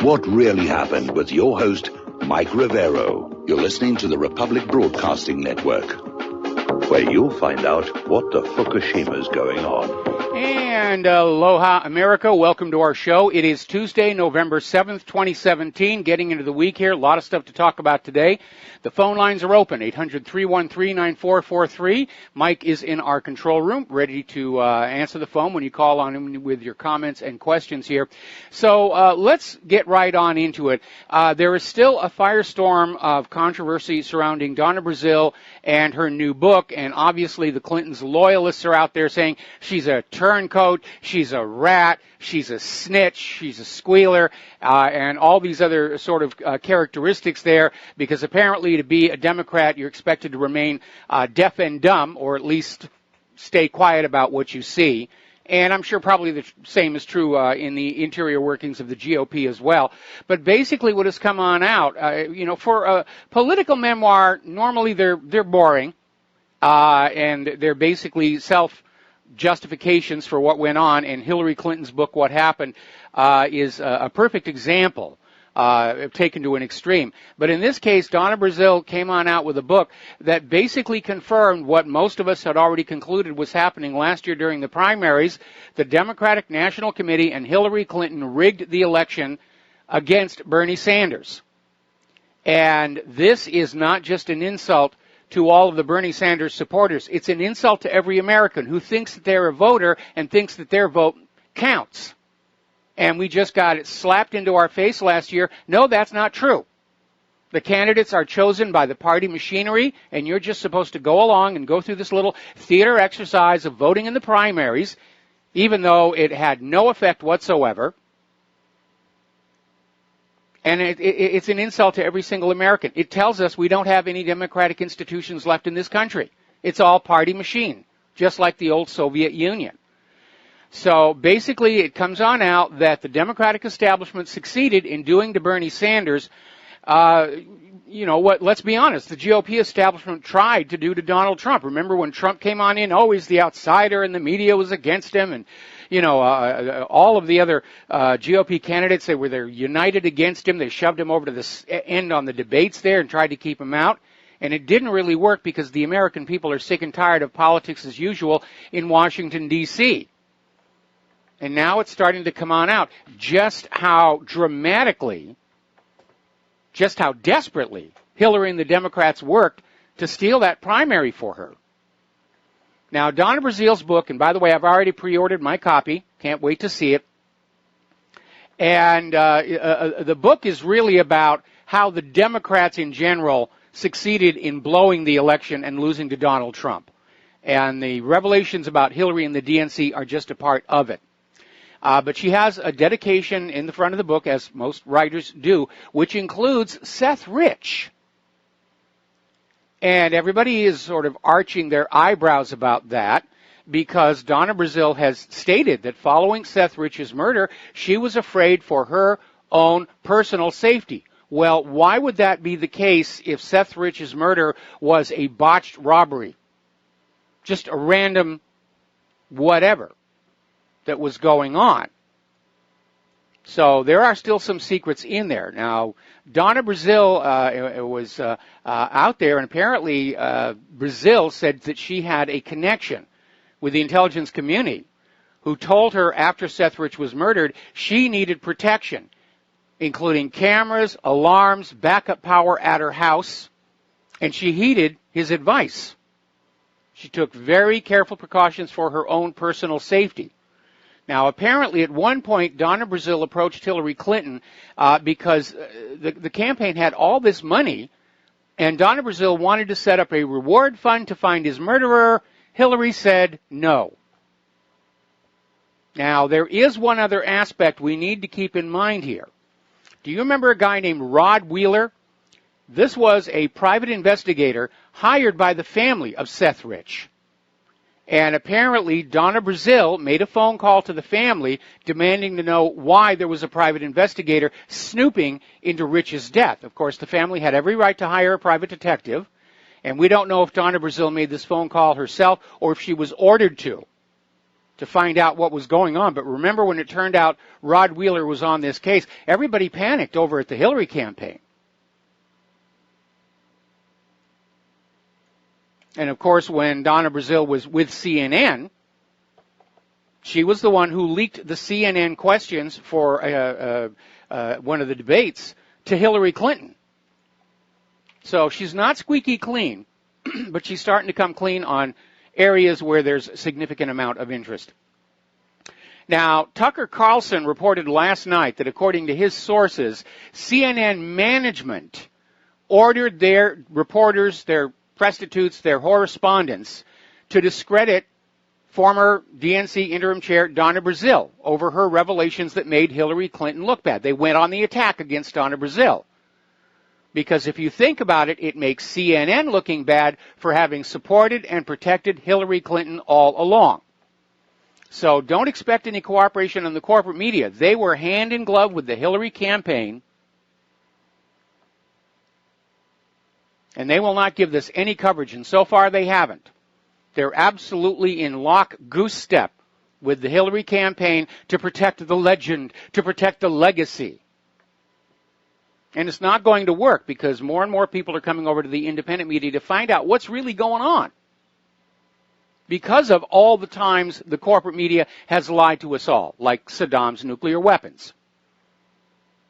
What really happened with your host, Mike Rivero. You're listening to the Republic Broadcasting Network, where you'll find out what the Fukushima's going on. And aloha, America. Welcome to our show. It is Tuesday, November 7th, 2017. Getting into the week here. A lot of stuff to talk about today. The phone lines are open, 800-313-9443. Mike is in our control room, ready to answer the phone when you call on him with your comments and questions here. So let's get right on into it. There is still a firestorm of controversy surrounding Donna Brazile and her new book, and obviously the Clintons' loyalists are out there saying she's a turncoat, she's a rat, she's a snitch, she's a squealer, and all these other sort of characteristics there, because apparently to be a Democrat, you're expected to remain deaf and dumb, or at least stay quiet about what you see. And I'm sure probably the same is true in the interior workings of the GOP as well. But basically what has come on out, for a political memoir, normally they're boring, and they're basically self-justifications for what went on. And Hillary Clinton's book, What Happened, is a perfect example taken to an extreme. But in this case, Donna Brazile came on out with a book that basically confirmed what most of us had already concluded was happening last year during the primaries. The Democratic National Committee and Hillary Clinton rigged the election against Bernie Sanders. And this is not just an insult to all of the Bernie Sanders supporters. It's an insult to every American who thinks that they're a voter and thinks that their vote counts. And we just got it slapped into our face last year. No, that's not true. The candidates are chosen by the party machinery, and you're just supposed to go along and go through this little theater exercise of voting in the primaries, even though it had no effect whatsoever. And it's an insult to every single American. It tells us we don't have any democratic institutions left in this country. It's all party machine, just like the old Soviet Union. So basically it comes on out that the Democratic establishment succeeded in doing to Bernie Sanders, let's be honest, the GOP establishment tried to do to Donald Trump. Remember when Trump came on in, he's the outsider and the media was against him, and all of the other GOP candidates, they're united against him. They shoved him over to the end on the debates there and tried to keep him out. And it didn't really work because the American people are sick and tired of politics as usual in Washington, D.C. And now it's starting to come on out just how dramatically, just how desperately Hillary and the Democrats worked to steal that primary for her. Now, Donna Brazile's book, and by the way, I've already pre-ordered my copy. Can't wait to see it. And the book is really about how the Democrats in general succeeded in blowing the election and losing to Donald Trump. And the revelations about Hillary and the DNC are just a part of it. But she has a dedication in the front of the book, as most writers do, which includes Seth Rich. And everybody is sort of arching their eyebrows about that because Donna Brazile has stated that following Seth Rich's murder, she was afraid for her own personal safety. Well, why would that be the case if Seth Rich's murder was a botched robbery? Just a random whatever that was going on. So there are still some secrets in there. Now, Donna Brazile was out there, and apparently Brazile said that she had a connection with the intelligence community who told her after Seth Rich was murdered she needed protection, including cameras, alarms, backup power at her house, and she heeded his advice. She took very careful precautions for her own personal safety. Now, apparently, at one point, Donna Brazile approached Hillary Clinton because the campaign had all this money, and Donna Brazile wanted to set up a reward fund to find his murderer. Hillary said no. Now, there is one other aspect we need to keep in mind here. Do you remember a guy named Rod Wheeler? This was a private investigator hired by the family of Seth Rich. And apparently, Donna Brazile made a phone call to the family demanding to know why there was a private investigator snooping into Rich's death. Of course, the family had every right to hire a private detective, and we don't know if Donna Brazile made this phone call herself or if she was ordered to. to find out what was going on. But remember when it turned out Rod Wheeler was on this case, everybody panicked over at the Hillary campaign. And, of course, when Donna Brazile was with CNN, she was the one who leaked the CNN questions for one of the debates to Hillary Clinton. So she's not squeaky clean, but she's starting to come clean on areas where there's a significant amount of interest. Now, Tucker Carlson reported last night that according to his sources, CNN management ordered their reporters, their prostitutes, their correspondents, to discredit former DNC interim chair Donna Brazile over her revelations that made Hillary Clinton look bad. They went on the attack against Donna Brazile. Because if you think about it, it makes CNN looking bad for having supported and protected Hillary Clinton all along. So don't expect any cooperation on the corporate media. They were hand in glove with the Hillary campaign, and they will not give this any coverage, and so far they haven't. They're absolutely in lock goose step with the Hillary campaign to protect the legend, to protect the legacy. And it's not going to work because more and more people are coming over to the independent media to find out what's really going on, because of all the times the corporate media has lied to us all, like Saddam's nuclear weapons.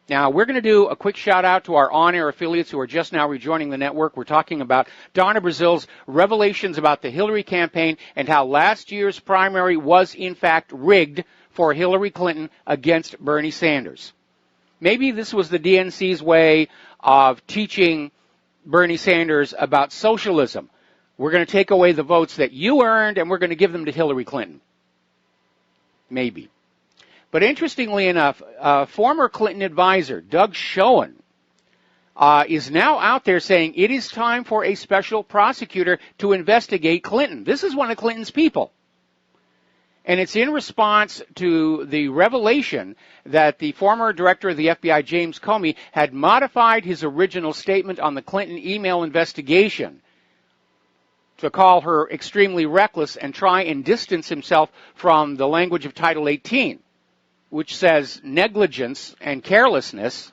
Now, we're going to do a quick shout-out to our on-air affiliates who are just now rejoining the network. We're talking about Donna Brazile's revelations about the Hillary campaign and how last year's primary was, in fact, rigged for Hillary Clinton against Bernie Sanders. Maybe this was the DNC's way of teaching Bernie Sanders about socialism. We're going to take away the votes that you earned, and we're going to give them to Hillary Clinton. Maybe. But interestingly enough, former Clinton advisor Doug Schoen is now out there saying it is time for a special prosecutor to investigate Clinton. This is one of Clinton's people. And it's in response to the revelation that the former director of the FBI, James Comey, had modified his original statement on the Clinton email investigation to call her extremely reckless and try and distance himself from the language of Title 18, which says negligence and carelessness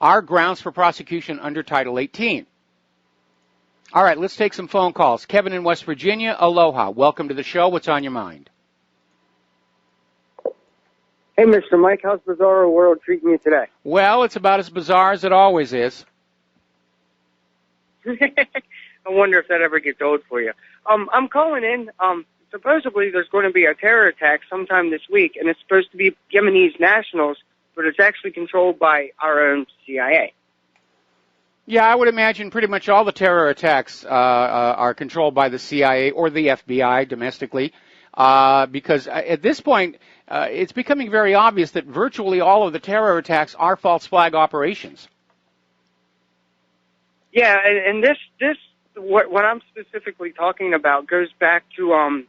are grounds for prosecution under Title 18. All right, let's take some phone calls. Kevin in West Virginia, aloha. Welcome to the show. What's on your mind? Hey, Mr. Mike, how's Bizarro World treating you today? Well, it's about as bizarre as it always is. I wonder if that ever gets old for you. I'm calling in. Supposedly there's going to be a terror attack sometime this week, and it's supposed to be Yemenis nationals, but it's actually controlled by our own CIA. Yeah, I would imagine pretty much all the terror attacks are controlled by the CIA or the FBI domestically, because at this point, it's becoming very obvious that virtually all of the terror attacks are false flag operations. Yeah, and this what I'm specifically talking about goes back to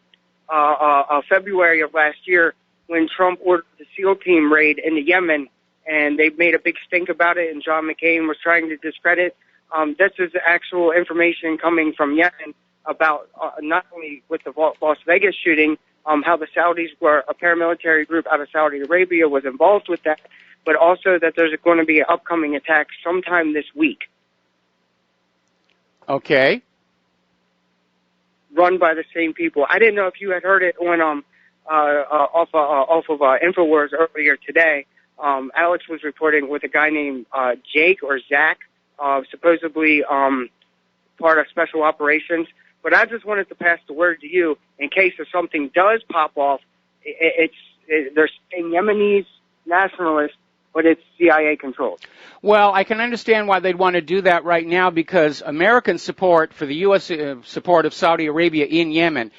February of last year when Trump ordered the SEAL team raid into Yemen, and they made a big stink about it, and John McCain was trying to discredit. This is actual information coming from Yemen about not only with the Las Vegas shooting, how the Saudis were, a paramilitary group out of Saudi Arabia was involved with that, but also that there's going to be an upcoming attack sometime this week. Okay. Run by the same people. I didn't know if you had heard it when off of InfoWars earlier today. Alex was reporting with a guy named Jake or Zach, supposedly part of special operations. But I just wanted to pass the word to you in case if something does pop off. They're saying Yemenis nationalists, but it's CIA controlled. Well, I can understand why they'd want to do that right now, because American support for the U.S. support of Saudi Arabia in Yemen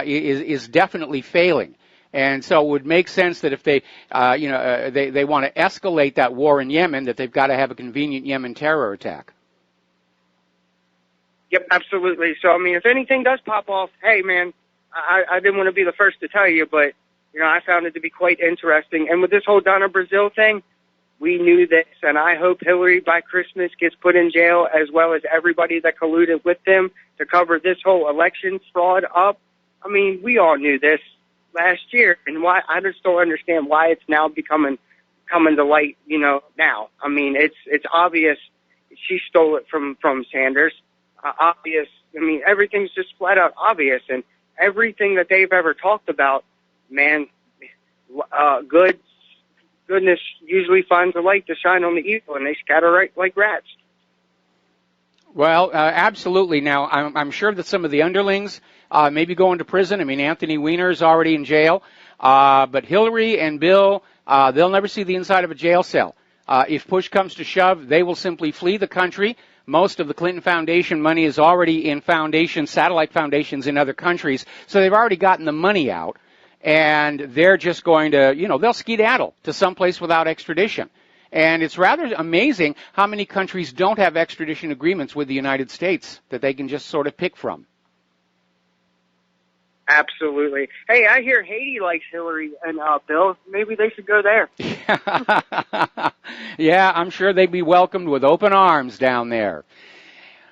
is definitely failing. And so it would make sense that if they want to escalate that war in Yemen, that they've got to have a convenient Yemen terror attack. Yep, absolutely. So, I mean, if anything does pop off, hey, man, I didn't want to be the first to tell you, but, I found it to be quite interesting. And with this whole Donna Brazile thing, we knew this, and I hope Hillary by Christmas gets put in jail, as well as everybody that colluded with them to cover this whole election fraud up. I mean, we all knew this. last year, and why I just don't understand why it's now coming to light. Now. I mean, it's obvious she stole it from Sanders. Obvious. I mean, everything's just flat out obvious, and everything that they've ever talked about, man, goodness usually finds a light to shine on the evil, and they scatter right like rats. Well, absolutely. Now, I'm sure that some of the underlings may be going to prison. I mean, Anthony Weiner's already in jail. But Hillary and Bill, they'll never see the inside of a jail cell. If push comes to shove, they will simply flee the country. Most of the Clinton Foundation money is already in satellite foundations in other countries. So they've already gotten the money out. And they're just going to, they'll skedaddle to someplace without extradition. And it's rather amazing how many countries don't have extradition agreements with the United States that they can just sort of pick from. Absolutely. Hey, I hear Haiti likes Hillary and Bill. Maybe they should go there. Yeah, I'm sure they'd be welcomed with open arms down there.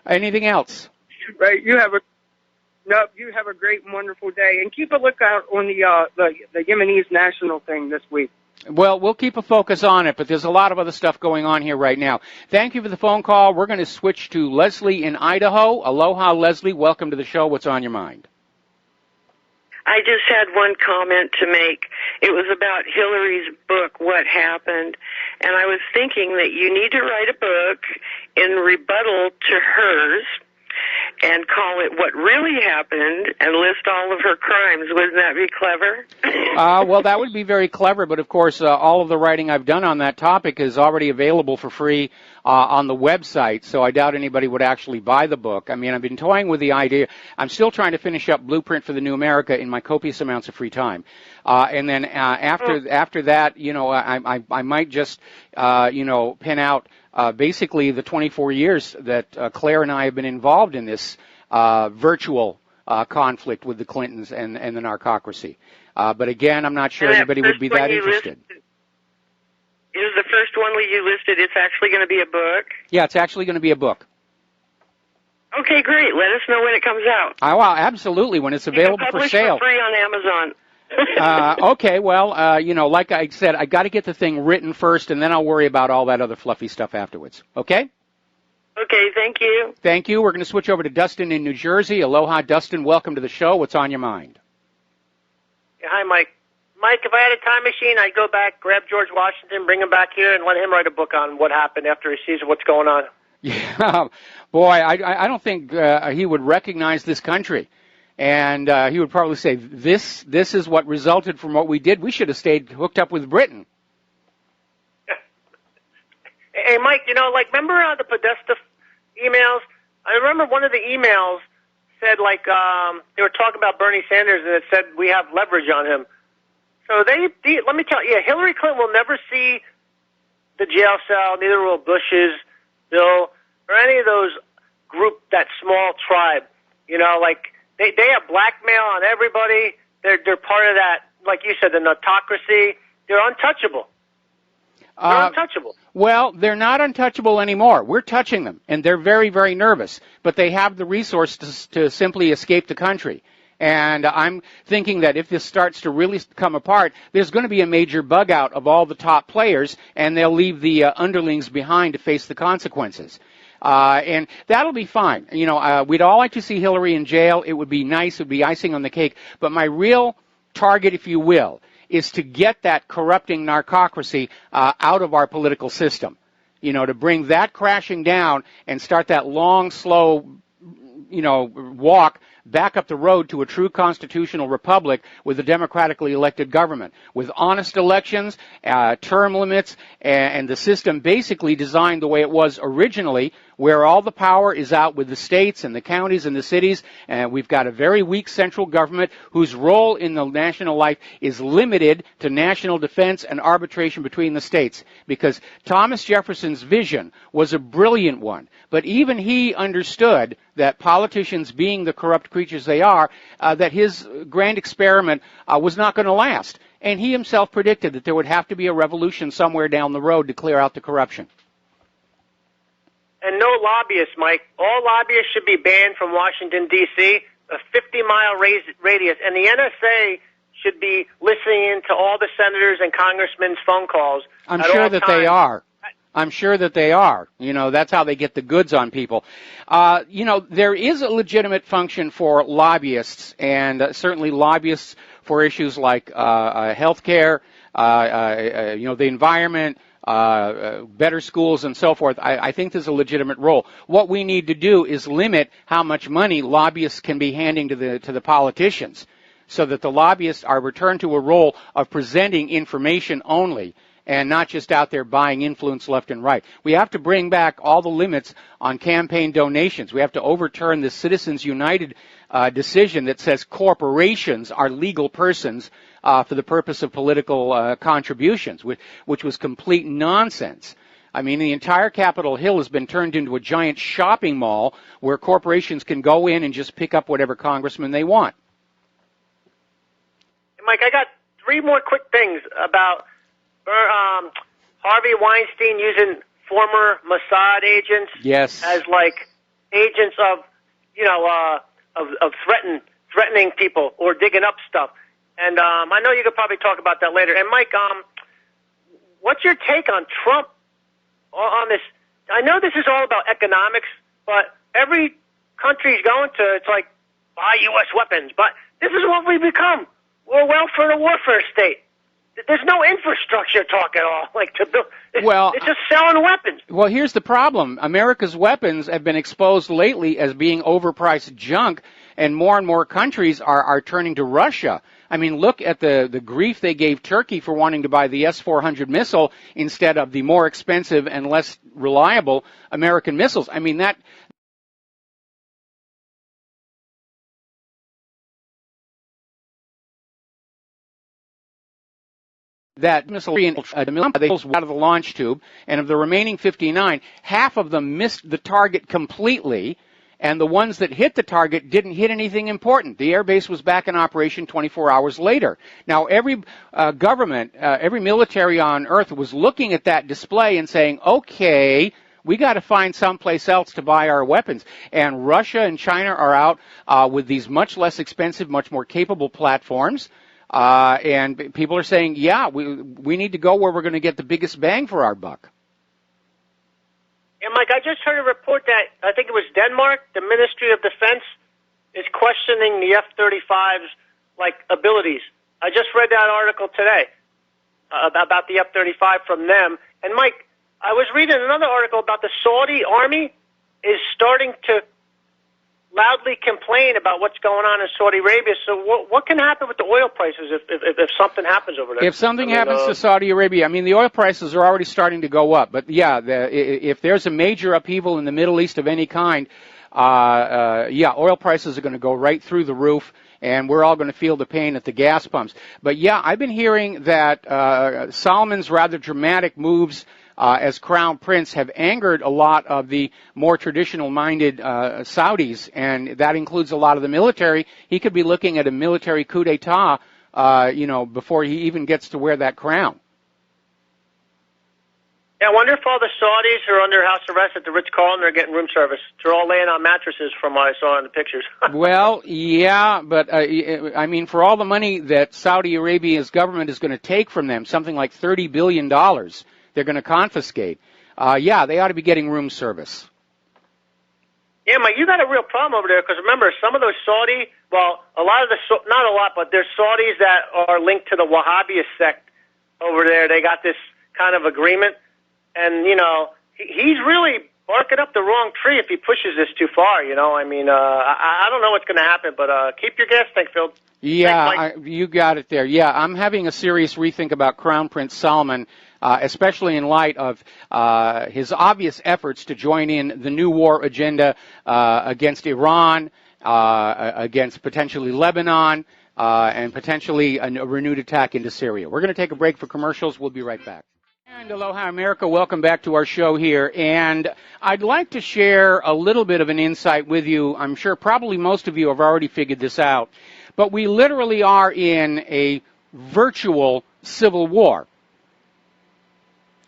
Anything else? Right. You have a great and wonderful day, and keep a lookout on the Yemenis national thing this week. Well, we'll keep a focus on it, but there's a lot of other stuff going on here right now. Thank you for the phone call. We're going to switch to Leslie in Idaho. Aloha, Leslie. Welcome to the show. What's on your mind? I just had one comment to make. It was about Hillary's book, What Happened, and I was thinking that you need to write a book in rebuttal to hers and call it What Really Happened and list all of her crimes. Wouldn't that be clever? Well, that would be very clever, but of course all of the writing I've done on that topic is already available for free on the website, so I doubt anybody would actually buy the book. I mean, I've been toying with the idea. I'm still trying to finish up Blueprint for the New America in my copious amounts of free time. And then after that, I might just, pen out basically the 24 years that Claire and I have been involved in this virtual conflict with the Clintons and the narcocracy. But again, I'm not sure anybody would be that interested. Is the first one you listed, it's actually going to be a book? Yeah, it's actually going to be a book. Okay, great. Let us know when it comes out. Oh, well, absolutely, when it's available for sale. For free on Amazon. Okay, well, like I said, I got to get the thing written first, and then I'll worry about all that other fluffy stuff afterwards. Okay? Okay, thank you. Thank you. We're going to switch over to Dustin in New Jersey. Aloha, Dustin. Welcome to the show. What's on your mind? Yeah, hi, Mike. Mike, if I had a time machine, I'd go back, grab George Washington, bring him back here, and let him write a book on what happened after he sees what's going on. Yeah, boy, I don't think he would recognize this country. And he would probably say, this is what resulted from what we did. We should have stayed hooked up with Britain. Hey, Mike, remember the Podesta emails? I remember one of the emails said, they were talking about Bernie Sanders, and it said we have leverage on him. So let me tell you, Hillary Clinton will never see the jail cell, neither will Bush's, Bill, or any of those that small tribe. They have blackmail on everybody. They're part of that, like you said, the notocracy. They're untouchable. They're untouchable. Well, they're not untouchable anymore. We're touching them, and they're very, very nervous. But they have the resources to simply escape the country. And I'm thinking that if this starts to really come apart, there's going to be a major bug out of all the top players, and they'll leave the underlings behind to face the consequences. And that'll be fine. We'd all like to see Hillary in jail. It would be nice. It would be icing on the cake. But my real target, if you will, is to get that corrupting narcocracy out of our political system. To bring that crashing down and start that long, slow, walk back up the road to a true constitutional republic with a democratically elected government, with honest elections, term limits, and the system basically designed the way it was originally, where all the power is out with the states and the counties and the cities, and we've got a very weak central government whose role in the national life is limited to national defense and arbitration between the states, because Thomas Jefferson's vision was a brilliant one, but even he understood that politicians, being the corrupt creatures they are, that his grand experiment was not going to last. And he himself predicted that there would have to be a revolution somewhere down the road to clear out the corruption. And no lobbyists, Mike. All lobbyists should be banned from Washington, D.C., a 50-mile radius. And the NSA should be listening in to all the senators and congressmen's phone calls. I'm sure that they are. I'm sure that they are. You know, that's how they get the goods on people. You know, there is a legitimate function for lobbyists, and certainly lobbyists for issues like health care, you know, the environment, better schools, and so forth. I think there's a legitimate role. What we need to do is limit how much money lobbyists can be handing to the politicians, so that the lobbyists are returned to a role of presenting information only, and not just out there buying influence left and right. We have to bring back all the limits on campaign donations. We have to overturn the Citizens United decision that says corporations are legal persons for the purpose of political contributions, which was complete nonsense. I mean, the entire Capitol Hill has been turned into a giant shopping mall where corporations can go in and just pick up whatever congressman they want. Mike, I got 3 more quick things about Harvey Weinstein using former Mossad agents as like agents of, you know, of threatening people or digging up stuff. And I know you could probably talk about that later. And Mike, what's your take on Trump on this? I know this is all about economics, but every country he's going to, it's like buy U.S. weapons. But this is what we've become. We're a welfare and warfare state. There's no infrastructure talk at all, like to build. It's just selling weapons. Well, here's the problem. America's weapons have been exposed lately as being overpriced junk, and more countries are turning to Russia. I mean, look at the grief they gave Turkey for wanting to buy the S-400 missile instead of the more expensive and less reliable American missiles. I mean, that missile they pulled out of the launch tube, and of the remaining 59, half of them missed the target completely, and the ones that hit the target didn't hit anything important. The airbase was back in operation 24 hours later. Now, every government, every military on Earth was looking at that display and saying, okay, we got to find someplace else to buy our weapons. And Russia and China are out with these much less expensive, much more capable platforms. And people are saying, yeah, we need to go where we're going to get the biggest bang for our buck. Yeah, Mike, I just heard a report that, I think it was Denmark, the Ministry of Defense is questioning the F-35's, like, abilities. I just read that article today about the F-35 from them. And, Mike, I was reading another article about the Saudi army is starting to loudly complain about what's going on in Saudi Arabia. So what can happen with the oil prices if something happens over there? If something happens to Saudi Arabia, I mean, the oil prices are already starting to go up. But, yeah, if there's a major upheaval in the Middle East of any kind, yeah, oil prices are going to go right through the roof, and we're all going to feel the pain at the gas pumps. But, yeah, I've been hearing that Solomon's rather dramatic moves as Crown Prince have angered a lot of the more traditional-minded Saudis, and that includes a lot of the military. He could be looking at a military coup d'etat, you know, before he even gets to wear that crown. Yeah, I wonder if all the Saudis are under house arrest at the Ritz-Carlton are getting room service. They're all laying on mattresses from what I saw in the pictures. Well, yeah, but I mean, for all the money that Saudi Arabia's government is going to take from them, something like $30 billion, they're going to confiscate. Yeah, they ought to be getting room service. Yeah, Mike, you got a real problem over there because remember, some of those Saudi, well, a lot of the, not a lot, but there's Saudis that are linked to the Wahhabist sect over there. They got this kind of agreement, and, you know, he's really barking up the wrong tree if he pushes this too far, you know. I mean, I don't know what's going to happen, but keep your gas tank filled. Yeah, you got it there. Yeah, I'm having a serious rethink about Crown Prince Solomon, especially in light of his obvious efforts to join in the new war agenda against Iran, against potentially Lebanon, and potentially a renewed attack into Syria. We're going to take a break for commercials. We'll be right back. And aloha, America. Welcome back to our show here. And I'd like to share a little bit of an insight with you. I'm sure probably most of you have already figured this out. But we literally are in a virtual civil war.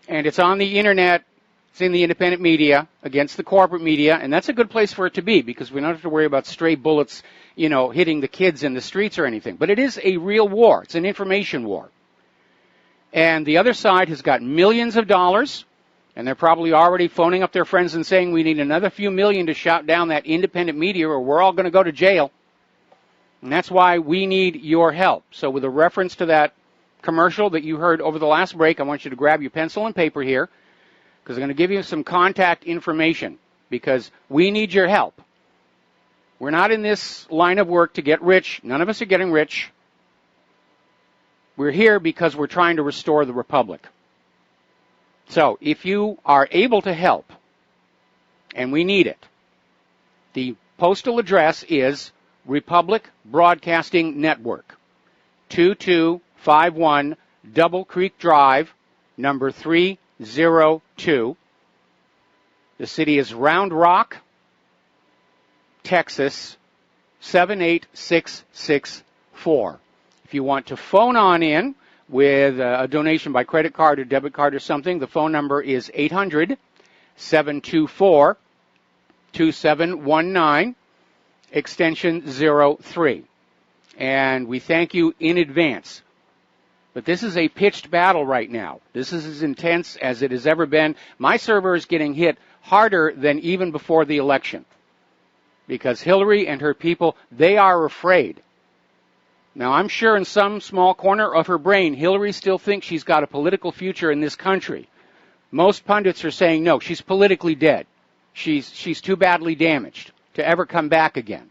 And it's on the internet. It's in the independent media against the corporate media, and that's a good place for it to be because we don't have to worry about stray bullets, hitting the kids in the streets or anything. But it is a real war. It's an information war. And the other side has got millions of dollars, and they're probably already phoning up their friends and saying we need another few million to shout down that independent media or we're all going to go to jail. And that's why we need your help. So with a reference to that commercial that you heard over the last break, I want you to grab your pencil and paper here because I'm going to give you some contact information because we need your help. We're not in this line of work to get rich. None of us are getting rich. We're here because we're trying to restore the Republic. So if you are able to help, and we need it, the postal address is Republic Broadcasting Network, 2251 Double Creek Drive, number 302. The city is Round Rock, Texas, 78664. If you want to phone on in with a donation by credit card or debit card or something, the phone number is 800-724-2719, extension 03. And we thank you in advance. But this is a pitched battle right now. This is as intense as it has ever been. My server is getting hit harder than even before the election. Because Hillary and her people, they are afraid. Now, I'm sure in some small corner of her brain, Hillary still thinks she's got a political future in this country. Most pundits are saying, no, she's politically dead. She's too badly damaged to ever come back again.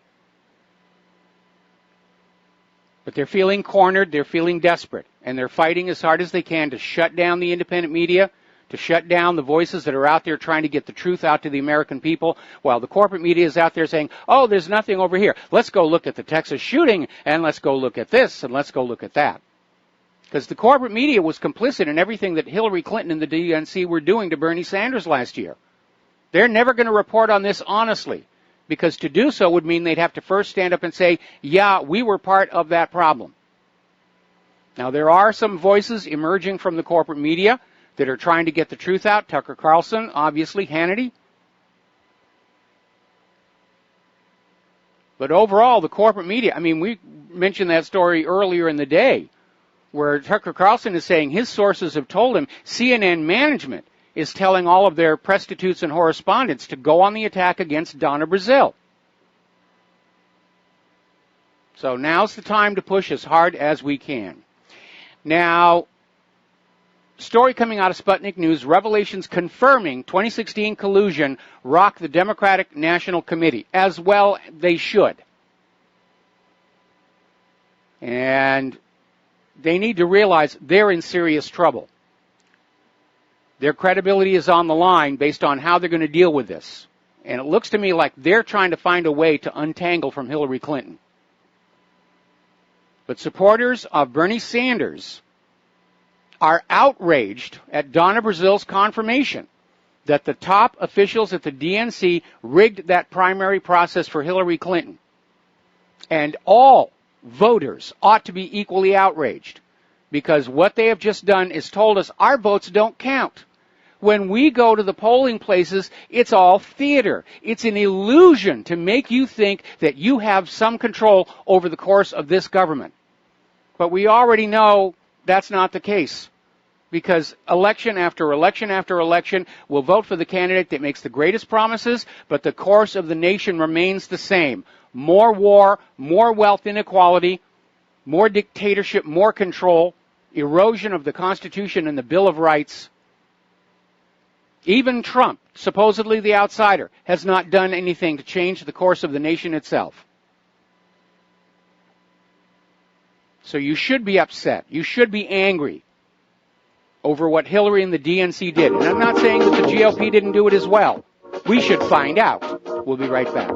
But they're feeling cornered, they're feeling desperate, and they're fighting as hard as they can to shut down the independent media, to shut down the voices that are out there trying to get the truth out to the American people, while the corporate media is out there saying, oh, there's nothing over here. Let's go look at the Texas shooting, and let's go look at this, and let's go look at that. Because the corporate media was complicit in everything that Hillary Clinton and the DNC were doing to Bernie Sanders last year. They're never going to report on this honestly, because to do so would mean they'd have to first stand up and say, yeah, we were part of that problem. Now, there are some voices emerging from the corporate media that are trying to get the truth out. Tucker Carlson, obviously, Hannity. But overall, the corporate media, we mentioned that story earlier in the day, where Tucker Carlson is saying his sources have told him CNN management is telling all of their prostitutes and correspondents to go on the attack against Donna Brazil. So now's the time to push as hard as we can. Now, story coming out of Sputnik News, revelations confirming 2016 collusion rock the Democratic National Committee. As well, they should. And they need to realize they're in serious trouble. Their credibility is on the line based on how they're going to deal with this. And it looks to me like they're trying to find a way to untangle from Hillary Clinton. But supporters of Bernie Sanders are outraged at Donna Brazil's confirmation that the top officials at the DNC rigged that primary process for Hillary Clinton. And all voters ought to be equally outraged, because what they have just done is told us our votes don't count. When we go to the polling places, it's all theater. It's an illusion to make you think that you have some control over the course of this government. But we already know that's not the case, because election after election after election, we'll vote for the candidate that makes the greatest promises, but the course of the nation remains the same. More war, more wealth inequality, more dictatorship, more control, erosion of the Constitution and the Bill of Rights. Even Trump, supposedly the outsider, has not done anything to change the course of the nation itself. So you should be upset. You should be angry over what Hillary and the DNC did. And I'm not saying that the GOP didn't do it as well. We should find out. We'll be right back.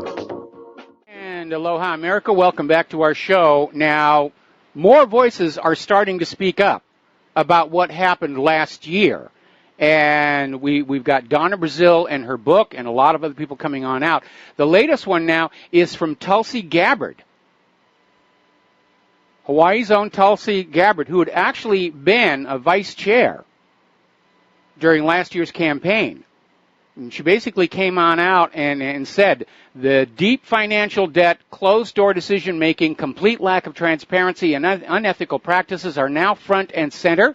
And aloha, America. Welcome back to our show. Now, more voices are starting to speak up about what happened last year. And we've got Donna Brazil and her book and a lot of other people coming on out. The latest one now is from Tulsi Gabbard, Hawaii's own Tulsi Gabbard, who had actually been a vice chair during last year's campaign. And she basically came on out and said the deep financial debt, closed-door decision-making, complete lack of transparency, and unethical practices are now front and center,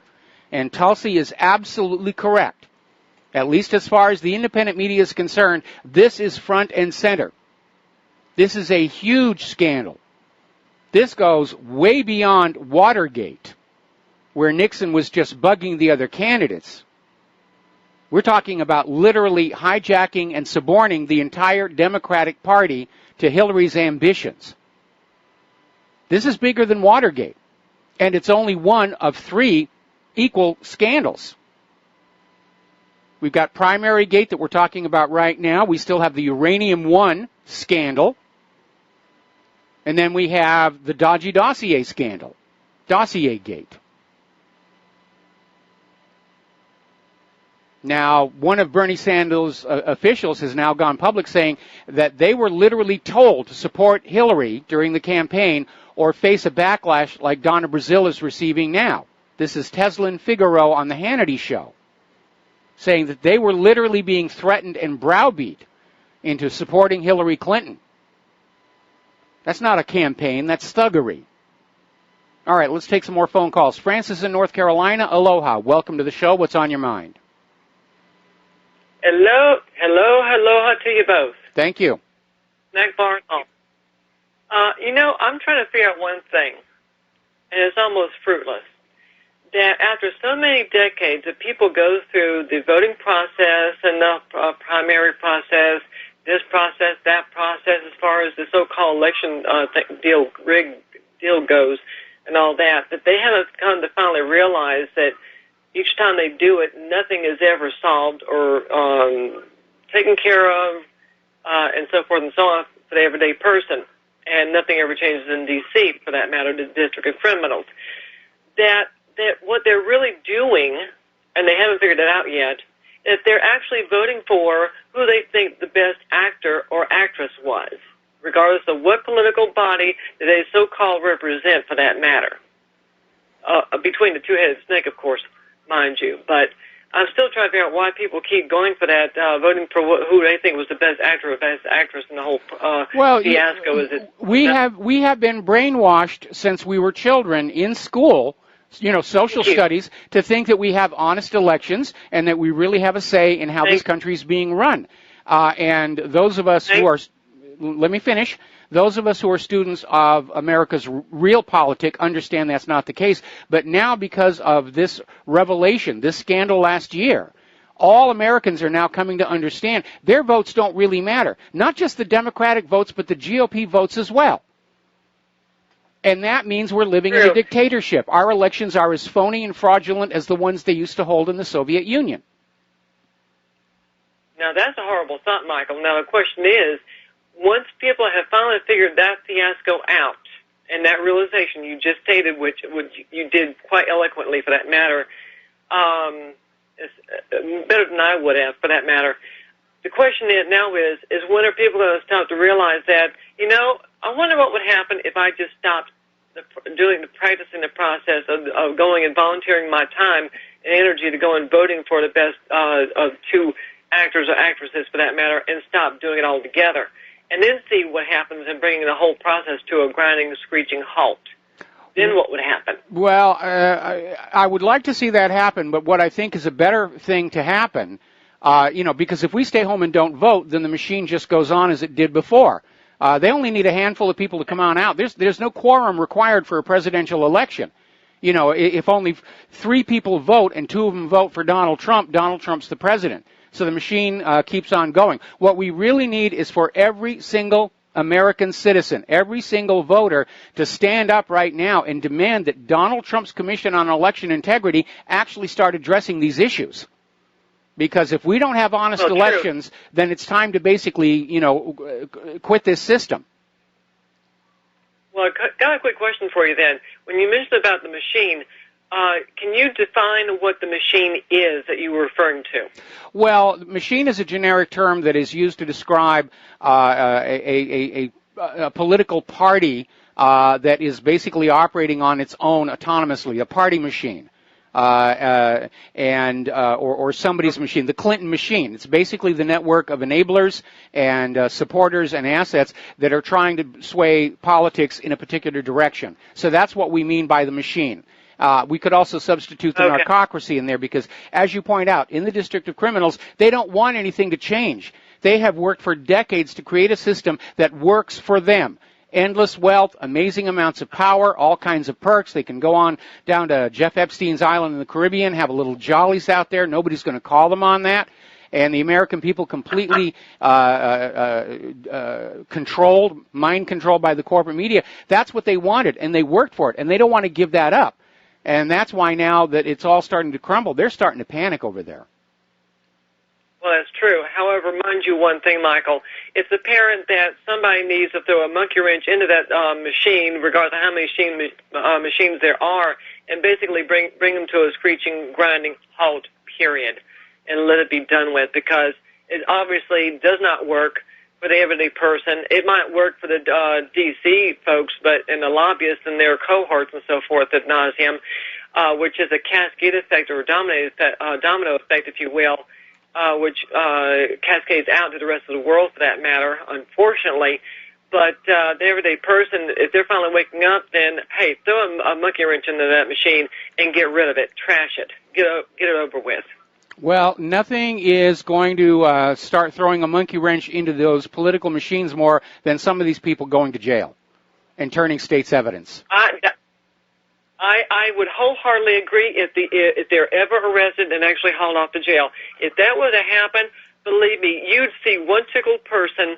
and Tulsi is absolutely correct. At least as far as the independent media is concerned, this is front and center. This is a huge scandal. This goes way beyond Watergate, where Nixon was just bugging the other candidates. We're talking about literally hijacking and suborning the entire Democratic Party to Hillary's ambitions. This is bigger than Watergate, and it's only one of 3 equal scandals. We've got Primary Gate that we're talking about right now. We still have the Uranium One scandal. And then we have the dodgy dossier scandal, Dossier Gate. Now, one of Bernie Sanders' officials has now gone public saying that they were literally told to support Hillary during the campaign or face a backlash like Donna Brazile is receiving now. This is Teslin Figaro on the Hannity Show, saying that they were literally being threatened and browbeat into supporting Hillary Clinton. That's not a campaign, that's thuggery. All right, let's take some more phone calls. Francis in North Carolina, aloha. Welcome to the show. What's on your mind? Aloha to you both. Thank you. Mac Barn. I'm trying to figure out one thing, and it's almost fruitless. That after so many decades that people go through the voting process and the primary process, this process, that process, as far as the so-called election rigged deal goes, and all that they haven't come to finally realize that each time they do it, nothing is ever solved or taken care of, and so forth and so on for the everyday person, and nothing ever changes in D.C. for that matter, the District of Criminals. That what they're really doing, and they haven't figured it out yet, is they're actually voting for who they think the best actor or actress was, regardless of what political body that they so-called represent, for that matter. Between the two-headed snake, of course, mind you. But I'm still trying to figure out why people keep going for that, voting for who they think was the best actor or best actress in the whole fiasco. We have been brainwashed since we were children in school, social studies, to think that we have honest elections and that we really have a say in how this country is being run. And those of us who are, let me finish, those of us who are students of America's real politic understand that's not the case. But now, because of this revelation, this scandal last year, all Americans are now coming to understand their votes don't really matter. Not just the Democratic votes, but the GOP votes as well. And that means we're living in a dictatorship. Our elections are as phony and fraudulent as the ones they used to hold in the Soviet Union. Now, that's a horrible thought, Michael. Now, the question is, once people have finally figured that fiasco out, and that realization you just stated, which you did quite eloquently for that matter, it's better than I would have for that matter, the question now is when are people going to start to realize that, I wonder what would happen if I just stopped practicing the process of going and volunteering my time and energy to go and voting for the best of 2 actors or actresses, for that matter, and stop doing it all together. And then see what happens in bringing the whole process to a grinding, screeching halt. Then what would happen? Well, I would like to see that happen, but what I think is a better thing to happen, because if we stay home and don't vote, then the machine just goes on as it did before. They only need a handful of people to come on out. There's no quorum required for a presidential election. If only 3 people vote and 2 of them vote for Donald Trump's the president. So the machine keeps on going. What we really need is for every single American citizen, every single voter, to stand up right now and demand that Donald Trump's Commission on Election Integrity actually start addressing these issues. Because if we don't have honest elections, then it's time to basically, quit this system. Well, I got a quick question for you then. When you mentioned about the machine, can you define what the machine is that you were referring to? Well, machine is a generic term that is used to describe a political party that is basically operating on its own autonomously, a party machine. or somebody's machine, the Clinton machine. It's basically the network of enablers and supporters and assets that are trying to sway politics in a particular direction. So that's what we mean by the machine. We could also substitute the narcocracy in there because, as you point out, in the District of Criminals, they don't want anything to change. They have worked for decades to create a system that works for them. Endless wealth, amazing amounts of power, all kinds of perks. They can go on down to Jeff Epstein's island in the Caribbean, have a little jollies out there. Nobody's going to call them on that. And the American people completely controlled, mind controlled by the corporate media. That's what they wanted, and they worked for it, and they don't want to give that up. And that's why now that it's all starting to crumble, they're starting to panic over there. Well, that's true. However, mind you one thing, Michael. It's apparent that somebody needs to throw a monkey wrench into that machine, regardless of how many machines there are, and basically bring them to a screeching, grinding halt, period, and let it be done with, because it obviously does not work for the everyday person. It might work for the D.C. folks, but and the lobbyists and their cohorts and so forth ad nauseum, which is a cascade effect or domino effect, if you will, which cascades out to the rest of the world, for that matter, unfortunately. But the everyday person, if they're finally waking up, then, hey, throw a monkey wrench into that machine and get rid of it, trash it, get it over with. Well, nothing is going to start throwing a monkey wrench into those political machines more than some of these people going to jail and turning state's evidence. I would wholeheartedly agree if they're ever arrested and actually hauled off to jail. If that were to happen, believe me, you'd see one tickled person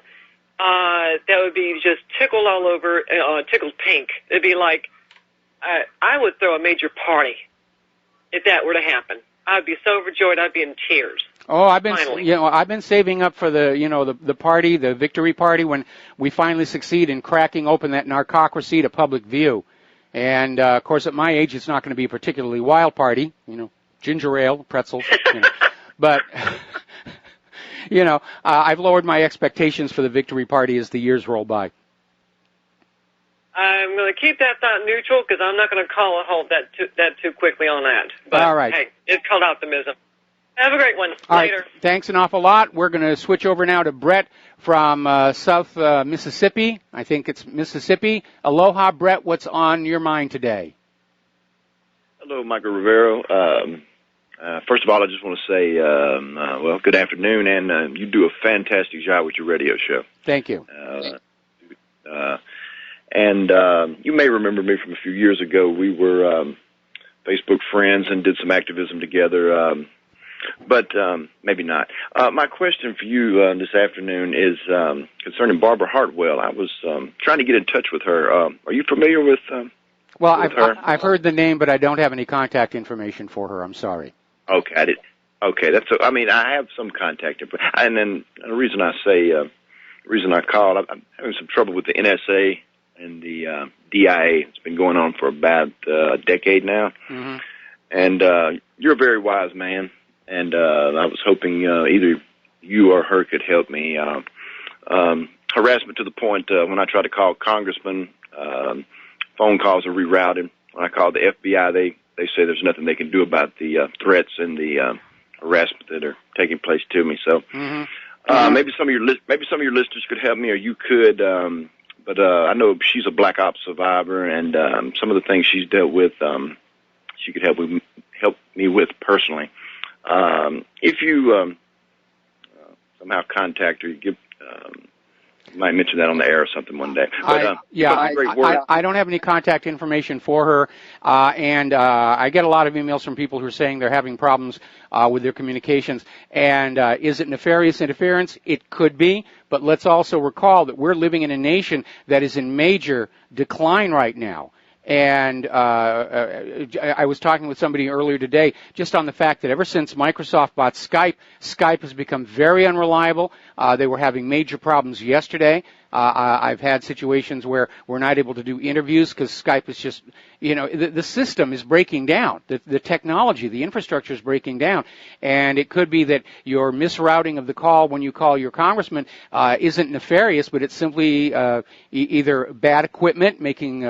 that would be just tickled all over, tickled pink. It'd be like, I would throw a major party if that were to happen. I'd be so overjoyed, I'd be in tears. Oh, I've been saving up for the party, the victory party, when we finally succeed in cracking open that narcocracy to public view. And, of course, at my age, it's not going to be a particularly wild party, ginger ale, pretzels, But, I've lowered my expectations for the victory party as the years roll by. I'm going to keep that thought neutral because I'm not going to call a halt that too quickly on that. But, all right. Hey, it's called optimism. Have a great one. All Later. Right. Thanks an awful lot. We're going to switch over now to Brett from South Mississippi. I think it's Mississippi. Aloha, Brett. What's on your mind today? Hello, Mike Rivero. First of all, I just want to say, good afternoon, and you do a fantastic job with your radio show. Thank you. You may remember me from a few years ago. We were Facebook friends and did some activism together, but maybe not. My question for you this afternoon is concerning Barbara Hartwell. I was trying to get in touch with her. Are you familiar with her? I've heard the name, but I don't have any contact information for her. I'm sorry. Okay, I have some contact info. And then the reason I called, I'm having some trouble with the NSA and the DIA. It's been going on for about a decade now. Mm-hmm. And you're a very wise man, and I was hoping either you or her could help me. Harassment to the point when I try to call congressmen, phone calls are rerouted. When I call the FBI, they say there's nothing they can do about the threats and the harassment that are taking place to me. So maybe some of your listeners could help me, or you could. But I know she's a black ops survivor, and some of the things she's dealt with, she could help me with personally. If you somehow contact her, you might mention that on the air or something one day. But, I don't have any contact information for her, and I get a lot of emails from people who are saying they're having problems with their communications. And is it nefarious interference? It could be, but let's also recall that we're living in a nation that is in major decline right now. And I was talking with somebody earlier today just on the fact that ever since Microsoft bought Skype, Skype has become very unreliable. They were having major problems yesterday. I've had situations where we're not able to do interviews because Skype is just, the system is breaking down. The technology, the infrastructure is breaking down. And it could be that your misrouting of the call when you call your congressman isn't nefarious, but it's simply either bad equipment, making,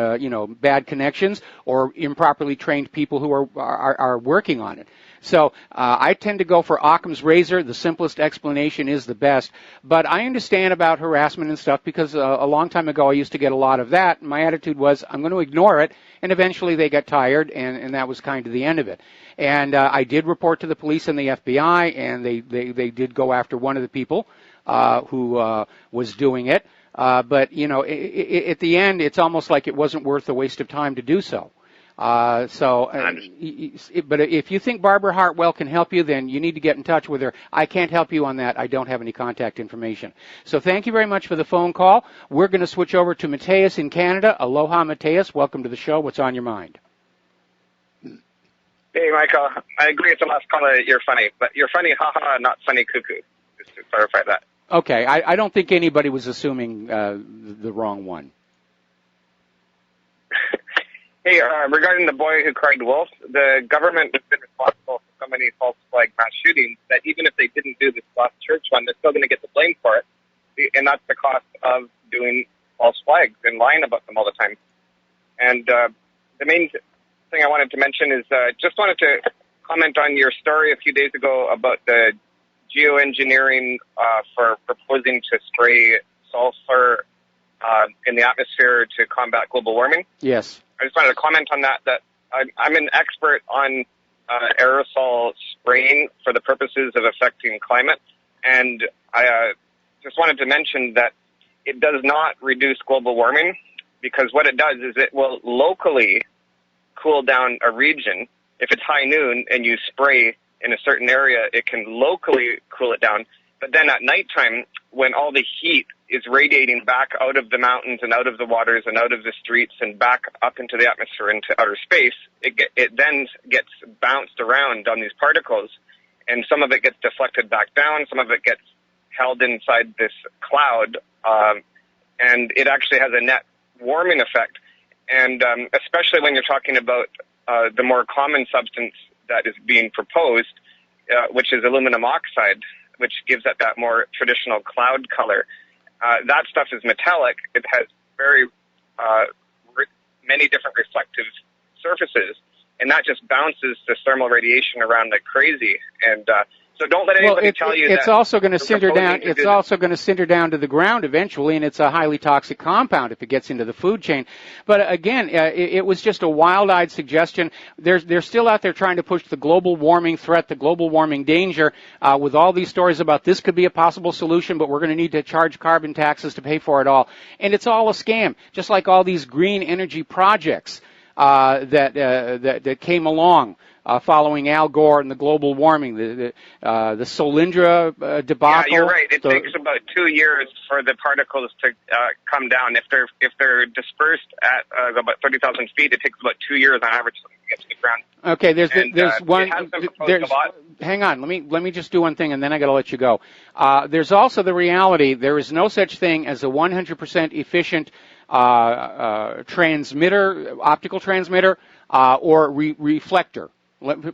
bad connections, or improperly trained people who are working on it. So I tend to go for Occam's razor. The simplest explanation is the best. But I understand about harassment and stuff because a long time ago I used to get a lot of that. My attitude was I'm going to ignore it, and eventually they got tired, and that was kind of the end of it. And I did report to the police and the FBI, and they did go after one of the people who was doing it. But, at the end, it's almost like it wasn't worth the waste of time to do so. But if you think Barbara Hartwell can help you, then you need to get in touch with her. I can't help you on that. I don't have any contact information. So thank you very much for the phone call. We're going to switch over to Mateus in Canada. Aloha, Mateus. Welcome to the show. What's on your mind? Hey, Michael. I agree with the last caller. You're funny, but you're funny, haha, not funny, cuckoo. Just to clarify that. Okay. I don't think anybody was assuming the wrong one. Hey, regarding the boy who cried wolf, the government has been responsible for so many false flag mass shootings that even if they didn't do this last church one, they're still going to get the blame for it. And that's the cost of doing false flags and lying about them all the time. And the main thing I wanted to mention is just wanted to comment on your story a few days ago about the geoengineering for proposing to spray sulfur in the atmosphere to combat global warming. Yes. I just wanted to comment on that I'm an expert on aerosol spraying for the purposes of affecting climate, and I just wanted to mention that it does not reduce global warming, because what it does is it will locally cool down a region. If it's high noon and you spray in a certain area, it can locally cool it down. But then at nighttime, when all the heat is radiating back out of the mountains and out of the waters and out of the streets and back up into the atmosphere, into outer space, it then gets bounced around on these particles, and some of it gets deflected back down, some of it gets held inside this cloud, and it actually has a net warming effect. And especially when you're talking about the more common substance that is being proposed, which is aluminum oxide, which gives it that more traditional cloud color. That stuff is metallic. It has very many different reflective surfaces, and that just bounces the thermal radiation around like crazy. And so don't let anybody tell you it's that also going to cinder down. It's also going to cinder down to the ground eventually, and it's a highly toxic compound if it gets into the food chain. But again, it was just a wild-eyed suggestion. They're still out there trying to push the global warming threat, the global warming danger, with all these stories about this could be a possible solution, but we're going to need to charge carbon taxes to pay for it all. And it's all a scam, just like all these green energy projects that came along. Following Al Gore and the global warming, the Solyndra debacle. Yeah, you're right. It takes about 2 years for the particles to come down. If they're dispersed at about 30,000 feet, it takes about 2 years on average to get to the ground. Okay, hang on. Let me just do one thing, and then I got to let you go. There's also the reality. There is no such thing as a 100% efficient transmitter, optical transmitter, or reflector.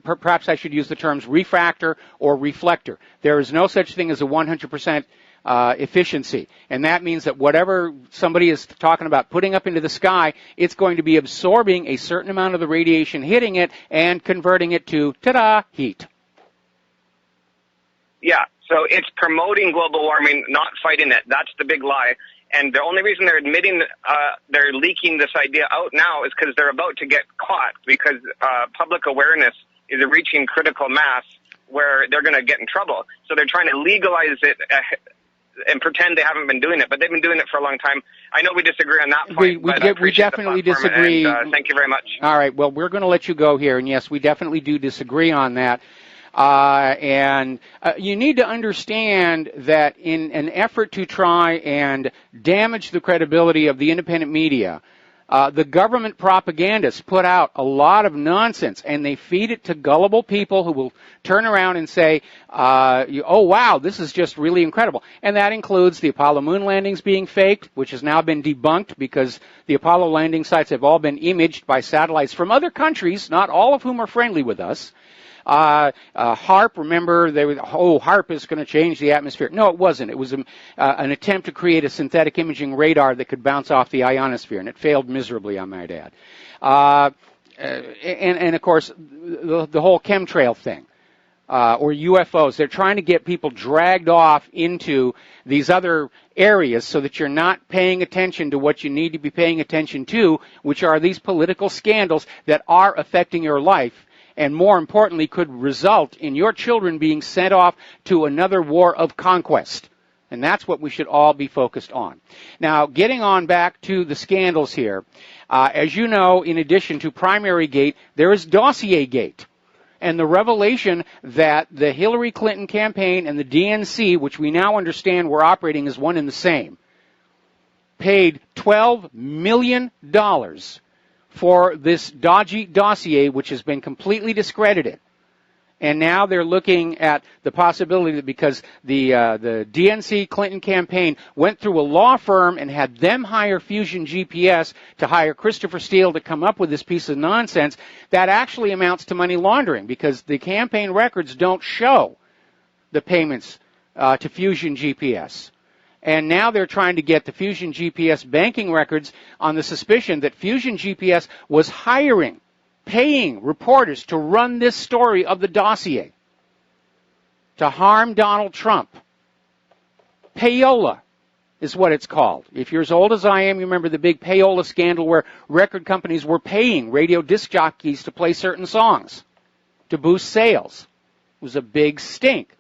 Perhaps I should use the terms refractor or reflector. There is no such thing as a 100% efficiency. And that means that whatever somebody is talking about putting up into the sky, it's going to be absorbing a certain amount of the radiation hitting it and converting it to, ta-da, heat. Yeah, so it's promoting global warming, not fighting it. That's the big lie. And the only reason they're admitting they're leaking this idea out now is because they're about to get caught, because public awareness is reaching critical mass where they're going to get in trouble. So they're trying to legalize it and pretend they haven't been doing it, but they've been doing it for a long time. I know we disagree on that point. We definitely disagree. And, thank you very much. All right, well, we're going to let you go here, and yes, we definitely do disagree on that. And you need to understand that in an effort to try and damage the credibility of the independent media, The government propagandists put out a lot of nonsense, and they feed it to gullible people who will turn around and say, oh, wow, this is just really incredible. And that includes the Apollo moon landings being faked, which has now been debunked because the Apollo landing sites have all been imaged by satellites from other countries, not all of whom are friendly with us. HARP, remember, HARP is going to change the atmosphere. No, it wasn't. It was an attempt to create a synthetic imaging radar that could bounce off the ionosphere, and it failed miserably, I might add. And of course, the whole chemtrail thing, or UFOs. They're trying to get people dragged off into these other areas so that you're not paying attention to what you need to be paying attention to, which are these political scandals that are affecting your life, and more importantly, could result in your children being sent off to another war of conquest. And that's what we should all be focused on. Now, getting on back to the scandals here, as you know, in addition to Primary Gate, there is Dossier Gate. And the revelation that the Hillary Clinton campaign and the DNC, which we now understand were operating as one and the same, paid $12 million for this dodgy dossier, which has been completely discredited. And now they're looking at the possibility that because the DNC Clinton campaign went through a law firm and had them hire Fusion GPS to hire Christopher Steele to come up with this piece of nonsense, that actually amounts to money laundering because the campaign records don't show the payments to Fusion GPS. And now they're trying to get the Fusion GPS banking records on the suspicion that Fusion GPS was paying reporters to run this story of the dossier to harm Donald Trump. Payola is what it's called. If you're as old as I am, you remember the big payola scandal where record companies were paying radio disc jockeys to play certain songs to boost sales. It was a big stink.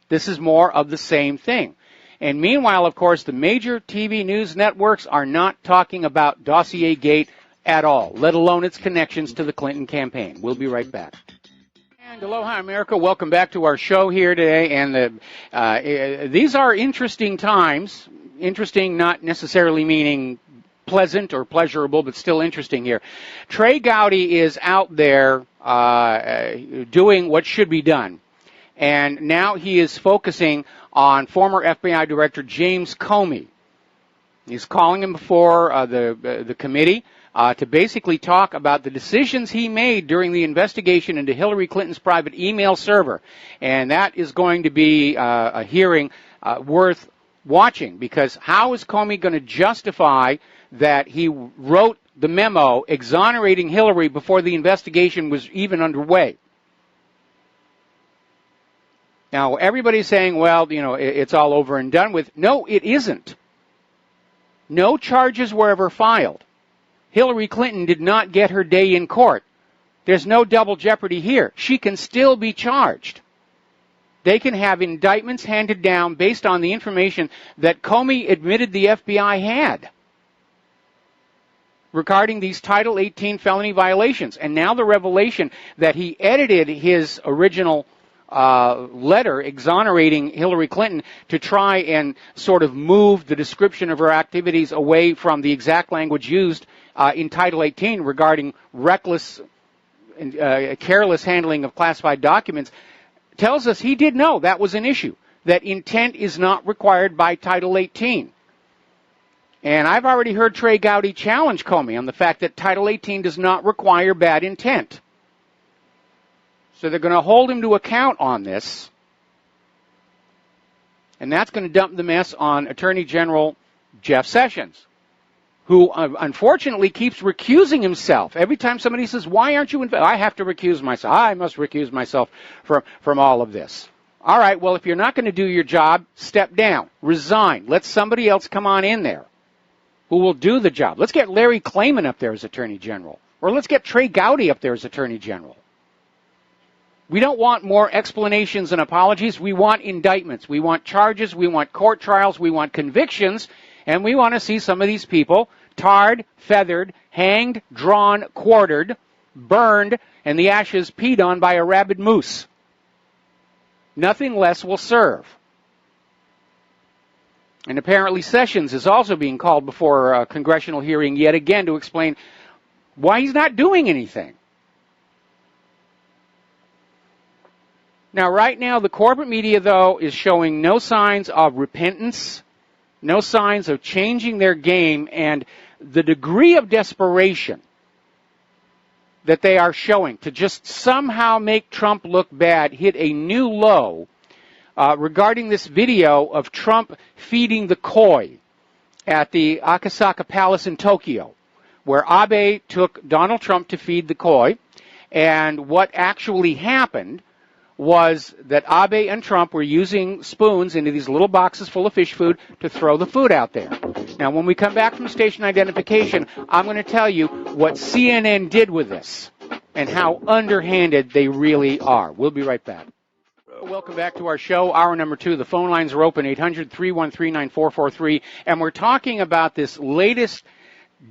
This is more of the same thing. And meanwhile, of course, the major TV news networks are not talking about Dossier Gate at all, let alone its connections to the Clinton campaign. We'll be right back. And aloha, America. Welcome back to our show here today. And these are interesting times. Interesting, not necessarily meaning pleasant or pleasurable, but still interesting here. Trey Gowdy is out there doing what should be done. And now he is focusing on former FBI Director James Comey. He's calling him before the committee to basically talk about the decisions he made during the investigation into Hillary Clinton's private email server. And that is going to be a hearing worth watching, because how is Comey going to justify that he wrote the memo exonerating Hillary before the investigation was even underway? Now, everybody's saying, well, it's all over and done with. No, it isn't. No charges were ever filed. Hillary Clinton did not get her day in court. There's no double jeopardy here. She can still be charged. They can have indictments handed down based on the information that Comey admitted the FBI had regarding these Title 18 felony violations. And now the revelation that he edited his original letter exonerating Hillary Clinton to try and sort of move the description of her activities away from the exact language used in Title 18 regarding reckless and careless handling of classified documents, tells us he did know that was an issue, that intent is not required by Title 18. And I've already heard Trey Gowdy challenge Comey on the fact that Title 18 does not require bad intent. So they're going to hold him to account on this. And that's going to dump the mess on Attorney General Jeff Sessions, who unfortunately keeps recusing himself. Every time somebody says, why aren't you involved? I have to recuse myself. I must recuse myself from all of this. All right, well, if you're not going to do your job, step down. Resign. Let somebody else come on in there who will do the job. Let's get Larry Klayman up there as Attorney General. Or let's get Trey Gowdy up there as Attorney General. We don't want more explanations and apologies. We want indictments. We want charges. We want court trials. We want convictions. And we want to see some of these people tarred, feathered, hanged, drawn, quartered, burned, and the ashes peed on by a rabid moose. Nothing less will serve. And apparently Sessions is also being called before a congressional hearing yet again to explain why he's not doing anything. Now, right now, the corporate media, though, is showing no signs of repentance, no signs of changing their game, and the degree of desperation that they are showing to just somehow make Trump look bad hit a new low regarding this video of Trump feeding the koi at the Akasaka Palace in Tokyo, where Abe took Donald Trump to feed the koi, and what actually happened was that Abe and Trump were using spoons into these little boxes full of fish food to throw the food out there. Now, when we come back from station identification, I'm going to tell you what CNN did with this and how underhanded they really are. We'll be right back. Welcome back to our show, hour number 2. The phone lines are open, 800-313-9443, and we're talking about this latest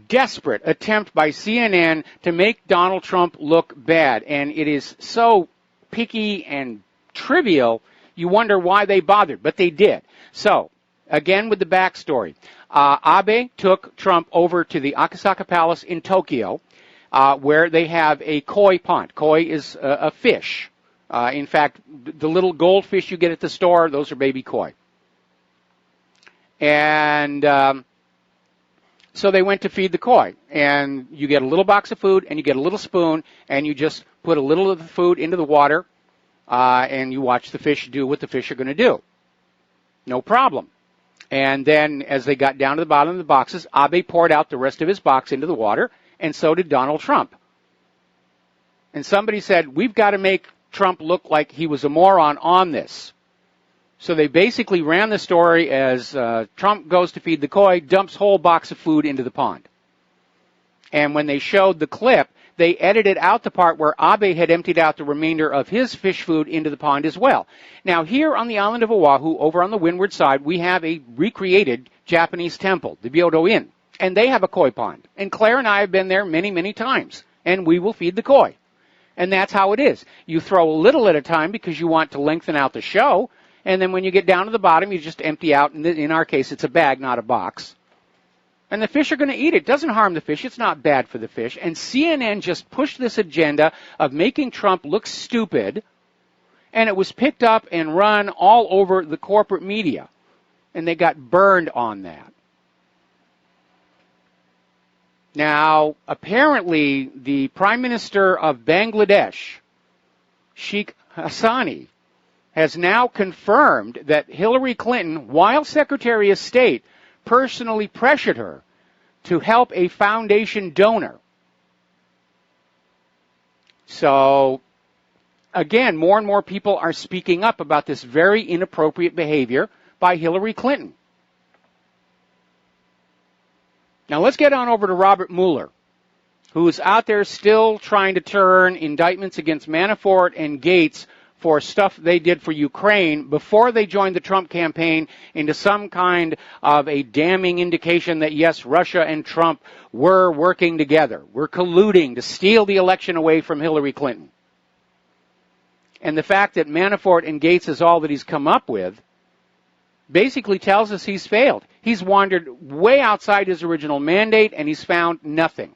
desperate attempt by CNN to make Donald Trump look bad, and it is so picky and trivial, you wonder why they bothered, but they did. So, again with the backstory, Abe took Trump over to the Akasaka Palace in Tokyo, where they have a koi pond. Koi is a fish. In fact, the little goldfish you get at the store, those are baby koi. And so they went to feed the koi. And you get a little box of food, and you get a little spoon, and you just put a little of the food into the water, and you watch the fish do what the fish are going to do. No problem. And then as they got down to the bottom of the boxes, Abe poured out the rest of his box into the water, and so did Donald Trump. And somebody said, we've got to make Trump look like he was a moron on this. So they basically ran the story as Trump goes to feed the koi, dumps whole box of food into the pond. And when they showed the clip, they edited out the part where Abe had emptied out the remainder of his fish food into the pond as well. Now, here on the island of Oahu, over on the windward side, we have a recreated Japanese temple, the Byodo Inn. And they have a koi pond. And Claire and I have been there many, many times. And we will feed the koi. And that's how it is. You throw a little at a time because you want to lengthen out the show. And then when you get down to the bottom, you just empty out. In our case, it's a bag, not a box. And the fish are going to eat it. It doesn't harm the fish. It's not bad for the fish. And CNN just pushed this agenda of making Trump look stupid. And it was picked up and run all over the corporate media. And they got burned on that. Now, apparently, the Prime Minister of Bangladesh, Sheikh Hasina, has now confirmed that Hillary Clinton, while Secretary of State, personally pressured her to help a foundation donor. So, again, more and more people are speaking up about this very inappropriate behavior by Hillary Clinton. Now let's get on over to Robert Mueller, who is out there still trying to turn indictments against Manafort and Gates for stuff they did for Ukraine before they joined the Trump campaign into some kind of a damning indication that, yes, Russia and Trump were working together, were colluding to steal the election away from Hillary Clinton. And the fact that Manafort and Gates is all that he's come up with basically tells us he's failed. He's wandered way outside his original mandate, and he's found nothing.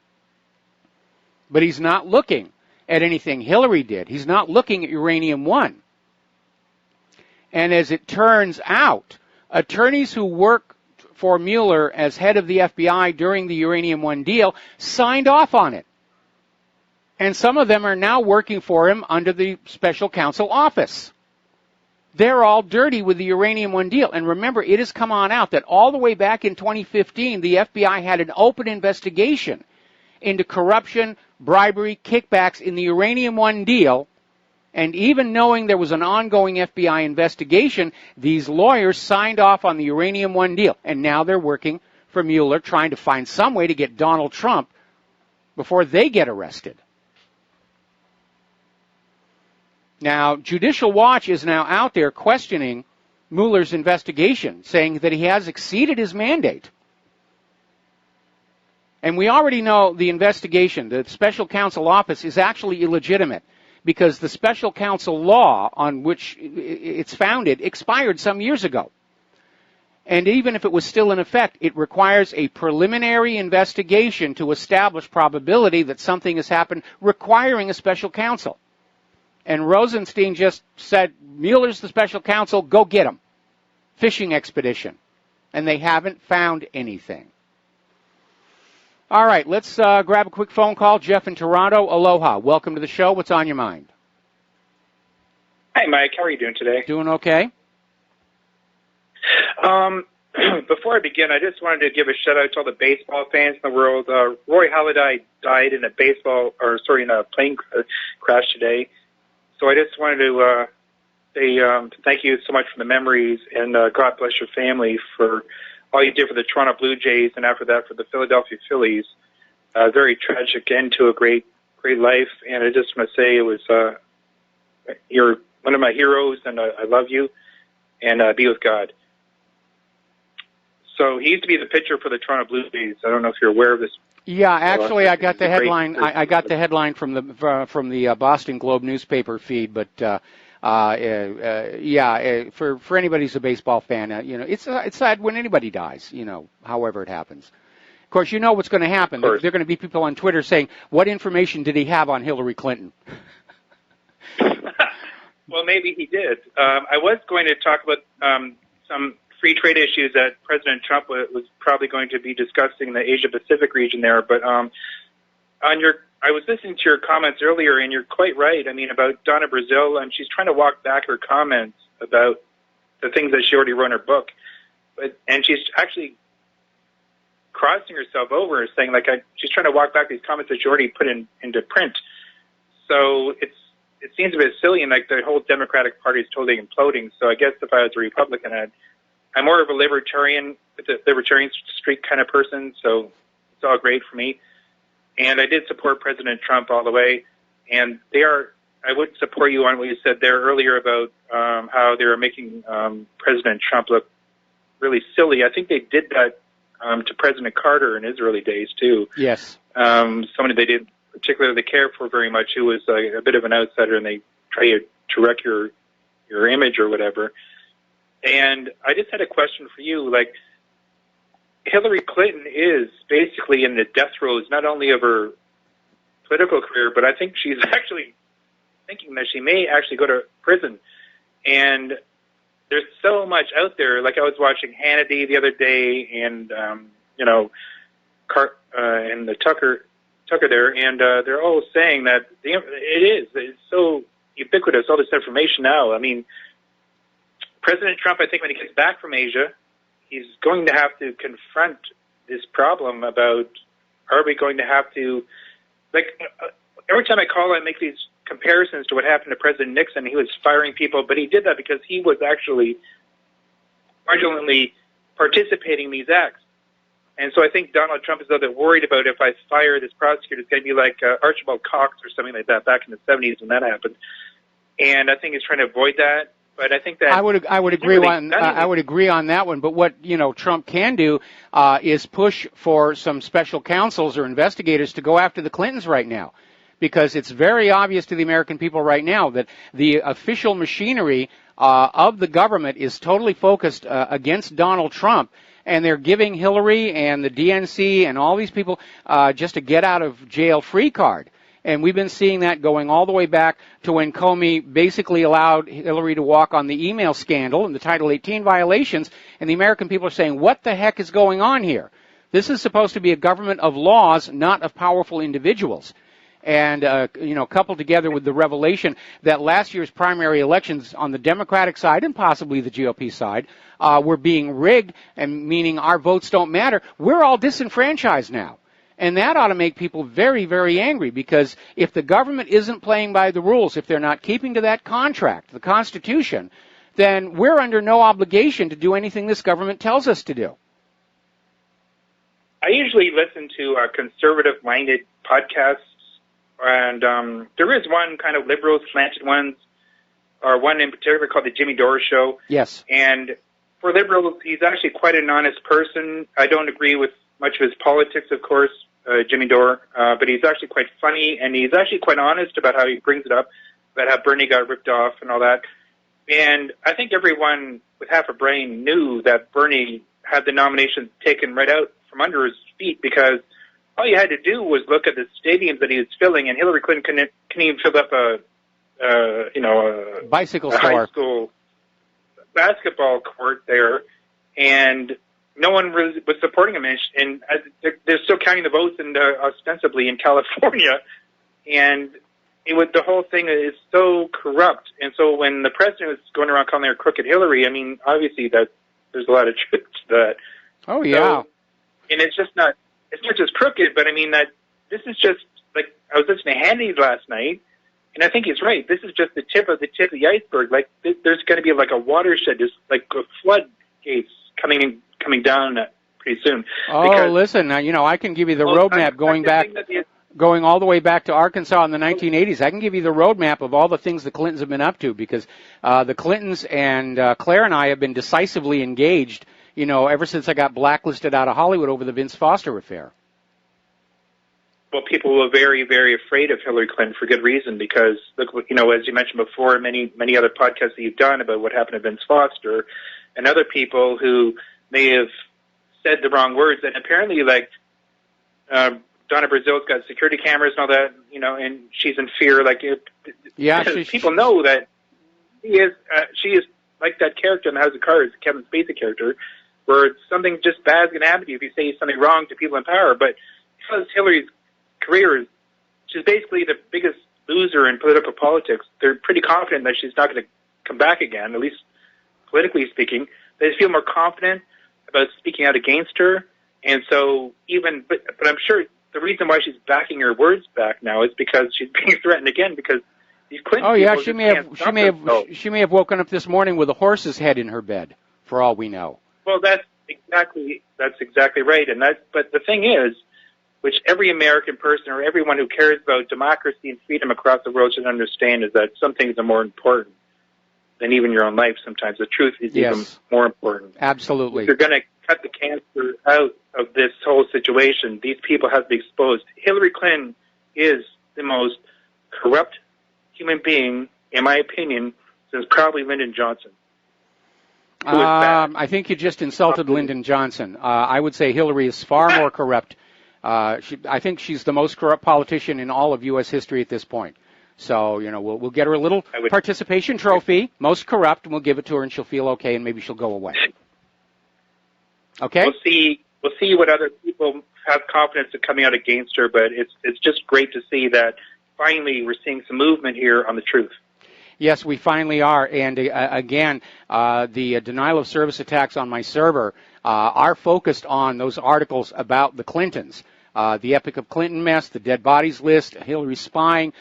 But he's not looking at anything Hillary did. He's not looking at Uranium One. And as it turns out, attorneys who work for Mueller as head of the FBI during the Uranium One deal signed off on it. And some of them are now working for him under the special counsel office. They're all dirty with the Uranium One deal. And remember, it has come on out that all the way back in 2015, the FBI had an open investigation into corruption, bribery, kickbacks in the Uranium One deal. And even knowing there was an ongoing FBI investigation, these lawyers signed off on the Uranium One deal. And now they're working for Mueller, trying to find some way to get Donald Trump before they get arrested. Now, Judicial Watch is now out there questioning Mueller's investigation, saying that he has exceeded his mandate. And we already know the investigation, the special counsel office, is actually illegitimate because the special counsel law on which it's founded expired some years ago. And even if it was still in effect, it requires a preliminary investigation to establish probability that something has happened, requiring a special counsel. And Rosenstein just said, Mueller's the special counsel, go get him. Fishing expedition. And they haven't found anything. All right, let's grab a quick phone call. Jeff in Toronto, aloha. Welcome to the show. What's on your mind? Hi, Mike. How are you doing today? Doing okay. Before I begin, I just wanted to give a shout-out to all the baseball fans in the world. Roy Halladay died in a plane crash today. So I just wanted to say thank you so much for the memories, and God bless your family for all you did for the Toronto Blue Jays, and after that for the Philadelphia Phillies. Very tragic end to a great life, and I just want to say it was you're one of my heroes, and I love you, and be with God. So he used to be the pitcher for the Toronto Blue Jays. I don't know if you're aware of this. Yeah, actually, I got the headline. I got the headline from the Boston Globe newspaper feed, but for anybody who's a baseball fan, it's sad when anybody dies. However it happens. Of course, you know what's going to happen. There are going to be people on Twitter saying, "What information did he have on Hillary Clinton?" Well, maybe he did. I was going to talk about some free trade issues that President Trump was probably going to be discussing in the Asia-Pacific region there. But I was listening to your comments earlier, and you're quite right. I mean, about Donna Brazil, and she's trying to walk back her comments about the things that she already wrote in her book. And she's actually crossing herself over, saying, she's trying to walk back these comments that she already put into print. So it seems a bit silly, and the whole Democratic Party is totally imploding. So I guess if I was a Republican, I'm more of a libertarian, with a libertarian streak kind of person, so it's all great for me. And I did support President Trump all the way. And I would support you on what you said there earlier about how they were making President Trump look really silly. I think they did that to President Carter in his early days, too. Yes. Somebody they didn't particularly care for very much, who was a bit of an outsider, and they try to wreck your image or whatever. And I just had a question for you. Hillary Clinton is basically in the death throes, not only of her political career, but I think she's actually thinking that she may actually go to prison. And there's so much out there. I was watching Hannity the other day, and and the Tucker there, and they're all saying that it's so ubiquitous, all this information now. I mean, President Trump, I think when he gets back from Asia, he's going to have to confront this problem about, are we going to have to, every time I call, I make these comparisons to what happened to President Nixon. He was firing people, but he did that because he was actually fraudulently participating in these acts. And so I think Donald Trump is a little bit worried about, if I fire this prosecutor, it's going to be like Archibald Cox or something like that back in the 70s when that happened. And I think he's trying to avoid that. But I think that I would agree on that one. But what Trump can do is push for some special counsels or investigators to go after the Clintons right now, because it's very obvious to the American people right now that the official machinery of the government is totally focused against Donald Trump, and they're giving Hillary and the DNC and all these people just a get out of jail free card. And we've been seeing that going all the way back to when Comey basically allowed Hillary to walk on the email scandal and the Title 18 violations, and the American people are saying, what the heck is going on here? This is supposed to be a government of laws, not of powerful individuals. And, coupled together with the revelation that last year's primary elections on the Democratic side and possibly the GOP side were being rigged, and meaning our votes don't matter, we're all disenfranchised now. And that ought to make people very, very angry, because if the government isn't playing by the rules, if they're not keeping to that contract, the Constitution, then we're under no obligation to do anything this government tells us to do. I usually listen to conservative-minded podcasts, and there is one kind of liberal slanted one, or one in particular called the Jimmy Dore Show. Yes. And for liberals, he's actually quite an honest person. I don't agree with much of his politics, of course, Jimmy Dore, but he's actually quite funny, and he's actually quite honest about how he brings it up, about how Bernie got ripped off and all that. And I think everyone with half a brain knew that Bernie had the nomination taken right out from under his feet, because all you had to do was look at the stadiums that he was filling, and Hillary Clinton couldn't even fill up a bicycle a store, high school basketball court there, and no one really was supporting him. And they're still counting the votes, and ostensibly in California, and the whole thing is so corrupt. And so when the president was going around calling her crooked Hillary, I mean, obviously that there's a lot of truth to that. Oh yeah. So, and it's not just crooked, but I mean that this is just like, I was listening to Hannity last night, and I think he's right. This is just the tip of the iceberg. Like there's going to be like a watershed, just like a floodgates coming down pretty soon. Oh, listen, I can give you the roadmap going all the way back to Arkansas in the 1980s. I can give you the roadmap of all the things the Clintons have been up to, because the Clintons and Claire and I have been decisively engaged, ever since I got blacklisted out of Hollywood over the Vince Foster affair. Well, people were very, very afraid of Hillary Clinton for good reason, because, look, as you mentioned before, many other podcasts that you've done about what happened to Vince Foster, and other people who may have said the wrong words, and apparently, like, Donna Brazil's got security cameras and all that, and she's in fear. Like, people know that she is like that character in the House of Cards, Kevin Spacey character, where something just bad is going to happen to you if you say something wrong to people in power. But because Hillary's career she's basically the biggest loser in political politics, they're pretty confident that she's not going to come back again, at least politically speaking. They feel more confident about speaking out against her. And so but I'm sure the reason why she's backing her words back now is because she's being threatened again, because these Clinton people she may have woken up this morning with a horse's head in her bed, for all we know. Well, that's exactly right. But the thing is, which every American person or everyone who cares about democracy and freedom across the world should understand, is that some things are more important than even your own life. Sometimes the truth is even more important. Absolutely. If you're going to cut the cancer out of this whole situation, these people have to be exposed. Hillary Clinton is the most corrupt human being, in my opinion, since probably Lyndon Johnson. I think you just insulted Lyndon Johnson. I would say Hillary is far more corrupt. I think she's the most corrupt politician in all of U.S. history at this point. So, we'll get her a little participation trophy, most corrupt, and we'll give it to her, and she'll feel okay, and maybe she'll go away. Okay? We'll see what other people have confidence in coming out against her, but it's just great to see that finally we're seeing some movement here on the truth. Yes, we finally are. And again, the denial of service attacks on my server are focused on those articles about the Clintons. The Epic of Clinton mess, the dead bodies list, Hillary spying,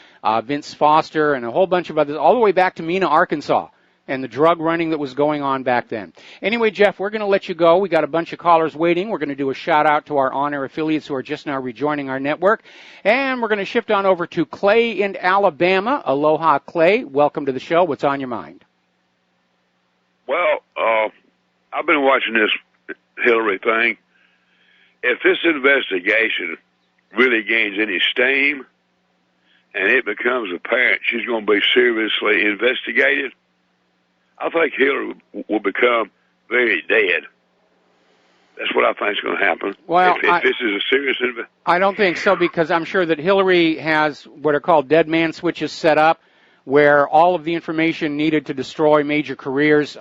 Vince Foster, and a whole bunch of others, all the way back to Mena, Arkansas, and the drug running that was going on back then. Anyway, Jeff, we're going to let you go. We got a bunch of callers waiting. We're going to do a shout-out to our on-air affiliates who are just now rejoining our network. And we're going to shift on over to Clay in Alabama. Aloha, Clay. Welcome to the show. What's on your mind? Well, I've been watching this Hillary thing. If this investigation really gains any steam and it becomes apparent she's going to be seriously investigated, I think Hillary will become very dead. That's what I think is going to happen. Well, if this is a serious investigation. I don't think so, because I'm sure that Hillary has what are called dead man switches set up, where all of the information needed to destroy major careers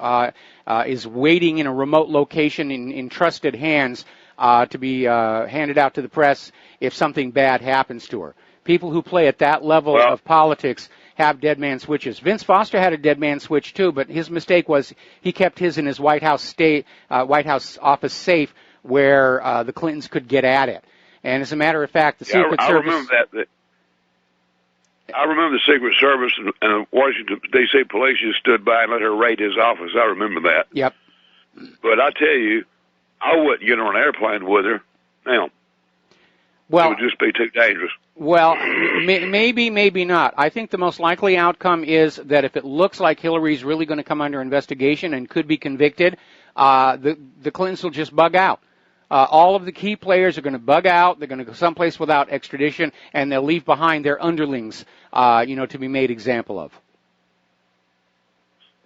is waiting in a remote location in trusted hands to be handed out to the press if something bad happens to her. People who play at that level of politics have dead man switches. Vince Foster had a dead man switch too, but his mistake was he kept his in his White House office safe, where the Clintons could get at it. And as a matter of fact, the Secret Service. I remember that. I remember the Secret Service and Washington D.C. police just stood by and let her raid his office. I remember that. Yep. But I tell you, I wouldn't get on an airplane with her. Now, it would just be too dangerous. Well, maybe, maybe not. I think the most likely outcome is that if it looks like Hillary's really going to come under investigation and could be convicted, the Clintons will just bug out. All of the key players are going to bug out. They're going to go someplace without extradition, and they'll leave behind their underlings, to be made example of.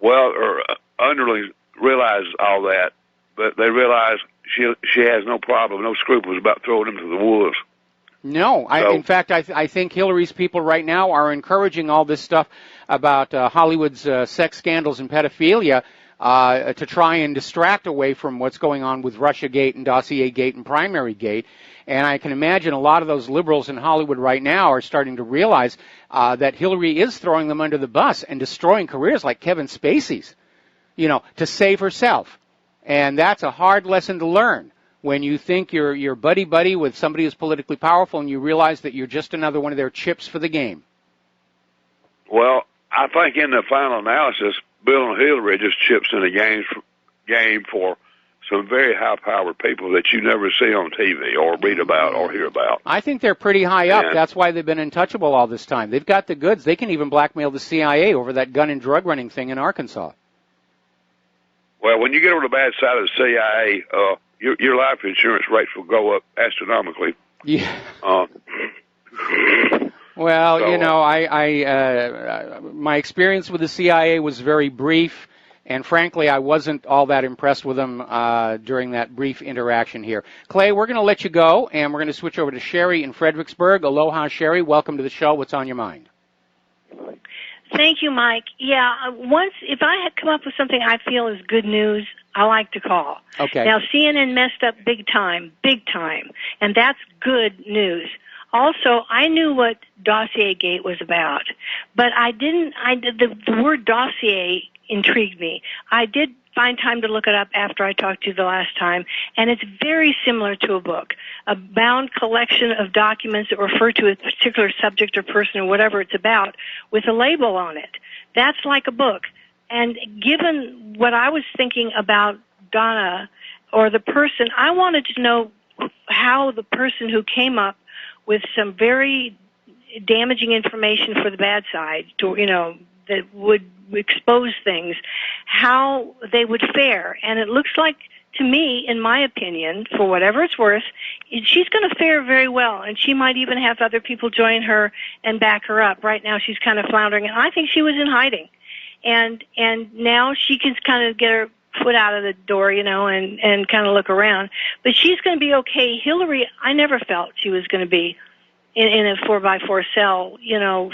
Well, or underlings realize all that, but they realize she has no problem, no scruples about throwing them to the wolves. No, in fact, I think Hillary's people right now are encouraging all this stuff about Hollywood's sex scandals and pedophilia to try and distract away from what's going on with Russiagate and Dossiergate and Primarygate. And I can imagine a lot of those liberals in Hollywood right now are starting to realize that Hillary is throwing them under the bus and destroying careers like Kevin Spacey's, to save herself. And that's a hard lesson to learn. When you think you're buddy-buddy with somebody who's politically powerful and you realize that you're just another one of their chips for the game. Well, I think in the final analysis, Bill and Hillary just chips in the game for some very high-powered people that you never see on TV or read about or hear about. I think they're pretty high up. That's why they've been untouchable all this time. They've got the goods. They can even blackmail the CIA over that gun and drug running thing in Arkansas. Well, when you get on the bad side of the CIA, your life insurance rates will go up astronomically. Yeah. Well, so, my experience with the CIA was very brief, and frankly, I wasn't all that impressed with them during that brief interaction here. Clay, we're going to let you go, and we're going to switch over to Sherry in Fredericksburg. Aloha, Sherry. Welcome to the show. What's on your mind? Thank you, Mike. Yeah, if I had come up with something I feel is good news, I like to call. Okay. Now, CNN messed up big time, and that's good news. Also, I knew what Dossiergate was about, but the word dossier intrigued me. I did find time to look it up after I talked to you the last time, and it's very similar to a book, a bound collection of documents that refer to a particular subject or person or whatever it's about with a label on it. That's like a book. And given what I was thinking about Donna or the person, I wanted to know how the person who came up with some very damaging information for the bad side, that would expose things, how they would fare. And it looks like, to me, in my opinion, for whatever it's worth, she's going to fare very well, and she might even have other people join her and back her up. Right now she's kind of floundering, and I think she was in hiding. And now she can kind of get her foot out of the door, and kind of look around. But she's going to be okay. Hillary, I never felt she was going to be in a 4x4 cell,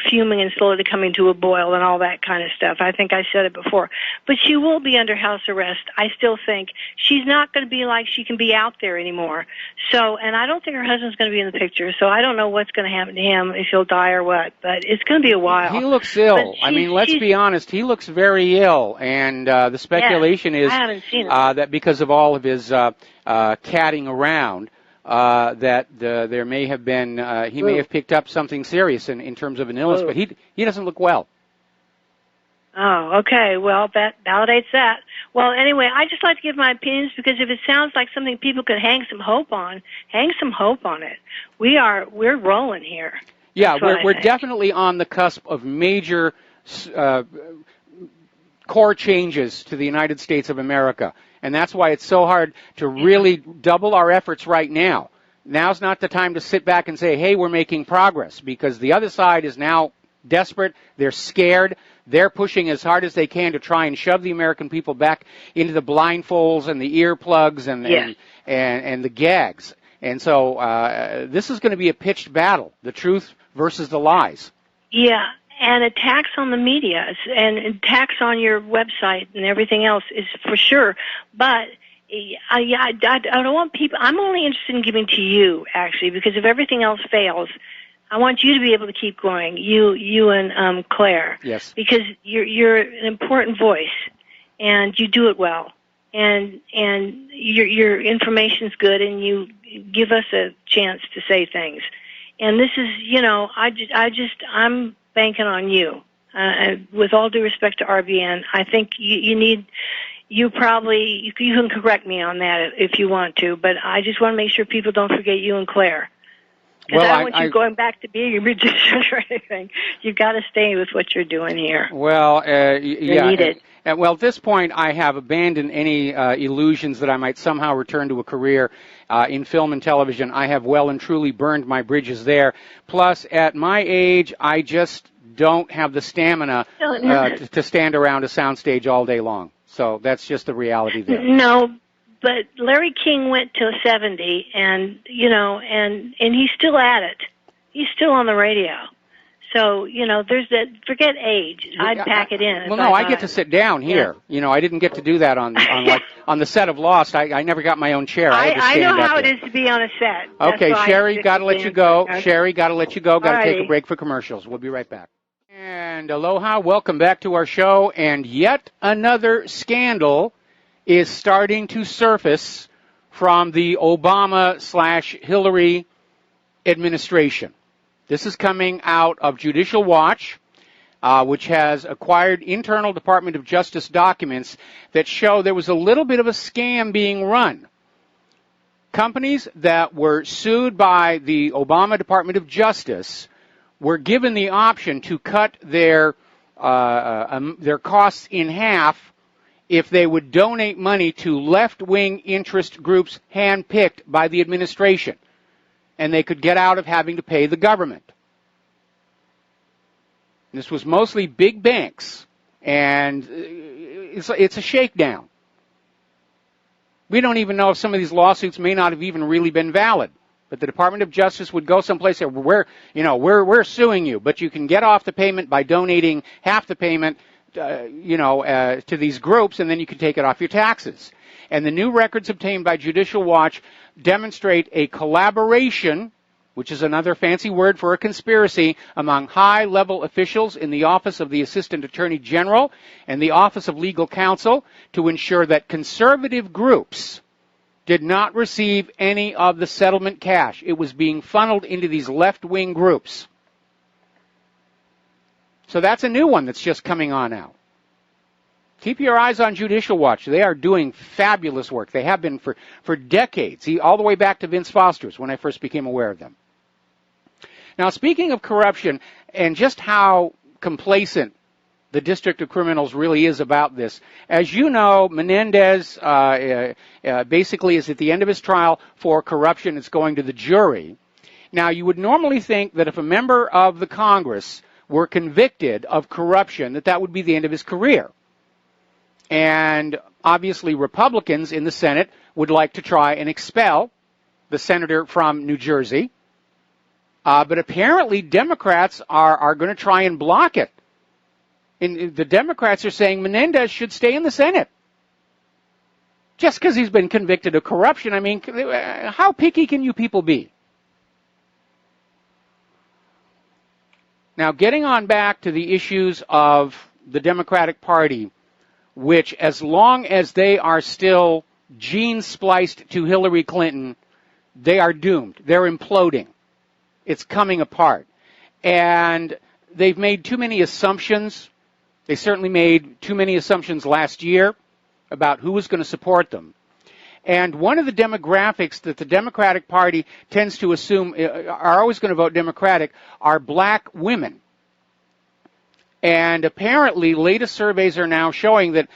fuming and slowly coming to a boil and all that kind of stuff. I think I said it before. But she will be under house arrest. I still think she's not going to be like she can be out there anymore. So, and I don't think her husband's going to be in the picture, so I don't know what's going to happen to him, if he'll die or what, but it's going to be a while. He looks ill. Let's be honest, he looks very ill, and the speculation is that because of all of his catting around, that there may have been, he may have picked up something serious in terms of an illness, but he doesn't look well. Oh, okay. Well, that validates that. Well, anyway, I just like to give my opinions because if it sounds like something people could hang some hope on it. We're rolling here. Yeah, we're definitely on the cusp of major core changes to the United States of America. And that's why it's so hard to really double our efforts right now. Now's not the time to sit back and say, hey, we're making progress, because the other side is now desperate. They're scared. They're pushing as hard as they can to try and shove the American people back into the blindfolds and the earplugs and the gags. And so this is going to be a pitched battle, the truth versus the lies. Yeah. And attacks on the media and attacks on your website and everything else is for sure. But I don't want people. I'm only interested in giving to you, actually, because if everything else fails, I want you to be able to keep going. You and Claire. Yes. Because you're an important voice, and you do it well, and your information's good, and you give us a chance to say things. And this is, I'm banking on you. With all due respect to RBN, I think you can correct me on that if you want to, but I just want to make sure people don't forget you and Claire. Because I don't want you going back to being a magician or anything. You've got to stay with what you're doing here. Well, yeah. Needed. Well, at this point, I have abandoned any illusions that I might somehow return to a career in film and television. I have well and truly burned my bridges there. Plus, at my age, I just don't have the stamina to stand around a soundstage all day long. So that's just the reality there. No, but Larry King went to 70, and and he's still at it. He's still on the radio. So there's that. Forget age. I'd pack it in. Well, no, I get to sit down here. Yeah. I didn't get to do that on the set of Lost. I never got my own chair. I had to stand know up how there. it is to be on a set. Okay, Sherry, got to let you go. Okay. Sherry, got to let you go. Got to take a Alrighty. break for commercials. We'll be right back. And aloha, welcome back to our show. And yet another scandal is starting to surface from the Obama/Hillary administration. This is coming out of Judicial Watch, which has acquired internal Department of Justice documents that show there was a little bit of a scam being run. Companies that were sued by the Obama Department of Justice were given the option to cut their costs in half if they would donate money to left-wing interest groups handpicked by the administration, and they could get out of having to pay the government. This was mostly big banks, and it's a shakedown. We don't even know if some of these lawsuits may not have even really been valid. But the Department of Justice would go someplace and we're suing you, but you can get off the payment by donating half the payment, to these groups, and then you can take it off your taxes. And the new records obtained by Judicial Watch demonstrate a collaboration, which is another fancy word for a conspiracy, among high-level officials in the Office of the Assistant Attorney General and the Office of Legal Counsel to ensure that conservative groups did not receive any of the settlement cash. It was being funneled into these left-wing groups. So that's a new one that's just coming on out. Keep your eyes on Judicial Watch. They are doing fabulous work. They have been for decades, all the way back to Vince Foster's when I first became aware of them. Now, speaking of corruption and just how complacent the District of Criminals really is about this, as you know, Menendez basically is at the end of his trial for corruption. It's going to the jury. Now, you would normally think that if a member of the Congress were convicted of corruption, that would be the end of his career. And obviously Republicans in the Senate would like to try and expel the senator from New Jersey. But apparently Democrats are going to try and block it. And the Democrats are saying Menendez should stay in the Senate. Just because he's been convicted of corruption. I mean, how picky can you people be? Now, getting on back to the issues of the Democratic Party, which as long as they are still gene-spliced to Hillary Clinton, they are doomed. They're imploding. It's coming apart. And they've made too many assumptions. They certainly made too many assumptions last year about who was going to support them. And one of the demographics that the Democratic Party tends to assume are always going to vote Democratic are black women. And apparently, latest surveys are now showing that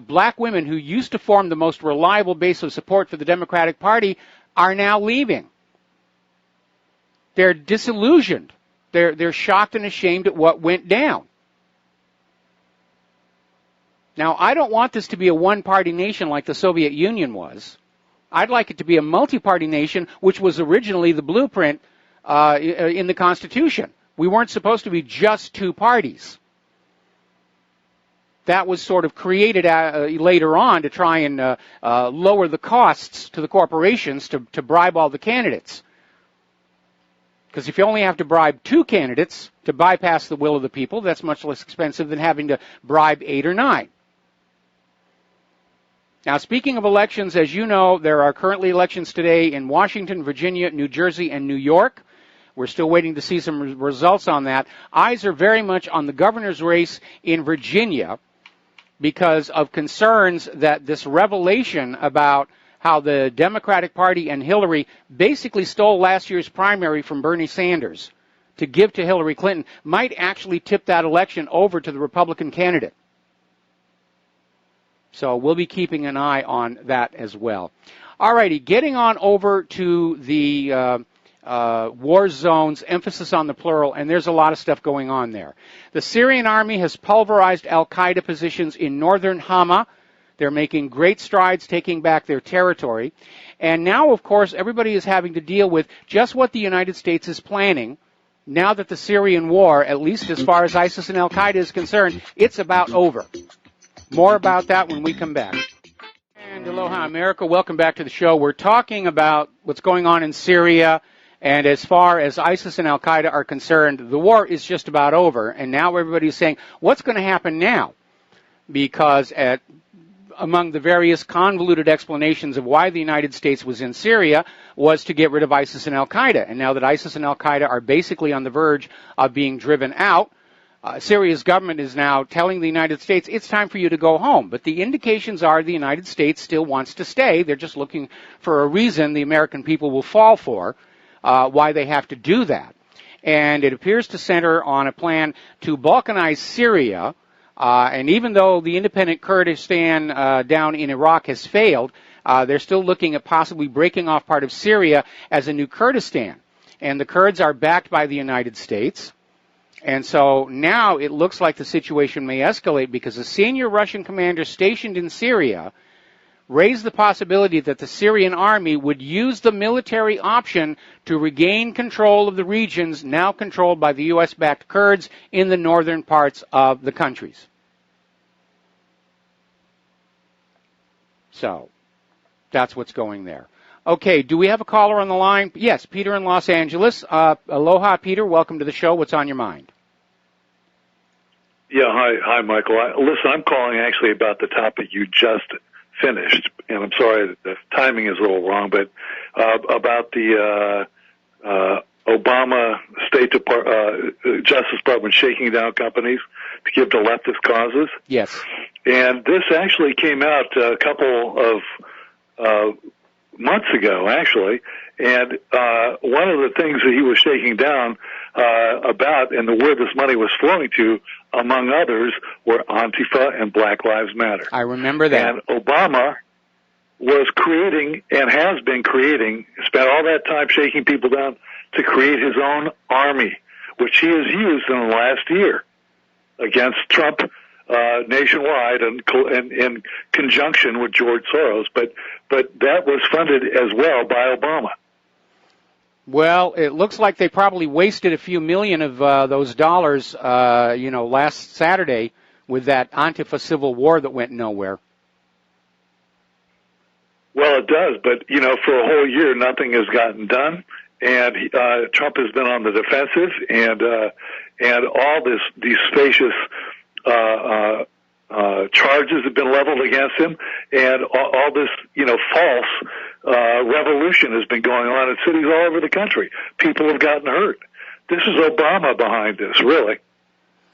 black women who used to form the most reliable base of support for the Democratic Party are now leaving. They're disillusioned. They're shocked and ashamed at what went down. Now, I don't want this to be a one-party nation like the Soviet Union was. I'd like it to be a multi-party nation, which was originally the blueprint in the Constitution. We weren't supposed to be just two parties. That was sort of created later on to try and lower the costs to the corporations to bribe all the candidates. Because if you only have to bribe two candidates to bypass the will of the people, that's much less expensive than having to bribe 8 or 9. Now, speaking of elections, as you know, there are currently elections today in Washington, Virginia, New Jersey, and New York. We're still waiting to see some results on that. Eyes are very much on the governor's race in Virginia because of concerns that this revelation about how the Democratic Party and Hillary basically stole last year's primary from Bernie Sanders to give to Hillary Clinton might actually tip that election over to the Republican candidate. So we'll be keeping an eye on that as well. All righty, getting on over to the war zones, emphasis on the plural, and there's a lot of stuff going on there. The Syrian army has pulverized al-Qaeda positions in northern Hama, They're making great strides taking back their territory. And now, of course, everybody is having to deal with just what the United States is planning. Now that the Syrian war, at least as far as ISIS and Al-Qaeda is concerned, it's about over. More about that when we come back. And aloha, America. Welcome back to the show. We're talking about what's going on in Syria. And as far as ISIS and Al-Qaeda are concerned, the war is just about over. And now everybody's saying, what's going to happen now? Because among the various convoluted explanations of why the United States was in Syria was to get rid of ISIS and Al-Qaeda. And now that ISIS and Al-Qaeda are basically on the verge of being driven out, Syria's government is now telling the United States, it's time for you to go home. But the indications are the United States still wants to stay. They're just looking for a reason the American people will fall for why they have to do that. And it appears to center on a plan to balkanize Syria. And even though the independent Kurdistan down in Iraq has failed, they're still looking at possibly breaking off part of Syria as a new Kurdistan. And the Kurds are backed by the United States. And so now it looks like the situation may escalate because a senior Russian commander stationed in Syria raised the possibility that the Syrian army would use the military option to regain control of the regions now controlled by the U.S.-backed Kurds in the northern parts of the countries. So that's what's going there. Okay, do we have a caller on the line? Yes, Peter in Los Angeles. Aloha, Peter. Welcome to the show. What's on your mind? Yeah, hi, Michael. Listen, I'm calling actually about the topic you just finished, and I'm sorry that the timing is a little wrong, but about the Obama Justice Department shaking down companies to give to leftist causes. Yes. And this actually came out a couple of months ago, actually, and one of the things that he was shaking down about and where this money was flowing to, among others, were Antifa and Black Lives Matter. I remember that. And Obama was creating and has been creating, spent all that time shaking people down to create his own army, which he has used in the last year against Trump nationwide and in conjunction with George Soros. But that was funded as well by Obama. Well, it looks like they probably wasted a few million of those dollars, last Saturday with that Antifa civil war that went nowhere. Well, it does, but, for a whole year, nothing has gotten done, and Trump has been on the defensive, and all these spacious charges have been leveled against him, and all this, false revolution has been going on in cities all over the country. People have gotten hurt. This is Obama behind this, really.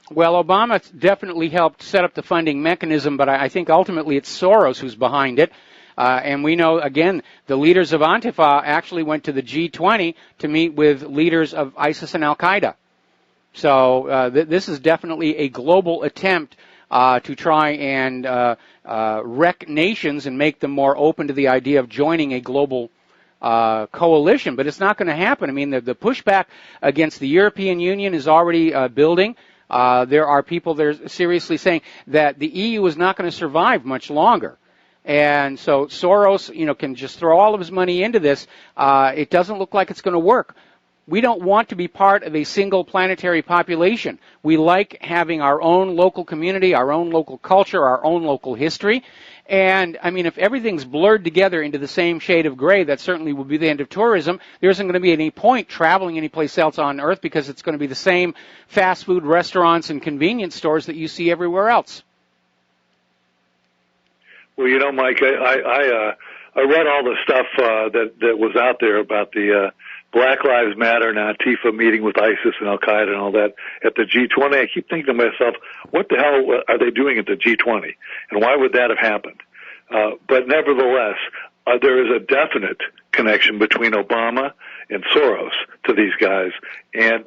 Well, Obama definitely helped set up the funding mechanism, but I think ultimately it's Soros who's behind it. And we know, again, the leaders of Antifa actually went to the G20 to meet with leaders of ISIS and Al-Qaeda. So this is definitely a global attempt to try and wreck nations and make them more open to the idea of joining a global coalition. But it's not going to happen. I mean, the pushback against the European Union is already building. There are people there seriously saying that the EU is not going to survive much longer. And so Soros, can just throw all of his money into this. It doesn't look like it's going to work. We don't want to be part of a single planetary population. We like having our own local community, our own local culture, our own local history. And, I mean, if everything's blurred together into the same shade of gray, that certainly will be the end of tourism. There isn't going to be any point traveling anyplace else on Earth because it's going to be the same fast food restaurants and convenience stores that you see everywhere else. Well, Mike, I read all the stuff that was out there about the Black Lives Matter and Antifa meeting with ISIS and Al-Qaeda and all that at the G20. I keep thinking to myself, what the hell are they doing at the G20? And why would that have happened? But nevertheless, there is a definite connection between Obama and Soros to these guys. And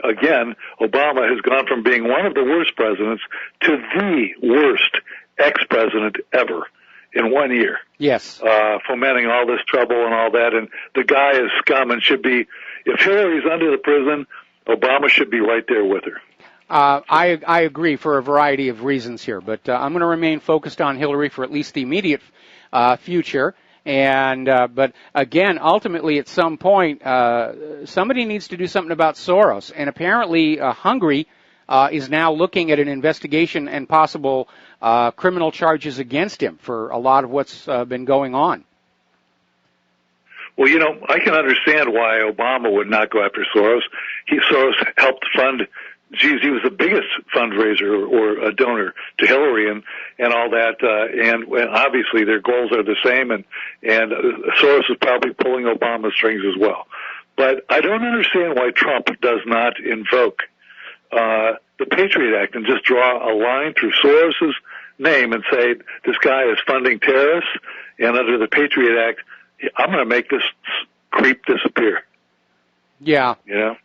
again, Obama has gone from being one of the worst presidents to the worst ex-president ever in 1 year. Yes. Fomenting all this trouble and all that. And the guy is scum and should be, if Hillary's under the prison, Obama should be right there with her. I agree for a variety of reasons here, but I'm going to remain focused on Hillary for at least the immediate future. And but again, ultimately, at some point, somebody needs to do something about Soros. And apparently, Hungary is now looking at an investigation and possible criminal charges against him for a lot of what's been going on. Well, I can understand why Obama would not go after Soros. Soros helped fund. He was the biggest fundraiser or a donor to Hillary and all that. And obviously their goals are the same. And Soros is probably pulling Obama's strings as well. But I don't understand why Trump does not invoke the Patriot Act and just draw a line through Soros's name and say this guy is funding terrorists, and under the Patriot Act, I'm going to make this creep disappear. Yeah.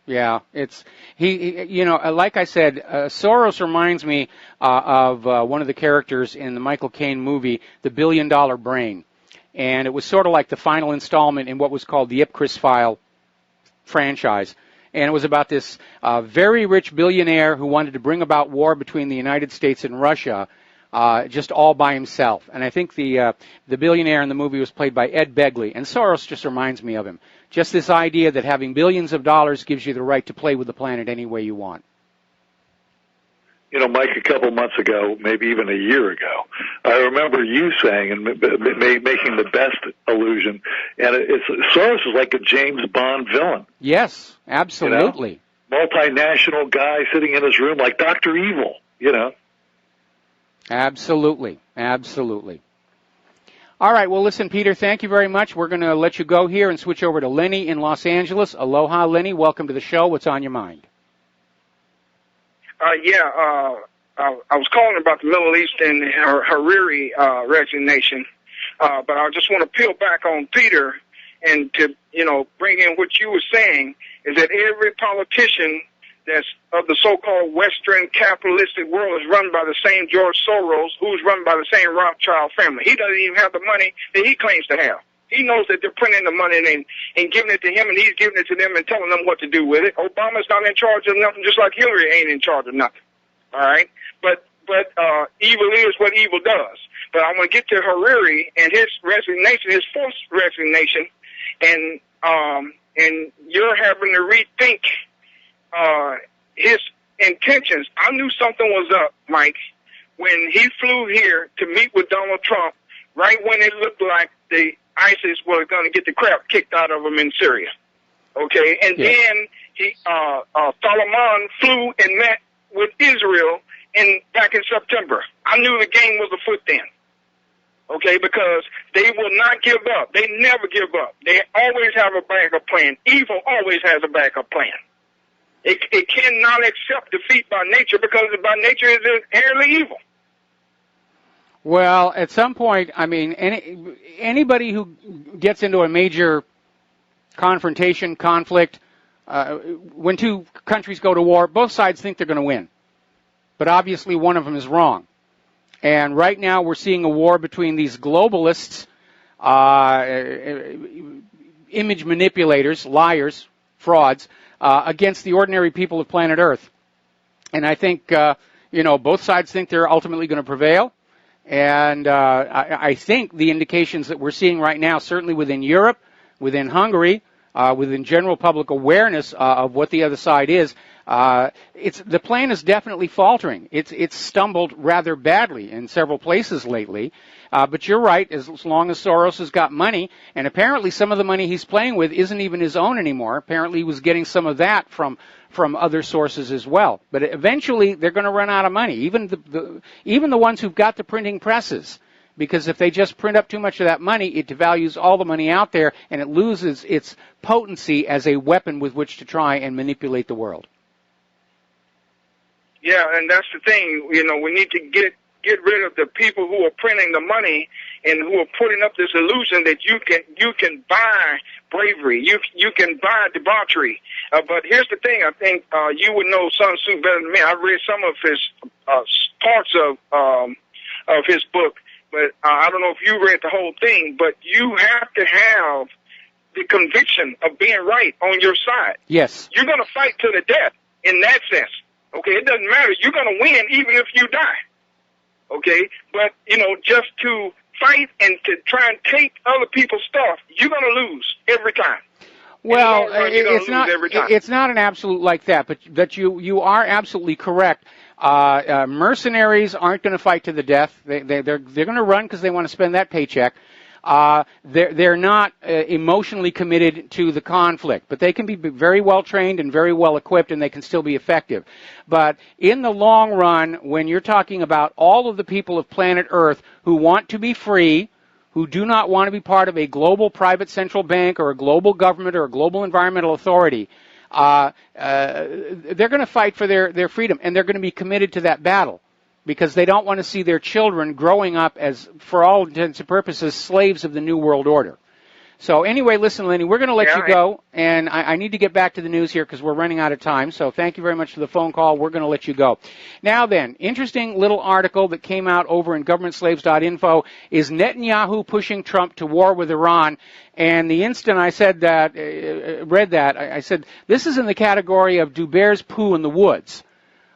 Yeah. It's like I said, Soros reminds me of one of the characters in the Michael Caine movie, The $1 Billion Brain. And it was sort of like the final installment in what was called the Ipcris File franchise. And it was about this very rich billionaire who wanted to bring about war between the United States and Russia, just all by himself. And I think the billionaire in the movie was played by Ed Begley. And Soros just reminds me of him. Just this idea that having billions of dollars gives you the right to play with the planet any way you want. Mike, a couple months ago, maybe even a year ago, I remember you saying and making the best allusion, and Soros is like a James Bond villain. Yes, absolutely. Multinational guy sitting in his room like Dr. Evil, Absolutely, absolutely. All right, well, listen, Peter, thank you very much. We're going to let you go here and switch over to Lenny in Los Angeles. Aloha, Lenny. Welcome to the show. What's on your mind? I was calling about the Middle East and Hariri resignation, but I just want to peel back on Peter and to bring in what you were saying is that every politician that's of the so-called Western capitalistic world is run by the same George Soros, who's run by the same Rothschild family. He doesn't even have the money that he claims to have. He knows that they're printing the money and giving it to him, and he's giving it to them and telling them what to do with it. Obama's not in charge of nothing, just like Hillary ain't in charge of nothing. All right? But evil is what evil does. But I'm going to get to Hariri and his resignation, his forced resignation, and you're having to rethink his intentions. I knew something was up, Mike, when he flew here to meet with Donald Trump, right when it looked like the ISIS was going to get the crap kicked out of him in Syria. Okay, and then Solomon flew and met with Israel back in September. I knew the game was afoot then. Okay, because they will not give up. They never give up. They always have a backup plan. Evil always has a backup plan. It cannot accept defeat by nature because by nature it is inherently evil. Well, at some point, I mean, anybody who gets into a major conflict, when two countries go to war, both sides think they're going to win. But obviously one of them is wrong. And right now we're seeing a war between these globalists, image manipulators, liars, frauds, against the ordinary people of planet Earth. And I think, both sides think they're ultimately going to prevail. And I think the indications that we're seeing right now, certainly within Europe, within Hungary, within general public awareness of what the other side is, the plan is definitely faltering. It's stumbled rather badly in several places lately. But you're right, as long as Soros has got money, and apparently some of the money he's playing with isn't even his own anymore. Apparently he was getting some of that from other sources as well. But eventually they're going to run out of money, even the ones who've got the printing presses. Because if they just print up too much of that money, it devalues all the money out there, and it loses its potency as a weapon with which to try and manipulate the world. Yeah, and that's the thing. We need to get rid of the people who are printing the money and who are putting up this illusion that you can buy bravery, you can buy debauchery. But here's the thing. I think you would know Sun Tzu better than me. I read some of his parts of his book. But I don't know if you read the whole thing, but you have to have the conviction of being right on your side. Yes. You're going to fight to the death in that sense. Okay, it doesn't matter. You're going to win even if you die. Okay, but, just to fight and to try and take other people's stuff, you're going to lose every time. Well, it's not an absolute like that, but you are absolutely correct. Mercenaries aren't going to fight to the death. They're going to run because they want to spend that paycheck. They're not emotionally committed to the conflict, but they can be very well trained and very well equipped, and they can still be effective. But in the long run, when you're talking about all of the people of planet Earth who want to be free, who do not want to be part of a global private central bank or a global government or a global environmental authority, they're going to fight for their freedom, and they're going to be committed to that battle, because they don't want to see their children growing up as, for all intents and purposes, slaves of the New World Order. So anyway, listen, Lenny, we're going to let you go, and I need to get back to the news here because we're running out of time. So thank you very much for the phone call. We're going to let you go. Now then, interesting little article that came out over in governmentslaves.info is Netanyahu pushing Trump to war with Iran. And the instant I said that, read that, I said, this is in the category of do bears poo in the woods.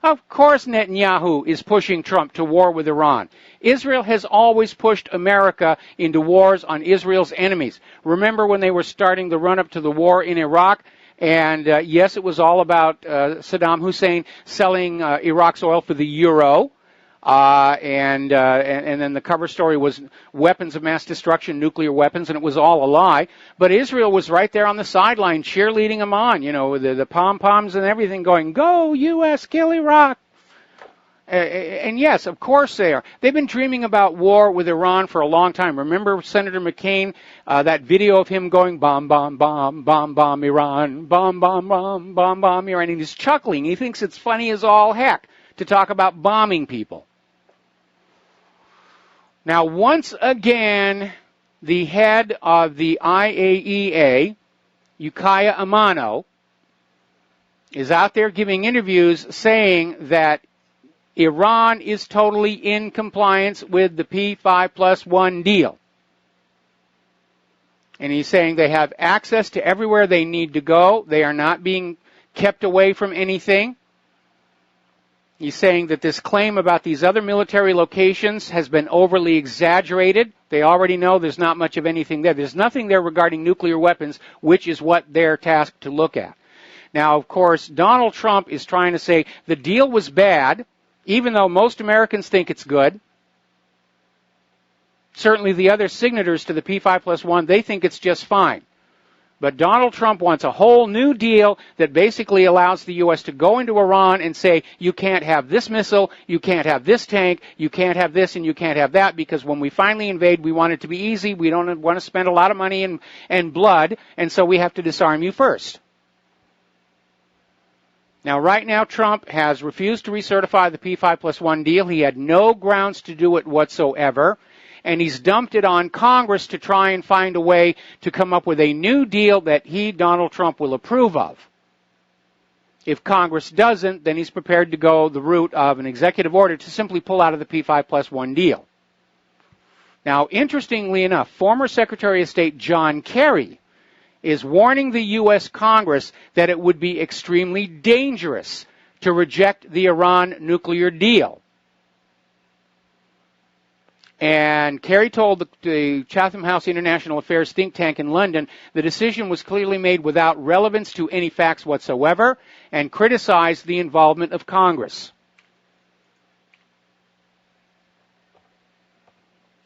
Of course Netanyahu is pushing Trump to war with Iran. Israel has always pushed America into wars on Israel's enemies. Remember when they were starting the run-up to the war in Iraq? And yes, it was all about Saddam Hussein selling Iraq's oil for the euro. And then the cover story was weapons of mass destruction, nuclear weapons, and it was all a lie. But Israel was right there on the sideline cheerleading them on, the pom-poms and everything going, go, U.S., kill Iraq. And yes, of course they are. They've been dreaming about war with Iran for a long time. Remember Senator McCain, that video of him going, bomb, bomb, bomb, bomb, bomb, Iran, bomb, bomb, bomb, bomb, bomb, Iran. And he's chuckling. He thinks it's funny as all heck to talk about bombing people. Now, once again, the head of the IAEA, Yukiya Amano, is out there giving interviews saying that Iran is totally in compliance with the P5+1 deal. And he's saying they have access to everywhere they need to go. They are not being kept away from anything. He's saying that this claim about these other military locations has been overly exaggerated. They already know there's not much of anything there. There's nothing there regarding nuclear weapons, which is what they're tasked to look at. Now, of course, Donald Trump is trying to say the deal was bad, even though most Americans think it's good. Certainly the other signatories to the P5+1, they think it's just fine. But Donald Trump wants a whole new deal that basically allows the U.S. to go into Iran and say, you can't have this missile, you can't have this tank, you can't have this, and you can't have that, because when we finally invade, we want it to be easy, we don't want to spend a lot of money and blood, and so we have to disarm you first. Now, right now, Trump has refused to recertify the P5+1 deal. He had no grounds to do it whatsoever. And he's dumped it on Congress to try and find a way to come up with a new deal that he, Donald Trump, will approve of. If Congress doesn't, then he's prepared to go the route of an executive order to simply pull out of the P5+1 deal. Now, interestingly enough, former Secretary of State John Kerry is warning the U.S. Congress that it would be extremely dangerous to reject the Iran nuclear deal. And Kerry told the Chatham House International Affairs think tank in London the decision was clearly made without relevance to any facts whatsoever, and criticized the involvement of Congress.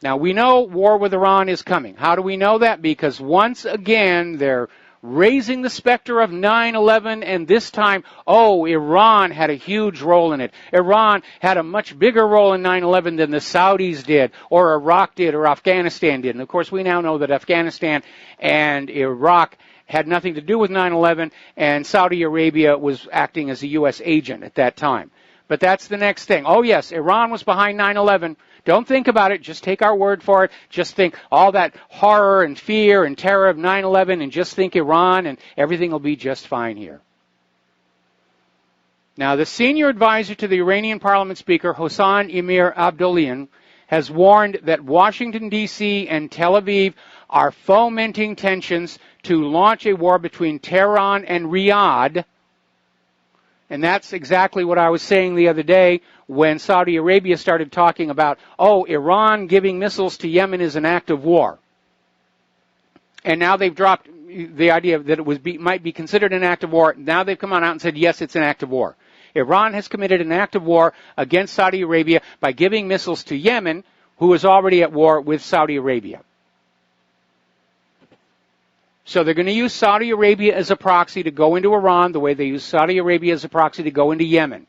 Now, we know war with Iran is coming. How do we know that? Because once again, they're raising the specter of 9/11, and this time, Iran had a huge role in it. Iran had a much bigger role in 9/11 than the Saudis did, or Iraq did, or Afghanistan did. And of course, we now know that Afghanistan and Iraq had nothing to do with 9/11, and Saudi Arabia was acting as a U.S. agent at that time. But that's the next thing. Oh, yes, Iran was behind 9/11. Don't think about it. Just take our word for it. Just think all that horror and fear and terror of 9/11 and just think Iran and everything will be just fine here. Now, the senior advisor to the Iranian parliament speaker, Hossein Emir Abdollahian, has warned that Washington, D.C. and Tel Aviv are fomenting tensions to launch a war between Tehran and Riyadh And that's exactly what I was saying the other day when Saudi Arabia started talking about, oh, Iran giving missiles to Yemen is an act of war. And now they've dropped the idea that it might be considered an act of war. Now they've come on out and said, yes, it's an act of war. Iran has committed an act of war against Saudi Arabia by giving missiles to Yemen, who is already at war with Saudi Arabia. So they're going to use Saudi Arabia as a proxy to go into Iran the way they use Saudi Arabia as a proxy to go into Yemen.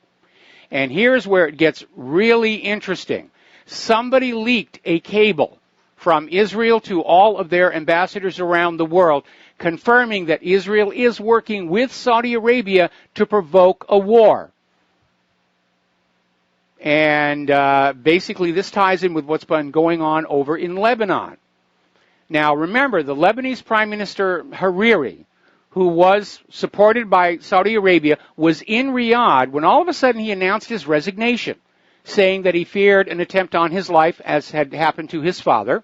And here's where it gets really interesting. Somebody leaked a cable from Israel to all of their ambassadors around the world, confirming that Israel is working with Saudi Arabia to provoke a war. And basically this ties in with what's been going on over in Lebanon. Now remember, the Lebanese Prime Minister Hariri, who was supported by Saudi Arabia, was in Riyadh when all of a sudden he announced his resignation, saying that he feared an attempt on his life, as had happened to his father.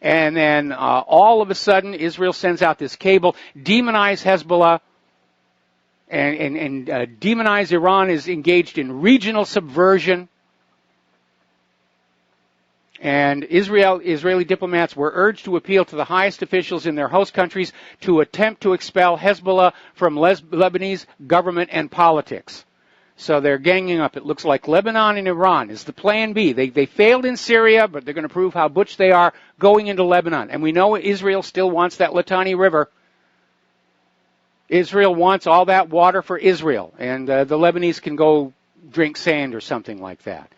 And then all of a sudden Israel sends out this cable, demonize Hezbollah, and demonize Iran is engaged in regional subversion. And Israeli diplomats were urged to appeal to the highest officials in their host countries to attempt to expel Hezbollah from Lebanese government and politics. So they're ganging up. It looks like Lebanon and Iran is the plan B. They failed in Syria, but they're going to prove how butch they are going into Lebanon. And we know Israel still wants that Litani River. Israel wants all that water for Israel, and the Lebanese can go drink sand or something like that.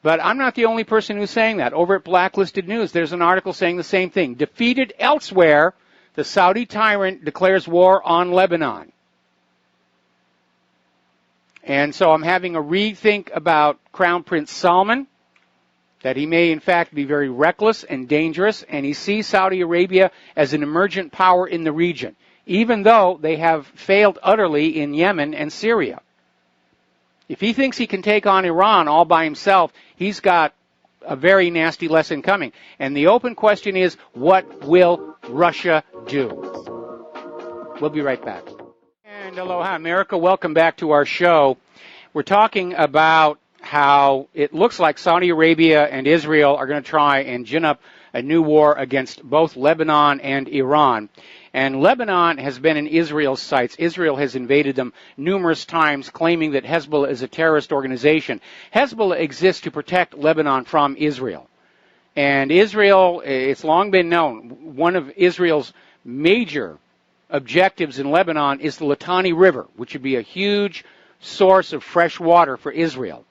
But I'm not the only person who's saying that. Over at Blacklisted News, there's an article saying the same thing. Defeated elsewhere, the Saudi tyrant declares war on Lebanon. And so I'm having a rethink about Crown Prince Salman, that he may in fact be very reckless and dangerous, and he sees Saudi Arabia as an emergent power in the region, even though they have failed utterly in Yemen and Syria. If he thinks he can take on Iran all by himself, he's got a very nasty lesson coming. And the open question is, what will Russia do? We'll be right back. And aloha, America. Welcome back to our show. We're talking about how it looks like Saudi Arabia and Israel are going to try and gin up a new war against both Lebanon and Iran. And Lebanon has been in Israel's sights. Israel has invaded them numerous times, claiming that Hezbollah is a terrorist organization. Hezbollah exists to protect Lebanon from Israel. And Israel, it's long been known, one of Israel's major objectives in Lebanon is the Litani River, which would be a huge source of fresh water for Israel.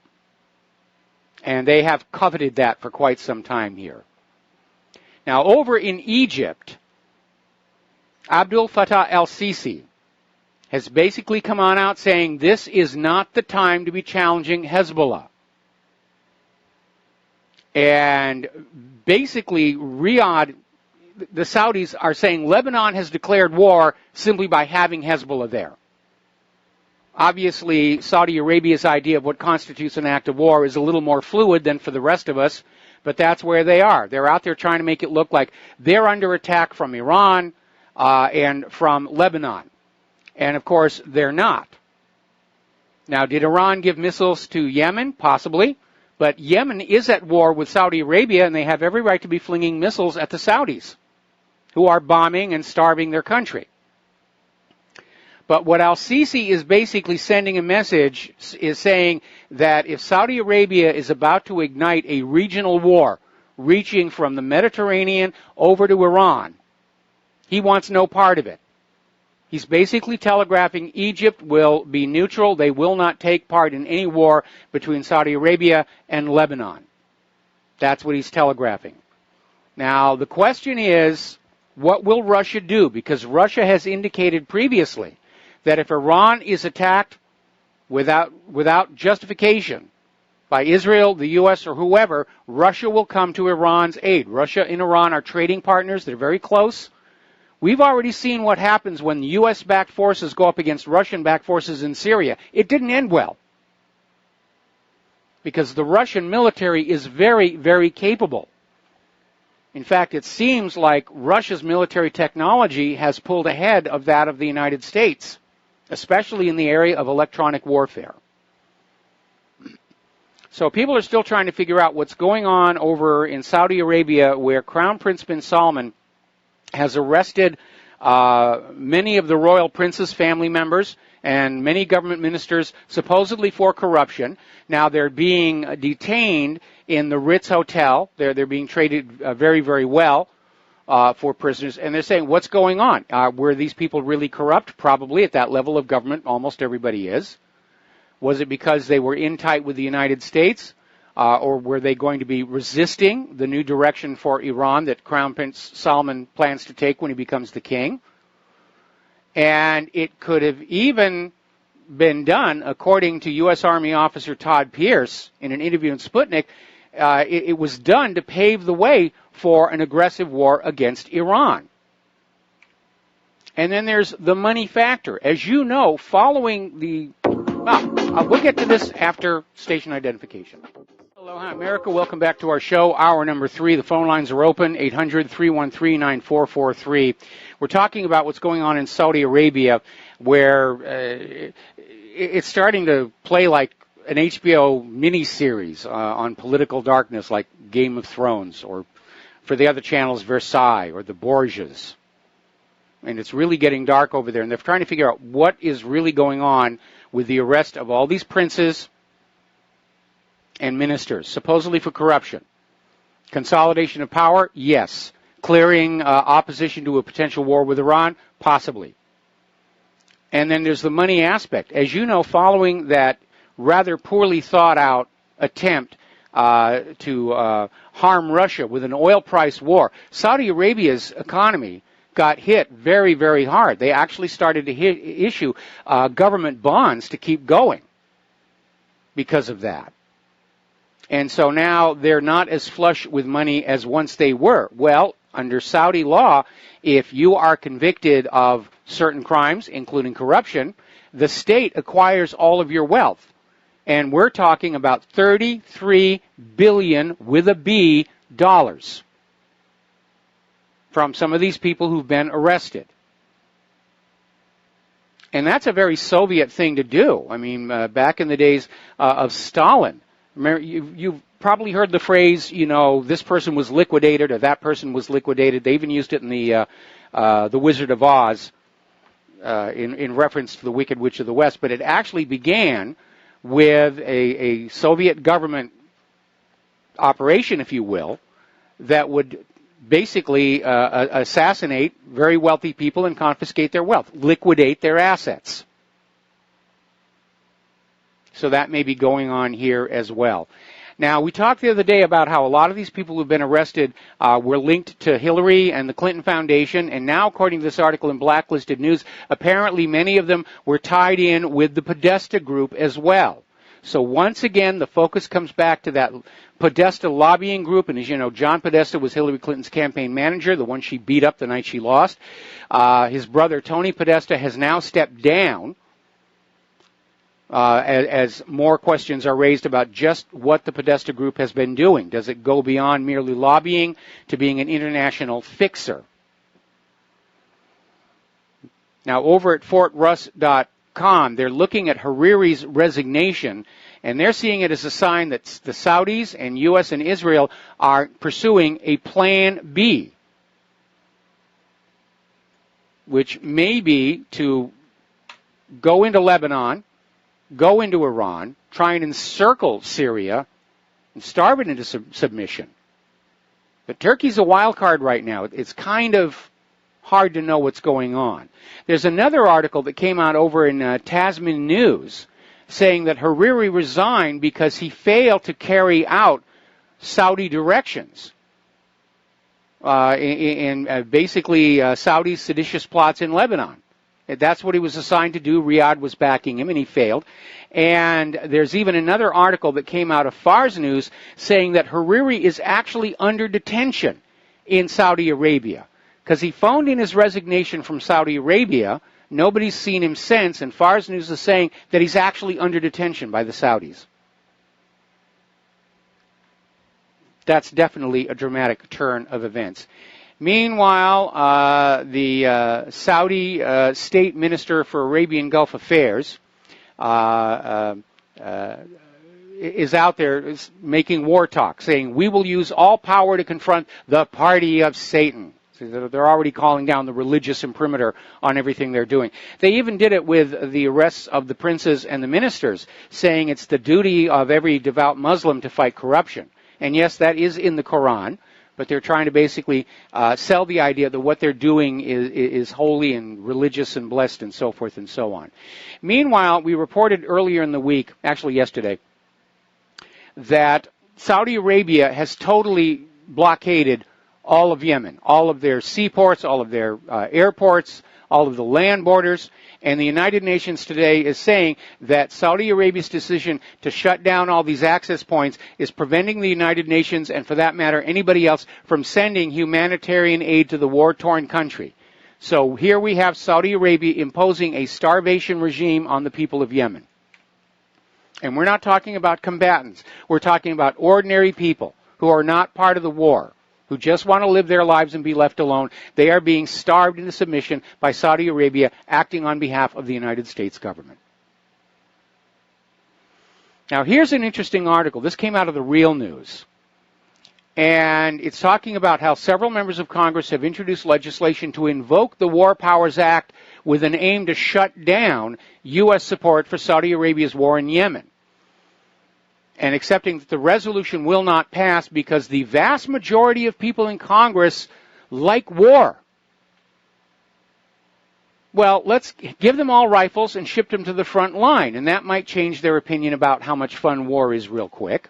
And they have coveted that for quite some time here. Now, over in Egypt, Abdel Fattah el-Sisi has basically come on out saying this is not the time to be challenging Hezbollah. And basically, Riyadh, the Saudis are saying Lebanon has declared war simply by having Hezbollah there. Obviously, Saudi Arabia's idea of what constitutes an act of war is a little more fluid than for the rest of us, but that's where they are. They're out there trying to make it look like they're under attack from Iran and from Lebanon. And, of course, they're not. Now, did Iran give missiles to Yemen? Possibly. But Yemen is at war with Saudi Arabia, and they have every right to be flinging missiles at the Saudis, who are bombing and starving their country. But what al-Sisi is basically sending a message is saying that if Saudi Arabia is about to ignite a regional war reaching from the Mediterranean over to Iran, he wants no part of it. He's basically telegraphing Egypt will be neutral. They will not take part in any war between Saudi Arabia and Lebanon. That's what he's telegraphing. Now, the question is, what will Russia do? Because Russia has indicated previously that if Iran is attacked without justification by Israel, the U.S., or whoever, Russia will come to Iran's aid. Russia and Iran are trading partners. They're very close. We've already seen what happens when U.S.-backed forces go up against Russian-backed forces in Syria. It didn't end well, because the Russian military is very, very capable. In fact, it seems like Russia's military technology has pulled ahead of that of the United States. especially in the area of electronic warfare. So people are still trying to figure out what's going on over in Saudi Arabia, where Crown Prince bin Salman has arrested many of the royal prince's family members and many government ministers, supposedly for corruption. Now they're being detained in the Ritz Hotel. They're being treated very, very well for prisoners. And they're saying, what's going on? Were these people really corrupt? Probably at that level of government, almost everybody is. Was it because they were in tight with the United States? Or were they going to be resisting the new direction for Iran that Crown Prince Salman plans to take when he becomes the king? And it could have even been done, according to U.S. Army officer Todd Pierce in an interview in Sputnik, it was done to pave the way for an aggressive war against Iran. And then there's the money factor. As you know, following the... we'll get to this after station identification. Aloha, America. Welcome back to our show, hour number 3. The phone lines are open, 800-313-9443. We're talking about what's going on in Saudi Arabia, where it's starting to play like an HBO miniseries on political darkness, like Game of Thrones, or for the other channels, Versailles, or the Borgias. And it's really getting dark over there, and they're trying to figure out what is really going on with the arrest of all these princes and ministers, supposedly for corruption. Consolidation of power, yes. Clearing opposition to a potential war with Iran, possibly. And then there's the money aspect. As you know, following that rather poorly thought out attempt to harm Russia with an oil price war, Saudi Arabia's economy got hit very, very hard. They actually started to issue government bonds to keep going because of that. And so now they're not as flush with money as once they were. Well, under Saudi law, if you are convicted of certain crimes, including corruption, the state acquires all of your wealth. And we're talking about $33 billion with a B dollars from some of these people who've been arrested. And that's a very Soviet thing to do. I mean, back in the days of Stalin, remember, you've probably heard the phrase, you know, this person was liquidated or that person was liquidated. They even used it in the Wizard of Oz in reference to the Wicked Witch of the West. But it actually began with a Soviet government operation, if you will, that would basically assassinate very wealthy people and confiscate their wealth, liquidate their assets. So that may be going on here as well. Now, we talked the other day about how a lot of these people who've been arrested were linked to Hillary and the Clinton Foundation, and now, according to this article in Blacklisted News, apparently many of them were tied in with the Podesta group as well. So once again, the focus comes back to that Podesta lobbying group, and as you know, John Podesta was Hillary Clinton's campaign manager, the one she beat up the night she lost. His brother, Tony Podesta, has now stepped down as more questions are raised about just what the Podesta group has been doing. Does it go beyond merely lobbying to being an international fixer? Now, over at fortrus.com, they're looking at Hariri's resignation, and they're seeing it as a sign that the Saudis and U.S. and Israel are pursuing a Plan B, which may be to go into Lebanon, go into Iran, try and encircle Syria, and starve it into submission. But Turkey's a wild card right now. It's kind of hard to know what's going on. There's another article that came out over in Tasman News saying that Hariri resigned because he failed to carry out Saudi directions in basically Saudi's seditious plots in Lebanon. That's what he was assigned to do. Riyadh was backing him, and he failed. And there's even another article that came out of Fars News saying that Hariri is actually under detention in Saudi Arabia because he phoned in his resignation from Saudi Arabia. Nobody's seen him since, and Fars News is saying that he's actually under detention by the Saudis. That's definitely a dramatic turn of events. Meanwhile, the Saudi State Minister for Arabian Gulf Affairs is out there making war talk, saying, we will use all power to confront the party of Satan. So they're already calling down the religious imprimatur on everything they're doing. They even did it with the arrests of the princes and the ministers, saying it's the duty of every devout Muslim to fight corruption. And yes, that is in the Quran, but they're trying to basically sell the idea that what they're doing is holy and religious and blessed and so forth and so on. Meanwhile, we reported earlier in the week, actually yesterday, that Saudi Arabia has totally blockaded all of Yemen, all of their seaports, all of their airports, all of the land borders, and the United Nations today is saying that Saudi Arabia's decision to shut down all these access points is preventing the United Nations, and for that matter anybody else, from sending humanitarian aid to the war-torn country. So here we have Saudi Arabia imposing a starvation regime on the people of Yemen. And we're not talking about combatants. We're talking about ordinary people who are not part of the war, who just want to live their lives and be left alone. They are being starved into submission by Saudi Arabia, acting on behalf of the United States government. Now, here's an interesting article. This came out of the Real News. And it's talking about how several members of Congress have introduced legislation to invoke the War Powers Act with an aim to shut down U.S. support for Saudi Arabia's war in Yemen, and accepting that the resolution will not pass because the vast majority of people in Congress like war. Well, let's give them all rifles and ship them to the front line, and that might change their opinion about how much fun war is real quick.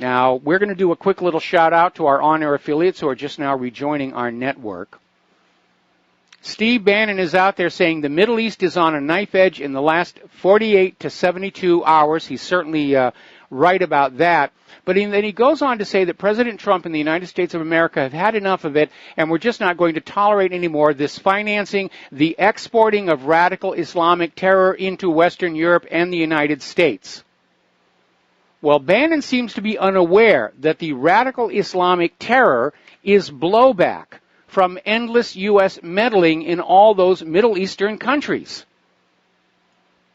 Now, we're going to do a quick little shout-out to our on-air affiliates who are just now rejoining our network. Steve Bannon is out there saying the Middle East is on a knife edge in the last 48 to 72 hours. He's certainly right about that. But then he goes on to say that President Trump and the United States of America have had enough of it, and we're just not going to tolerate anymore this financing, the exporting of radical Islamic terror into Western Europe and the United States. Well, Bannon seems to be unaware that the radical Islamic terror is blowback from endless U.S. meddling in all those Middle Eastern countries.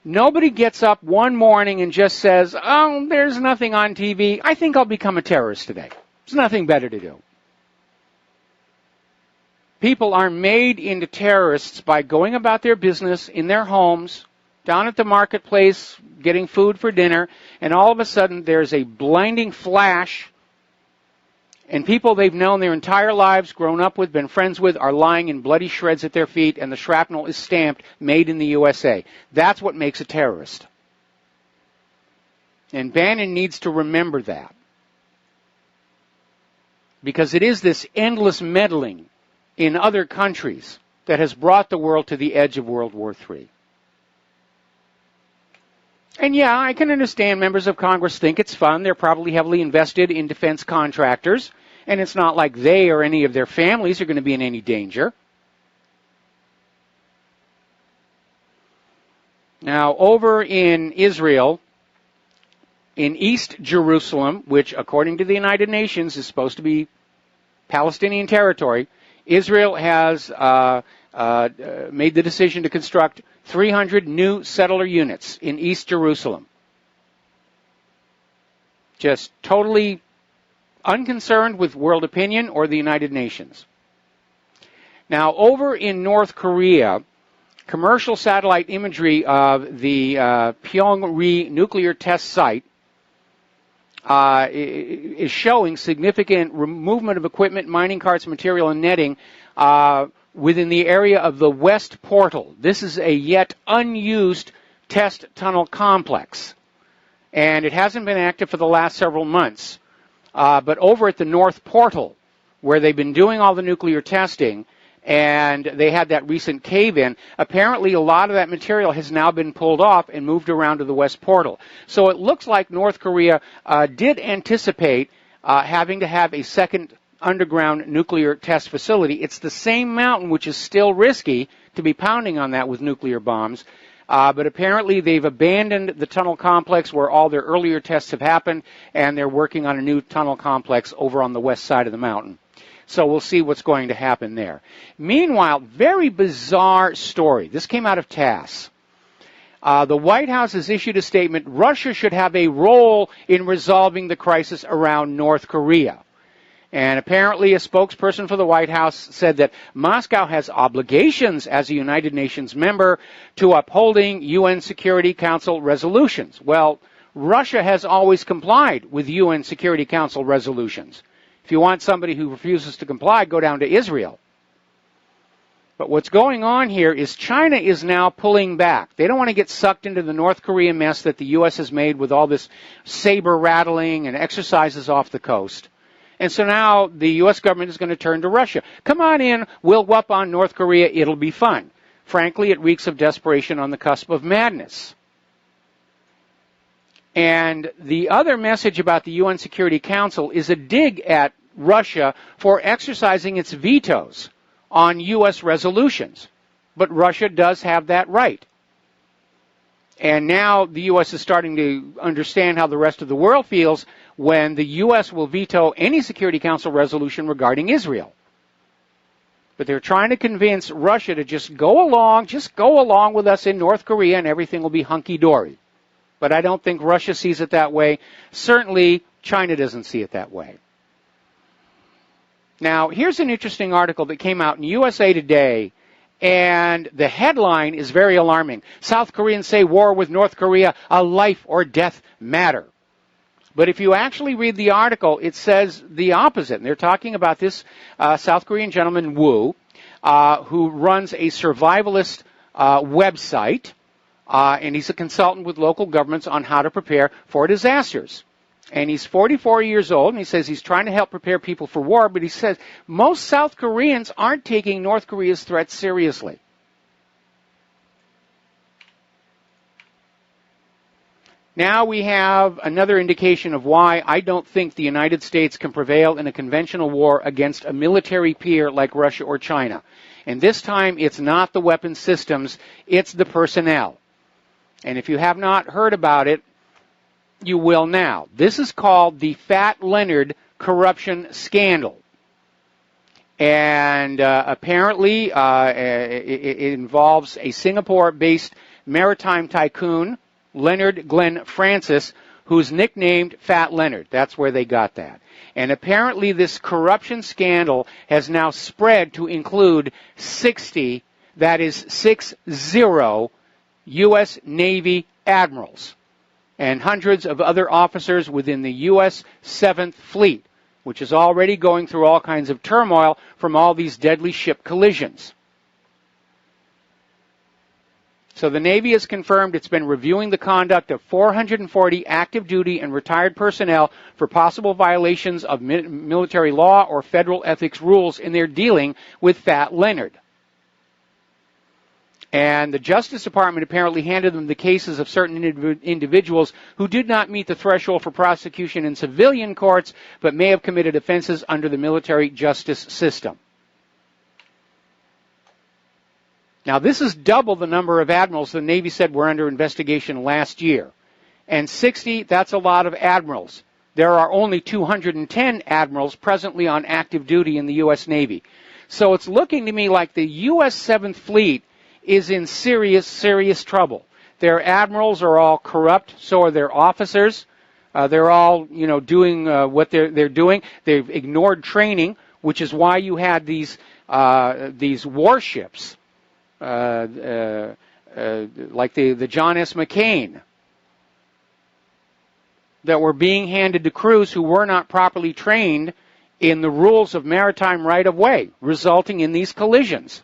Nobody gets up one morning and just says, oh, there's nothing on TV. I think I'll become a terrorist today. There's nothing better to do. People are made into terrorists by going about their business in their homes, down at the marketplace, getting food for dinner, and all of a sudden there's a blinding flash, and people they've known their entire lives, grown up with, been friends with, are lying in bloody shreds at their feet, and the shrapnel is stamped, made in the USA. That's what makes a terrorist. And Bannon needs to remember that. Because it is this endless meddling in other countries that has brought the world to the edge of World War III. And yeah, I can understand members of Congress think it's fun. They're probably heavily invested in defense contractors, and it's not like they or any of their families are going to be in any danger. Now, over in Israel, in East Jerusalem, which according to the United Nations is supposed to be Palestinian territory, Israel has made the decision to construct 300 new settler units in East Jerusalem. Just totally unconcerned with world opinion or the United Nations. Now, over in North Korea, commercial satellite imagery of the Pyongyang nuclear test site is showing significant movement of equipment, mining carts, material, and netting within the area of the West Portal. This is a yet unused test tunnel complex, and it hasn't been active for the last several months. But over at the North Portal, where they've been doing all the nuclear testing, and they had that recent cave-in, apparently a lot of that material has now been pulled off and moved around to the West Portal. So it looks like North Korea did anticipate having to have a second underground nuclear test facility. It's the same mountain, which is still risky to be pounding on that with nuclear bombs, But apparently they've abandoned the tunnel complex where all their earlier tests have happened, and they're working on a new tunnel complex over on the west side of the mountain. So we'll see what's going to happen there. Meanwhile, very bizarre story. This came out of TASS. The White House has issued a statement, Russia should have a role in resolving the crisis around North Korea. And apparently a spokesperson for the White House said that Moscow has obligations as a United Nations member to upholding UN Security Council resolutions. Well, Russia has always complied with UN Security Council resolutions. If you want somebody who refuses to comply, go down to Israel. But what's going on here is China is now pulling back. They don't want to get sucked into the North Korea mess that the U.S. has made with all this saber rattling and exercises off the coast. And so now the U.S. government is going to turn to Russia. Come on in, we'll whoop on North Korea, it'll be fun. Frankly, it reeks of desperation on the cusp of madness. And the other message about the UN Security Council is a dig at Russia for exercising its vetoes on U.S. resolutions. But Russia does have that right. And now the U.S. is starting to understand how the rest of the world feels when the U.S. will veto any Security Council resolution regarding Israel. But they're trying to convince Russia to just go along with us in North Korea and everything will be hunky-dory. But I don't think Russia sees it that way. Certainly, China doesn't see it that way. Now, here's an interesting article that came out in USA Today, and the headline is very alarming. South Koreans say war with North Korea, a life or death matter. But if you actually read the article, it says the opposite. And they're talking about this South Korean gentleman, Woo, who runs a survivalist website, and he's a consultant with local governments on how to prepare for disasters. And he's 44 years old, and he says he's trying to help prepare people for war, but he says most South Koreans aren't taking North Korea's threats seriously. Now we have another indication of why I don't think the United States can prevail in a conventional war against a military peer like Russia or China. And this time it's not the weapon systems, it's the personnel. And if you have not heard about it, you will now. This is called the Fat Leonard corruption scandal. And apparently it involves a Singapore-based maritime tycoon, Leonard Glenn Francis, who's nicknamed Fat Leonard. That's where they got that. And apparently this corruption scandal has now spread to include 60, that is 60, U.S. Navy admirals and hundreds of other officers within the U.S. 7th Fleet, which is already going through all kinds of turmoil from all these deadly ship collisions. So the Navy has confirmed it's been reviewing the conduct of 440 active duty and retired personnel for possible violations of military law or federal ethics rules in their dealing with Fat Leonard. And the Justice Department apparently handed them the cases of certain individuals who did not meet the threshold for prosecution in civilian courts, but may have committed offenses under the military justice system. Now, this is double the number of admirals the Navy said were under investigation last year. And 60, that's a lot of admirals. There are only 210 admirals presently on active duty in the U.S. Navy. So it's looking to me like the U.S. 7th Fleet is in serious, serious trouble. Their admirals are all corrupt, so are their officers. They're all, doing what they're doing. They've ignored training, which is why you had these warships, like the John S. McCain, that were being handed to crews who were not properly trained in the rules of maritime right-of-way, resulting in these collisions.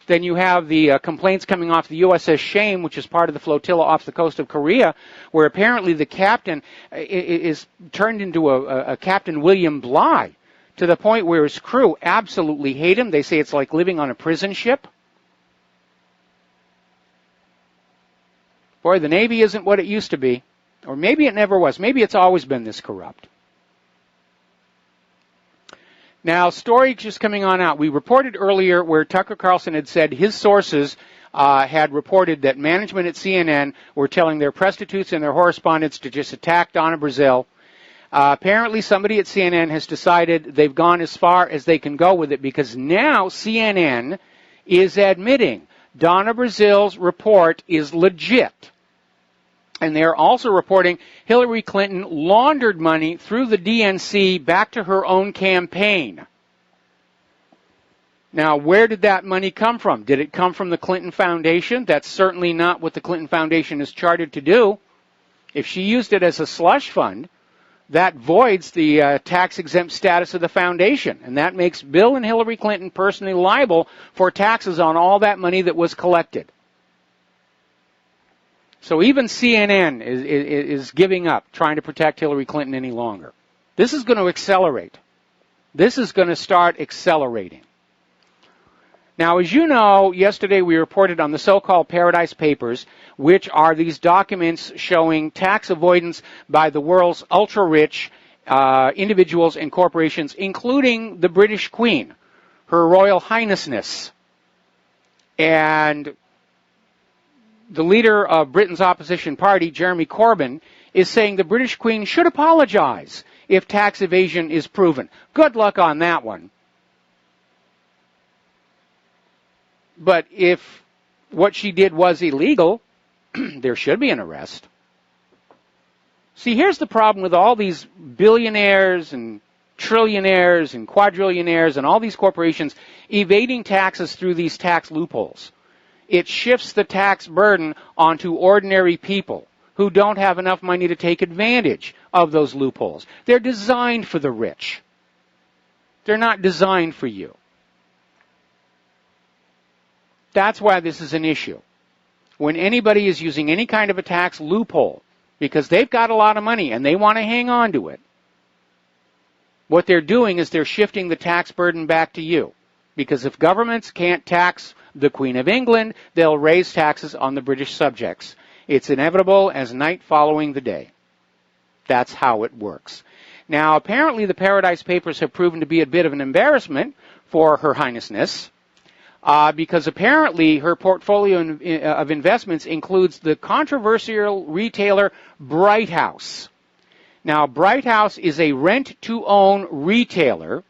Then you have the complaints coming off the USS Shame, which is part of the flotilla off the coast of Korea, where apparently the captain is turned into a Captain William Bligh, to the point where his crew absolutely hate him. They say it's like living on a prison ship. Boy, the Navy isn't what it used to be. Or maybe it never was. Maybe it's always been this corrupt. Now, story just coming on out. We reported earlier where Tucker Carlson had said his sources had reported that management at CNN were telling their prostitutes and their correspondents to just attack Donna Brazile. Apparently somebody at CNN has decided they've gone as far as they can go with it, because now CNN is admitting Donna Brazile's report is legit. And they're also reporting Hillary Clinton laundered money through the DNC back to her own campaign. Now, where did that money come from? Did it come from the Clinton Foundation? That's certainly not what the Clinton Foundation is chartered to do. If she used it as a slush fund, that voids the tax-exempt status of the foundation, and that makes Bill and Hillary Clinton personally liable for taxes on all that money that was collected. So even CNN is giving up, trying to protect Hillary Clinton any longer. This is going to accelerate. This is going to start accelerating. Now, as you know, yesterday we reported on the so-called Paradise Papers, which are these documents showing tax avoidance by the world's ultra-rich individuals and corporations, including the British Queen, Her Royal Highnessness. And the leader of Britain's opposition party, Jeremy Corbyn, is saying the British Queen should apologize if tax evasion is proven. Good luck on that one. But if what she did was illegal, there should be an arrest. See, here's the problem with all these billionaires and trillionaires and quadrillionaires and all these corporations evading taxes through these tax loopholes. It shifts the tax burden onto ordinary people who don't have enough money to take advantage of those loopholes. They're designed for the rich. They're not designed for you. That's why this is an issue. When anybody is using any kind of a tax loophole, because they've got a lot of money and they want to hang on to it, what they're doing is they're shifting the tax burden back to you. Because if governments can't tax the Queen of England, they'll raise taxes on the British subjects. It's inevitable as night following the day. That's how it works. Now, apparently the Paradise Papers have proven to be a bit of an embarrassment for Her Highnessness, because apparently her portfolio of investments includes the controversial retailer Bright House. Now, Bright House is a rent-to-own retailer,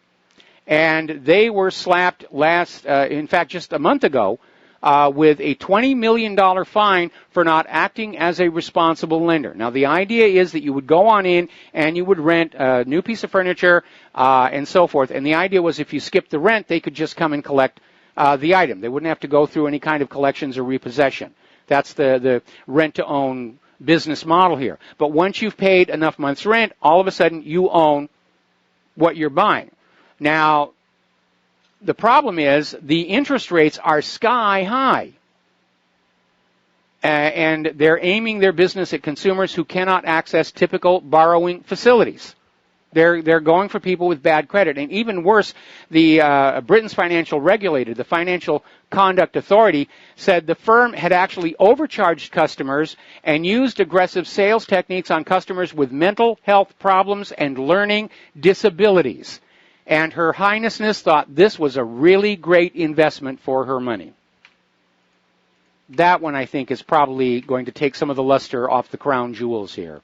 and they were slapped just a month ago, with a $20 million fine for not acting as a responsible lender. Now, the idea is that you would go on in and you would rent a new piece of furniture and so forth. And the idea was if you skipped the rent, they could just come and collect the item. They wouldn't have to go through any kind of collections or repossession. That's the rent-to-own business model here. But once you've paid enough months' rent, all of a sudden you own what you're buying. Now, the problem is the interest rates are sky high. And they're aiming their business at consumers who cannot access typical borrowing facilities. They're going for people with bad credit. And even worse, the Britain's financial regulator, the Financial Conduct Authority, said the firm had actually overcharged customers and used aggressive sales techniques on customers with mental health problems and learning disabilities. And Her Highnessness thought this was a really great investment for her money. That one, I think, is probably going to take some of the luster off the crown jewels here.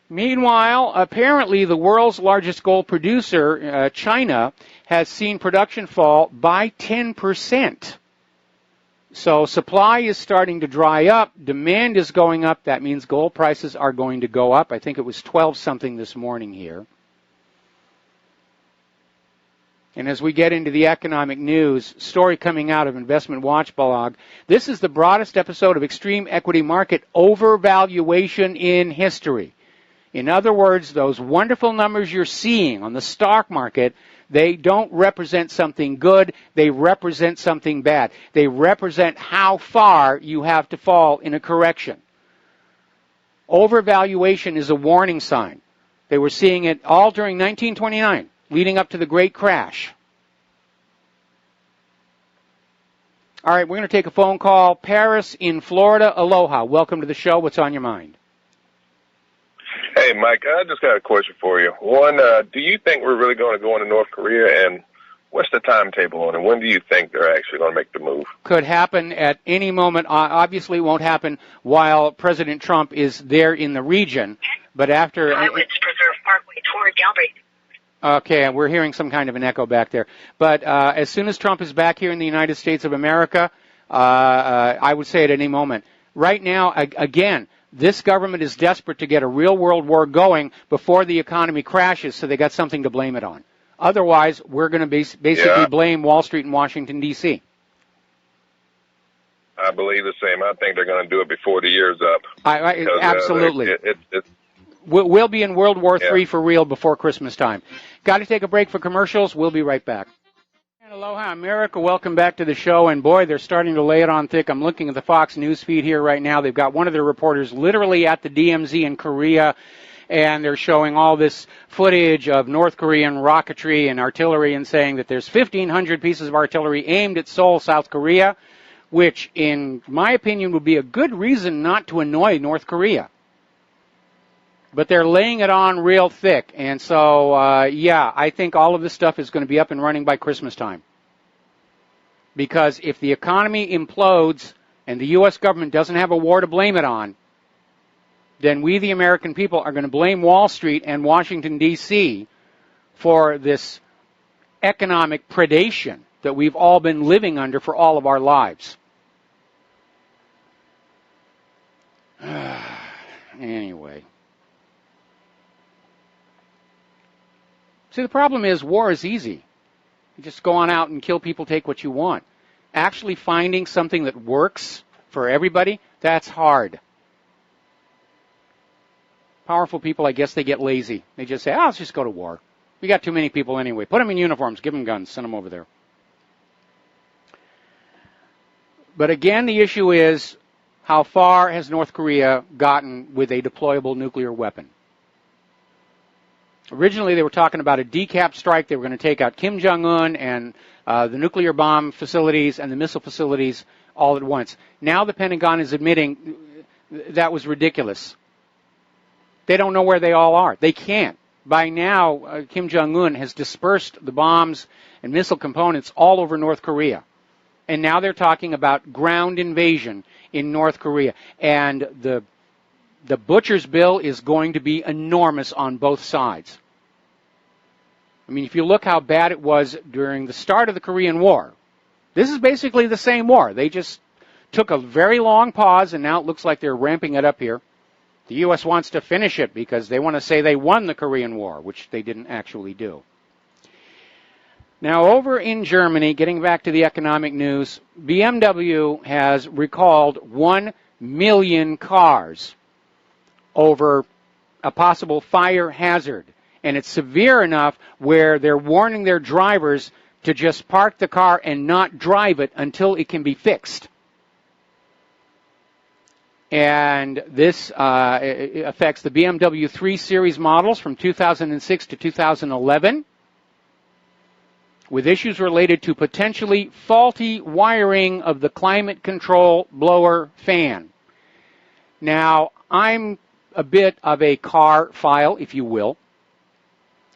Meanwhile, apparently the world's largest gold producer, China, has seen production fall by 10%. So supply is starting to dry up. Demand is going up. That means gold prices are going to go up. I think it was 12-something this morning here. And as we get into the economic news, story coming out of Investment Watch blog, this is the broadest episode of extreme equity market overvaluation in history. In other words, those wonderful numbers you're seeing on the stock market, they don't represent something good, they represent something bad. They represent how far you have to fall in a correction. Overvaluation is a warning sign. They were seeing it all during 1929. Leading up to the great crash. All right, we're going to take a phone call. Paris in Florida. Aloha. Welcome to the show. What's on your mind? Hey, Mike, I just got a question for you. One, do you think we're really going to go into North Korea? And What's the timetable on it? When do you think they're actually going to make the move? Could happen at any moment. Obviously, it won't happen while President Trump is there in the region. But after... Highlands Preserve Parkway toward Galbraith. Okay, we're hearing some kind of an echo back there. But as soon as Trump is back here in the United States of America, I would say at any moment. Right now, again, this government is desperate to get a real world war going before the economy crashes, so they got something to blame it on. Otherwise, we're going to basically blame Wall Street and Washington, D.C. I believe the same. I think they're going to do it before the year's up. Absolutely. We'll be in World War III for real before Christmas time. Got to take a break for commercials. We'll be right back. And aloha, America. Welcome back to the show. And, boy, they're starting to lay it on thick. I'm looking at the Fox News feed here right now. They've got one of their reporters literally at the DMZ in Korea, and they're showing all this footage of North Korean rocketry and artillery and saying that there's 1,500 pieces of artillery aimed at Seoul, South Korea, which, in my opinion, would be a good reason not to annoy North Korea. But they're laying it on real thick. And so, I think all of this stuff is going to be up and running by Christmas time. Because if the economy implodes and the U.S. government doesn't have a war to blame it on, then we, the American people, are going to blame Wall Street and Washington, D.C. for this economic predation that we've all been living under for all of our lives. Anyway. See, the problem is war is easy. You just go on out and kill people, take what you want. Actually finding something that works for everybody, that's hard. Powerful people, I guess they get lazy. They just say, let's just go to war. We got too many people anyway. Put them in uniforms, give them guns, send them over there. But again, the issue is, how far has North Korea gotten with a deployable nuclear weapon? Originally, they were talking about a decap strike. They were going to take out Kim Jong-un and the nuclear bomb facilities and the missile facilities all at once. Now the Pentagon is admitting that was ridiculous. They don't know where they all are. They can't. By now, Kim Jong-un has dispersed the bombs and missile components all over North Korea. And now they're talking about ground invasion in North Korea. And the butcher's bill is going to be enormous on both sides. I mean, if you look how bad it was during the start of the Korean War, this is basically the same war. They just took a very long pause, and now it looks like they're ramping it up here. The U.S. wants to finish it because they want to say they won the Korean War, which they didn't actually do. Now, over in Germany, getting back to the economic news, BMW has recalled 1 million cars over a possible fire hazard. And it's severe enough where they're warning their drivers to just park the car and not drive it until it can be fixed. And this affects the BMW 3 Series models from 2006 to 2011, with issues related to potentially faulty wiring of the climate control blower fan. Now, I'm a bit of a car file, if you will,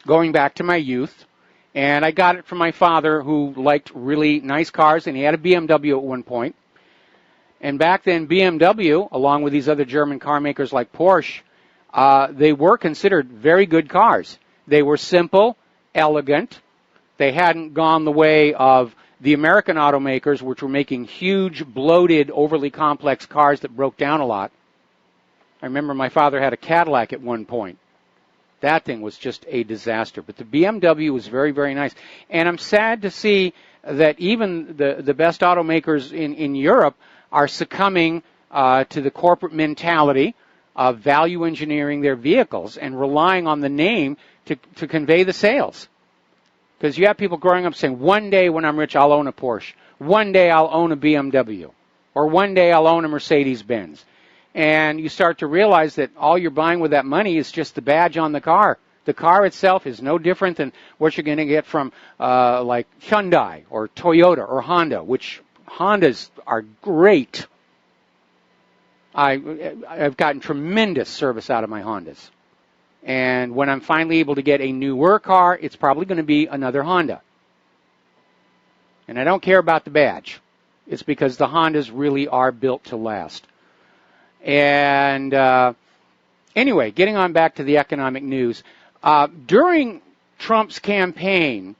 going back to my youth, and I got it from my father, who liked really nice cars, and he had a BMW at one point. And back then, BMW, along with these other German car makers like Porsche, they were considered very good cars. They were simple, elegant. They hadn't gone the way of the American automakers, which were making huge, bloated, overly complex cars that broke down a lot. I remember my father had a Cadillac at one point. That thing was just a disaster. But the BMW was very, very nice. And I'm sad to see that even the best automakers in Europe are succumbing to the corporate mentality of value engineering their vehicles and relying on the name to convey the sales. Because you have people growing up saying, one day when I'm rich, I'll own a Porsche. One day I'll own a BMW. Or one day I'll own a Mercedes-Benz. And you start to realize that all you're buying with that money is just the badge on the car. The car itself is no different than what you're going to get from like Hyundai or Toyota or Honda, which Hondas are great. I've gotten tremendous service out of my Hondas. And when I'm finally able to get a newer car, it's probably going to be another Honda. And I don't care about the badge. It's because the Hondas really are built to last. And anyway, getting on back to the economic news. During Trump's campaign,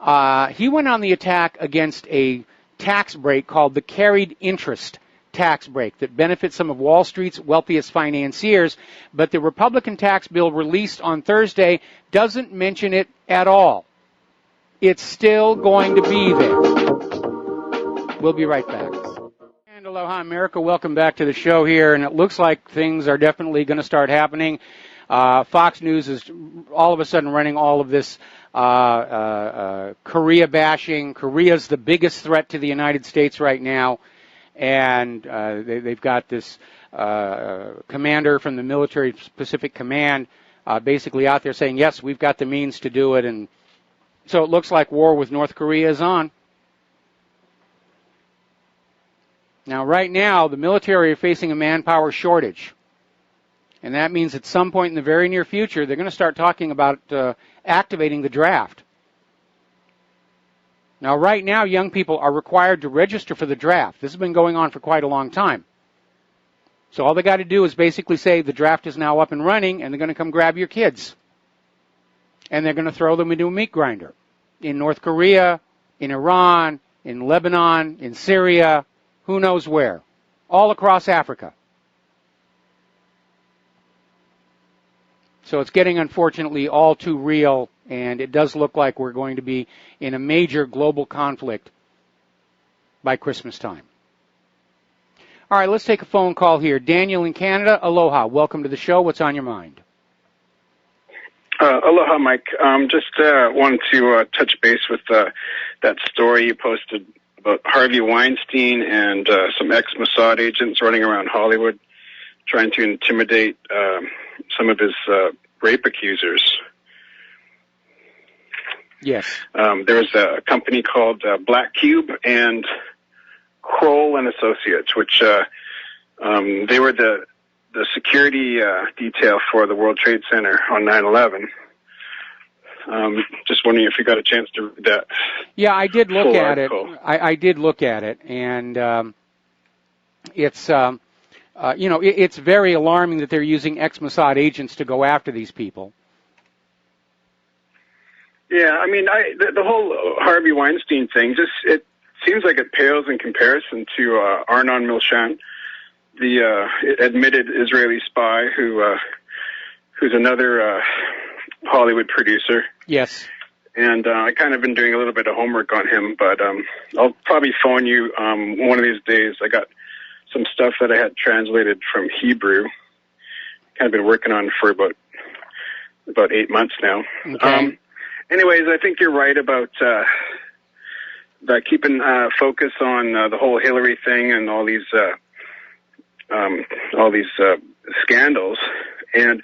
he went on the attack against a tax break called the carried interest tax break that benefits some of Wall Street's wealthiest financiers, but the Republican tax bill released on Thursday doesn't mention it at all. It's still going to be there. We'll be right back. And aloha, America. Welcome back to the show here, and it looks like things are definitely going to start happening. Fox News is all of a sudden running all of this Korea bashing. Korea's the biggest threat to the United States right now, and they've got this commander from the Military Pacific Command basically out there saying, yes, we've got the means to do it, and so it looks like war with North Korea is on. Now, right now, the military are facing a manpower shortage. And that means at some point in the very near future, they're going to start talking about activating the draft. Now, right now, young people are required to register for the draft. This has been going on for quite a long time. So all they got to do is basically say the draft is now up and running, and they're going to come grab your kids. And they're going to throw them into a meat grinder. In North Korea, in Iran, in Lebanon, in Syria, who knows where. All across Africa. So it's getting, unfortunately, all too real, and it does look like we're going to be in a major global conflict by Christmas time. All right, let's take a phone call here. Daniel in Canada, aloha. Welcome to the show. What's on your mind? Aloha, Mike. Just wanted to touch base with that story you posted about Harvey Weinstein and some ex-Mossad agents running around Hollywood trying to intimidate some of his rape accusers. Yes. There was a company called Black Cube and Kroll and Associates, which they were the security detail for the World Trade Center on 9/11. Just wondering if you got a chance to read that. Yeah, I did look at article. it. I did look at it, and it's it's very alarming that they're using ex-Mossad agents to go after these people. Yeah, I mean, the whole Harvey Weinstein thing it seems like it pales in comparison to Arnon Milchan, the admitted Israeli spy who's another Hollywood producer. Yes. And I kind of been doing a little bit of homework on him, but I'll probably phone you one of these days. I got some stuff that I had translated from Hebrew. Kind of been working on for about 8 months now. Okay. Anyways, I think you're right about keeping focus on the whole Hillary thing and all these scandals. And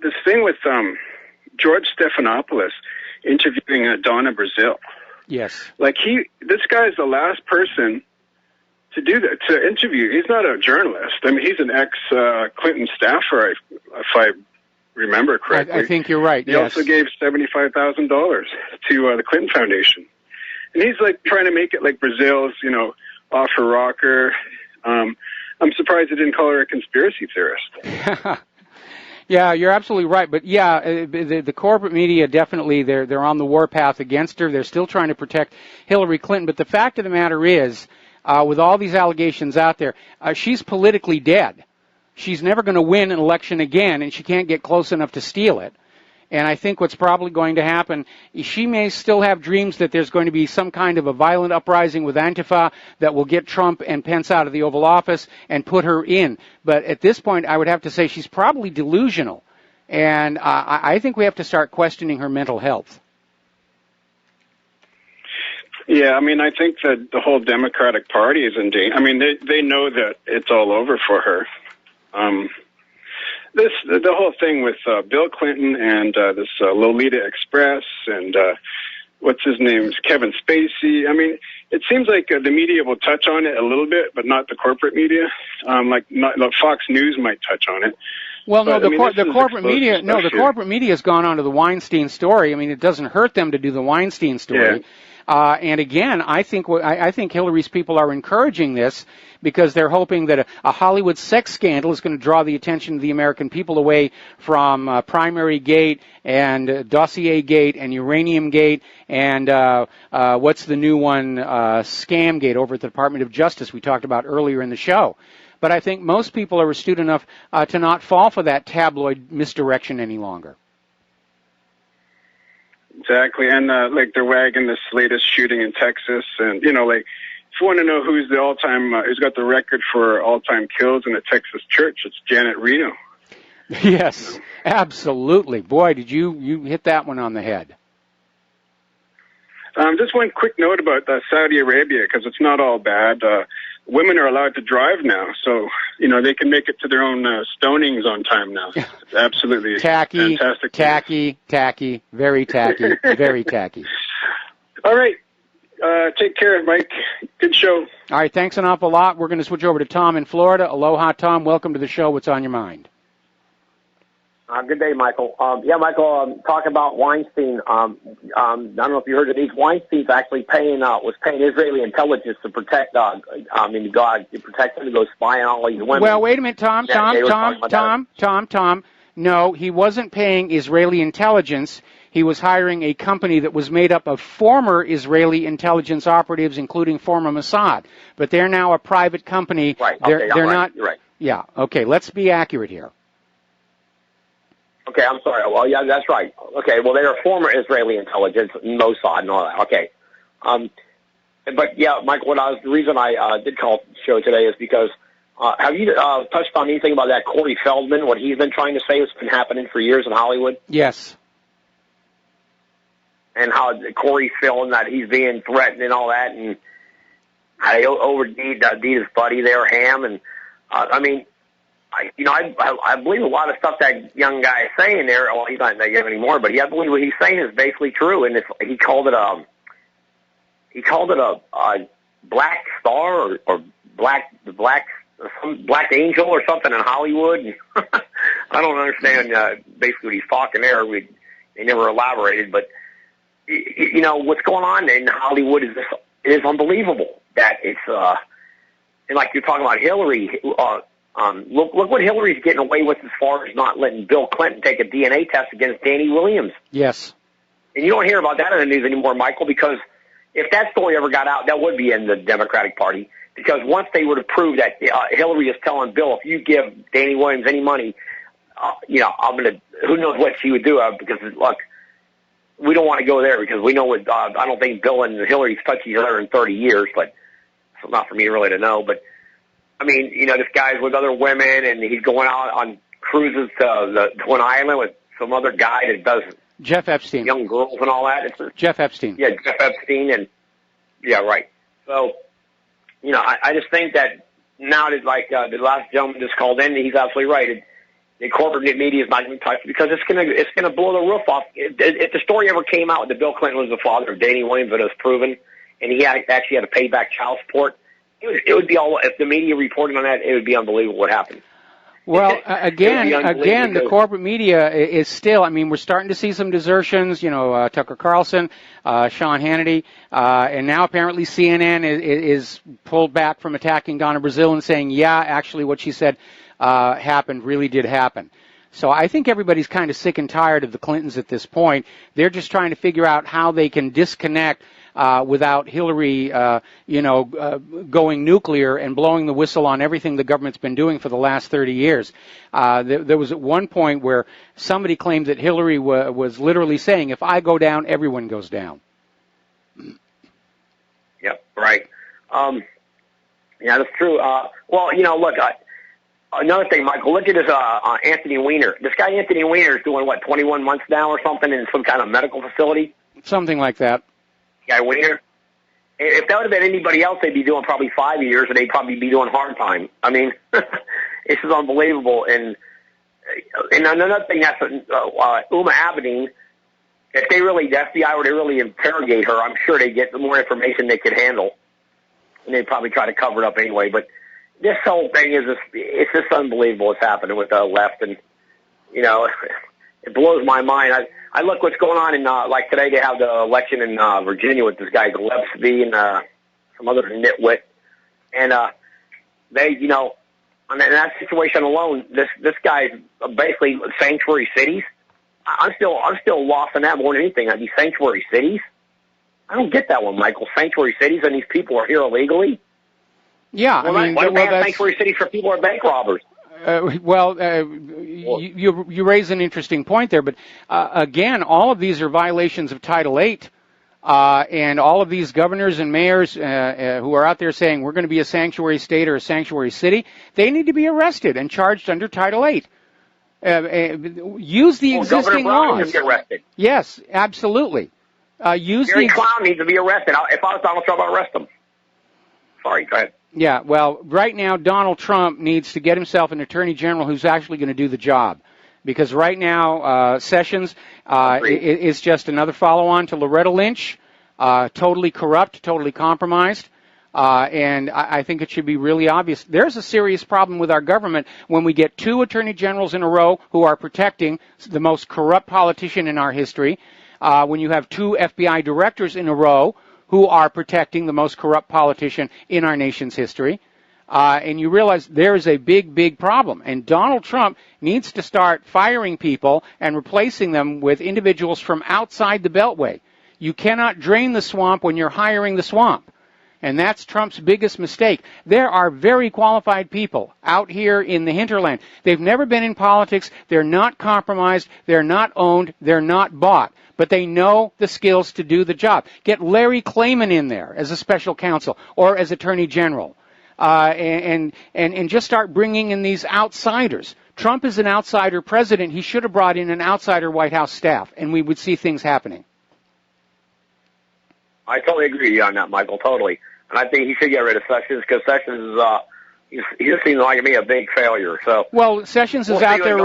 this thing with George Stephanopoulos interviewing Donna Brazil. Yes. Like this guy's the last person to do that, to interview. He's not a journalist. I mean, he's an ex-Clinton staffer, if I remember correctly. I think you're right. He yes. also gave $75,000 to the Clinton Foundation, and he's like trying to make it like Brazil's, off her rocker. I'm surprised he didn't call her a conspiracy theorist. Yeah, you're absolutely right. But yeah, the corporate media definitely they're on the warpath against her. They're still trying to protect Hillary Clinton. But the fact of the matter is, with all these allegations out there, she's politically dead. She's never going to win an election again, and she can't get close enough to steal it. And I think what's probably going to happen, she may still have dreams that there's going to be some kind of a violent uprising with Antifa that will get Trump and Pence out of the Oval Office and put her in. But at this point, I would have to say she's probably delusional. And I think we have to start questioning her mental health. Yeah, I mean, I think that the whole Democratic Party is in danger. I mean, they know that it's all over for her. The whole thing with Bill Clinton and this Lolita Express and what's his name, Kevin Spacey. I mean, it seems like the media will touch on it a little bit, but not the corporate media. Like Fox News might touch on it. Well, no, but, the corporate media. No, the corporate media has gone on to the Weinstein story. I mean, it doesn't hurt them to do the Weinstein story. And again, I think Hillary's people are encouraging this because they're hoping that a Hollywood sex scandal is going to draw the attention of the American people away from Primary Gate and Dossier Gate and Uranium Gate and what's the new one, Scam Gate over at the Department of Justice we talked about earlier in the show. But I think most people are astute enough to not fall for that tabloid misdirection any longer. Exactly, and like they're wagging this latest shooting in Texas, and like if you want to know who's the all-time, who's got the record for all-time kills in a Texas church, it's Janet Reno. Yes, absolutely. Boy, did you hit that one on the head. Just one quick note about Saudi Arabia, because it's not all bad. Women are allowed to drive now, so they can make it to their own stonings on time now. It's absolutely fantastic. Tacky, very tacky, very tacky. All right, take care, Mike. Good show. All right, thanks an awful lot. We're going to switch over to Tom in Florida. Aloha, Tom. Welcome to the show. What's on your mind? Good day, Michael. Michael, talk about Weinstein. I don't know if you heard that Weinstein's actually was paying Israeli intelligence to protect, to protect him to go spy on all these women. Well, wait a minute, Tom. No, he wasn't paying Israeli intelligence. He was hiring a company that was made up of former Israeli intelligence operatives, including former Mossad. But they're now a private company. Right. They're not. You're right. Yeah. Okay. Let's be accurate here. Okay, I'm sorry. Well, yeah, that's right. Okay, well, they are former Israeli intelligence, Mossad and all that. Okay. But, yeah, Mike, the reason I did call the show today is because have you touched on anything about that Corey Feldman, what he's been trying to say has been happening for years in Hollywood? Yes. And how Corey's feeling that he's being threatened and all that, and how they overdeed his buddy there, Ham, and, I believe a lot of stuff that young guy is saying there. Well, he's not that young anymore, but I believe what he's saying is basically true. And he called it a black star or black angel or something in Hollywood. I don't understand basically what he's talking there. They never elaborated, but what's going on in Hollywood is unbelievable. That it's and like you're talking about Hillary. Look what Hillary's getting away with as far as not letting Bill Clinton take a DNA test against Danny Williams. Yes. And you don't hear about that in the news anymore, Michael, because if that story ever got out, that would be in the Democratic Party. Because once they would have proved that Hillary is telling Bill, if you give Danny Williams any money, I'm going to, who knows what she would do, because, look, we don't want to go there because we know what, I don't think Bill and Hillary's touched each other in 30 years, but it's not for me really to know, but this guy's with other women, and he's going out on cruises to the Twin Island with some other guy that does Jeff Epstein, young girls and all that. Jeff Epstein. Yeah, Jeff Epstein, and yeah, right. So, I just think that now that the last gentleman just called in, he's absolutely right. The corporate media is not going to touch it because it's going to blow the roof off. If the story ever came out that Bill Clinton was the father of Danny Williams, it was proven, and he actually had to pay back child support. It would be all, if the media reported on that, it would be unbelievable what happened. Well, again, the corporate media is still, we're starting to see some desertions, Tucker Carlson, Sean Hannity, and now apparently CNN is pulled back from attacking Donna Brazile and saying, yeah, actually what she said really did happen. So I think everybody's kind of sick and tired of the Clintons at this point. They're just trying to figure out how they can disconnect without Hillary, going nuclear and blowing the whistle on everything the government's been doing for the last 30 years. There was at one point where somebody claimed that Hillary was literally saying, if I go down, everyone goes down. Yep, right. Yeah, that's true. Look, another thing, Michael, look at this Anthony Weiner. This guy Anthony Weiner is doing, 21 months now or something in some kind of medical facility? Something like that. Guy Weiner. If that would have been anybody else, they'd be doing probably 5 years, and they'd probably be doing hard time. It's just unbelievable. And another thing, that's Uma Abedin. If the FBI were to really interrogate her, I'm sure they'd get the more information they could handle, and they'd probably try to cover it up anyway. But this whole thing it's just unbelievable what's happening with the left, and it blows my mind. I look what's going on in, like today they have the election in Virginia with this guy Gillespie and some other nitwit. And they, you know, in that situation alone, this guy's basically sanctuary cities. I'm still lost in that more than anything. These sanctuary cities. I don't get that one, Michael. Sanctuary cities, and these people are here illegally. Yeah, well, I mean, why do they have sanctuary cities for people who are bank robbers? You raise an interesting point there, but again, all of these are violations of Title VIII, and all of these governors and mayors who are out there saying we're going to be a sanctuary state or a sanctuary city, they need to be arrested and charged under Title VIII. Use the existing laws. Needs to be arrested. Yes, absolutely. Gary Clown needs to be arrested. If I was Donald Trump, I'd arrest him. Sorry, go ahead. Yeah, well, right now, Donald Trump needs to get himself an attorney general who's actually going to do the job. Because right now, Sessions is just another follow-on to Loretta Lynch, totally corrupt, totally compromised. And I think it should be really obvious. There's a serious problem with our government when we get two attorney generals in a row who are protecting the most corrupt politician in our history, when you have two FBI directors in a row who are protecting the most corrupt politician in our nation's history. And you realize there is a big, big problem. And Donald Trump needs to start firing people and replacing them with individuals from outside the Beltway. You cannot drain the swamp when you're hiring the swamp. And that's Trump's biggest mistake. There are very qualified people out here in the hinterland. They've never been in politics. They're not compromised. They're not owned. They're not bought. But they know the skills to do the job. Get Larry Klayman in there as a special counsel or as attorney general. And just start bringing in these outsiders. Trump is an outsider president. He should have brought in an outsider White House staff, and we would see things happening. I totally agree with you on that, Michael, totally. And I think he should get rid of Sessions because Sessions is, he just seems like to me a big failure. So well, Sessions is out there.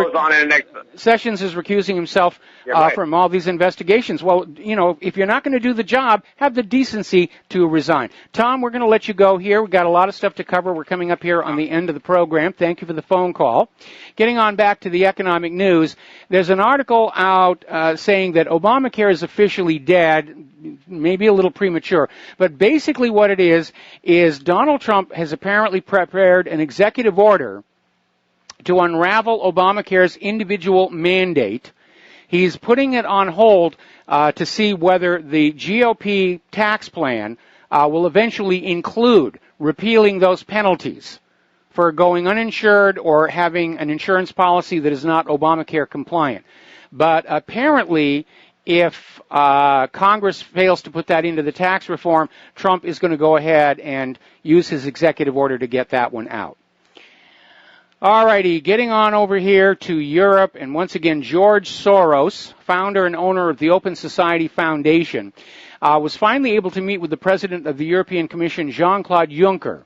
Sessions is recusing himself right. from all these investigations. Well, you know, if you're not going to do the job, have the decency to resign. Tom, we're going to let you go here. We've got a lot of stuff to cover. We're coming up here on the end of the program. Thank you for the phone call. Getting on back to the economic news, there's an article out saying that Obamacare is officially dead. Maybe a little premature, but basically what it is Donald Trump has apparently prepared an executive order to unravel Obamacare's individual mandate. He's putting it on hold to see whether the GOP tax plan will eventually include repealing those penalties for going uninsured or having an insurance policy that is not Obamacare compliant. But apparently, if Congress fails to put that into the tax reform, Trump is going to go ahead and use his executive order to get that one out. All righty, getting on over here to Europe, and once again, George Soros, founder and owner of the Open Society Foundation, was finally able to meet with the president of the European Commission, Jean-Claude Juncker.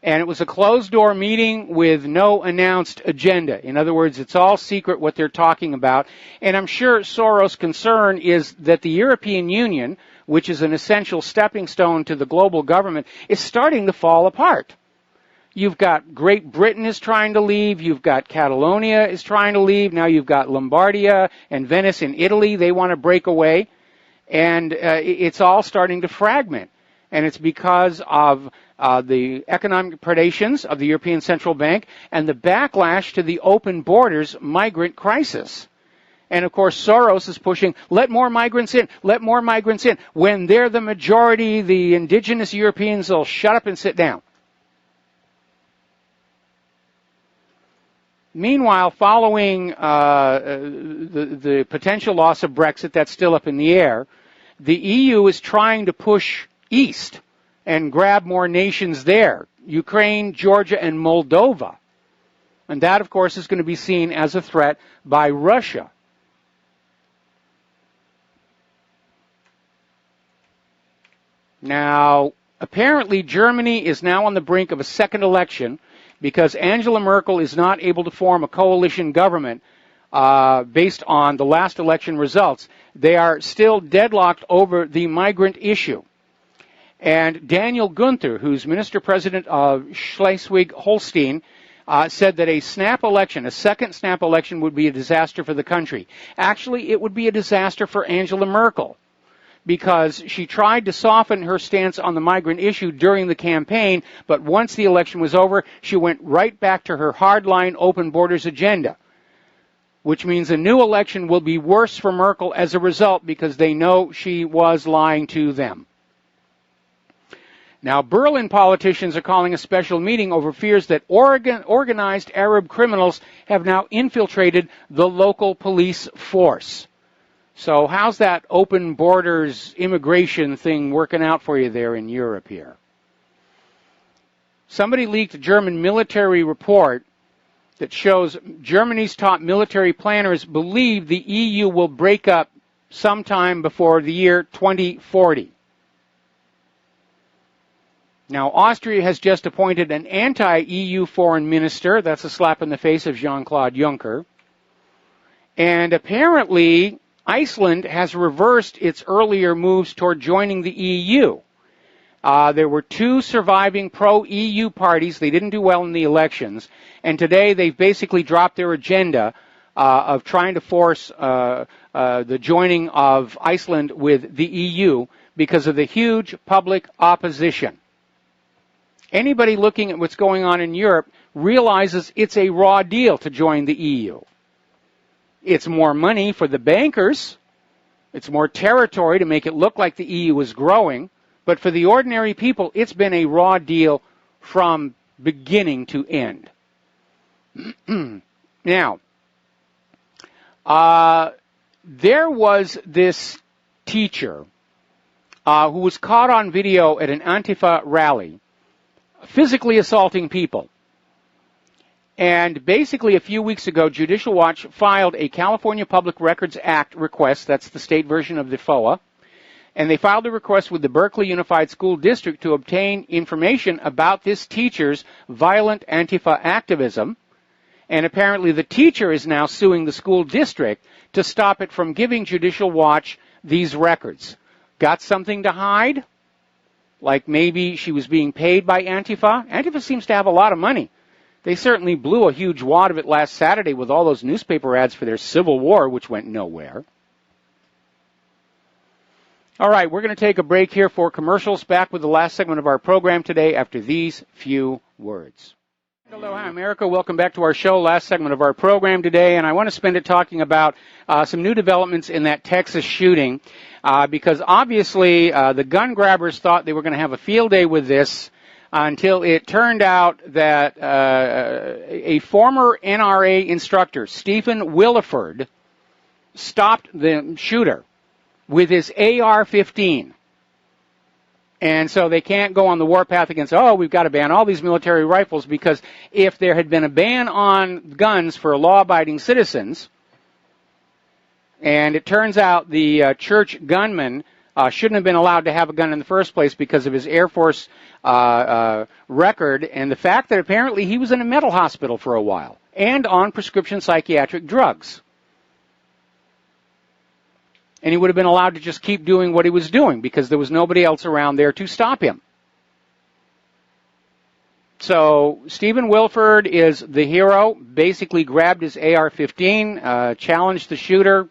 And it was a closed-door meeting with no announced agenda. In other words, it's all secret what they're talking about. And I'm sure Soros' concern is that the European Union, which is an essential stepping stone to the global government, is starting to fall apart. You've got Great Britain is trying to leave. You've got Catalonia is trying to leave. Now you've got Lombardia and Venice in Italy. They want to break away. And it's all starting to fragment. And it's because of the economic predations of the European Central Bank and the backlash to the open borders migrant crisis. And, of course, Soros is pushing, let more migrants in, let more migrants in. When they're the majority, the indigenous Europeans will shut up and sit down. Meanwhile, following the potential loss of Brexit, that's still up in the air, the EU is trying to push east and grab more nations there, Ukraine, Georgia, and Moldova. And that, of course, is going to be seen as a threat by Russia. Now, apparently Germany is now on the brink of a second election because Angela Merkel is not able to form a coalition government based on the last election results. They are still deadlocked over the migrant issue. And Daniel Günther, who's Minister President of Schleswig-Holstein, said that a snap election, a second snap election, would be a disaster for the country. Actually, it would be a disaster for Angela Merkel, because she tried to soften her stance on the migrant issue during the campaign, but once the election was over, she went right back to her hardline open borders agenda, which means a new election will be worse for Merkel as a result, because they know she was lying to them. Now, Berlin politicians are calling a special meeting over fears that organized Arab criminals have now infiltrated the local police force. So how's that open borders immigration thing working out for you there in Europe here? Somebody leaked a German military report that shows Germany's top military planners believe the EU will break up sometime before the year 2040. Now, Austria has just appointed an anti-EU foreign minister. That's a slap in the face of Jean-Claude Juncker. And apparently, Iceland has reversed its earlier moves toward joining the EU. There were two surviving pro-EU parties. They didn't do well in the elections. And today they've basically dropped their agenda of trying to force the joining of Iceland with the EU because of the huge public opposition. Anybody looking at what's going on in Europe realizes it's a raw deal to join the EU. It's more money for the bankers. It's more territory to make it look like the EU is growing. But for the ordinary people, it's been a raw deal from beginning to end. Now, there was this teacher who was caught on video at an Antifa rally physically assaulting people. And basically a few weeks ago, Judicial Watch filed a California Public Records Act request. That's the state version of the FOA. And they filed a request with the Berkeley Unified School District to obtain information about this teacher's violent Antifa activism. And apparently the teacher is now suing the school district to stop it from giving Judicial Watch these records. Got something to hide? Like maybe she was being paid by Antifa? Antifa seems to have a lot of money. They certainly blew a huge wad of it last Saturday with all those newspaper ads for their civil war, which went nowhere. All right, we're going to take a break here for commercials. Back with the last segment of our program today after these few words. Aloha, America. Welcome back to our show, last segment of our program today, and I want to spend it talking about some new developments in that Texas shooting, because obviously the gun grabbers thought they were going to have a field day with this until it turned out that a former NRA instructor, Stephen Williford, stopped the shooter with his AR-15. And so they can't go on the warpath against, we've got to ban all these military rifles, because if there had been a ban on guns for law-abiding citizens, and it turns out the church gunman shouldn't have been allowed to have a gun in the first place because of his Air Force record, and the fact that apparently he was in a mental hospital for a while, and on prescription psychiatric drugs. And he would have been allowed to just keep doing what he was doing because there was nobody else around there to stop him. So Stephen Wilford is the hero, basically grabbed his AR-15, challenged the shooter,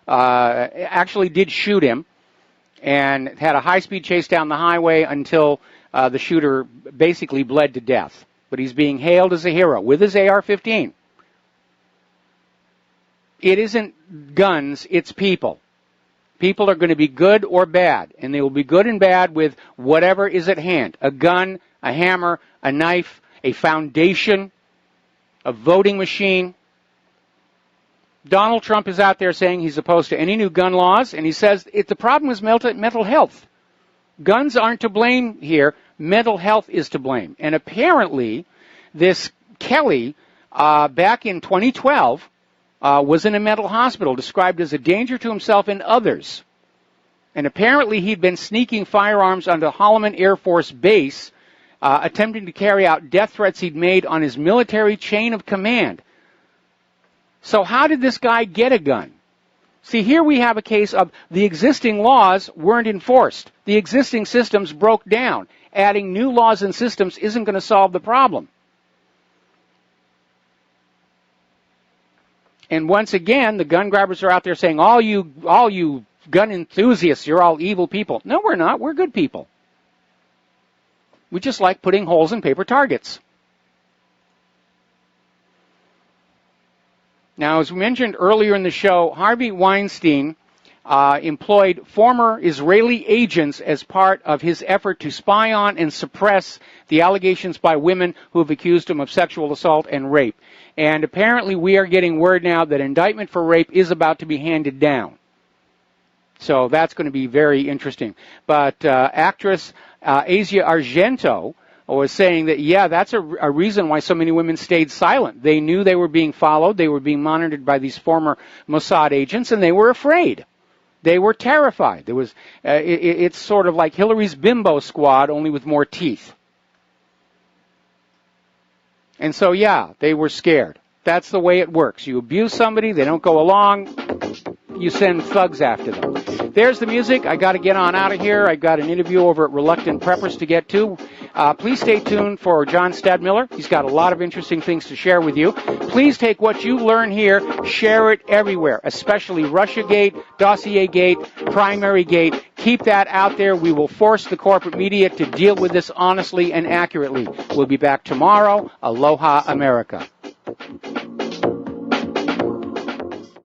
actually did shoot him, and had a high-speed chase down the highway until the shooter basically bled to death. But he's being hailed as a hero with his AR-15. It isn't guns, it's people. People are going to be good or bad, and they will be good and bad with whatever is at hand. A gun, a hammer, a knife, a foundation, a voting machine. Donald Trump is out there saying he's opposed to any new gun laws, and he says the problem is mental health. Guns aren't to blame here. Mental health is to blame. And apparently, this Kelly, back in 2012, was in a mental hospital, described as a danger to himself and others. And apparently he'd been sneaking firearms onto Holloman Air Force Base, attempting to carry out death threats he'd made on his military chain of command. So how did this guy get a gun? See, here we have a case of the existing laws weren't enforced. The existing systems broke down. Adding new laws and systems isn't going to solve the problem. And once again, the gun grabbers are out there saying, all you gun enthusiasts, you're all evil people. No, we're not. We're good people. We just like putting holes in paper targets. Now, as we mentioned earlier in the show, Harvey Weinstein employed former Israeli agents as part of his effort to spy on and suppress the allegations by women who have accused him of sexual assault and rape. And apparently we are getting word now that indictment for rape is about to be handed down. So that's going to be very interesting. But actress Aiea Argento was saying that, yeah, that's a reason why so many women stayed silent. They knew they were being followed. They were being monitored by these former Mossad agents, and they were afraid. They were terrified. There was, it's sort of like Hillary's bimbo squad, only with more teeth. And so, yeah, they were scared. That's the way it works. You abuse somebody, they don't go along, you send thugs after them. There's the music. I got to get on out of here. I got an interview over at Reluctant Preppers to get to. Please stay tuned for John Stadmiller. He's got a lot of interesting things to share with you. Please take what you learn here, share it everywhere, especially Russiagate, Dossiergate, Primarygate. Keep that out there. We will force the corporate media to deal with this honestly and accurately. We'll be back tomorrow. Aloha, America.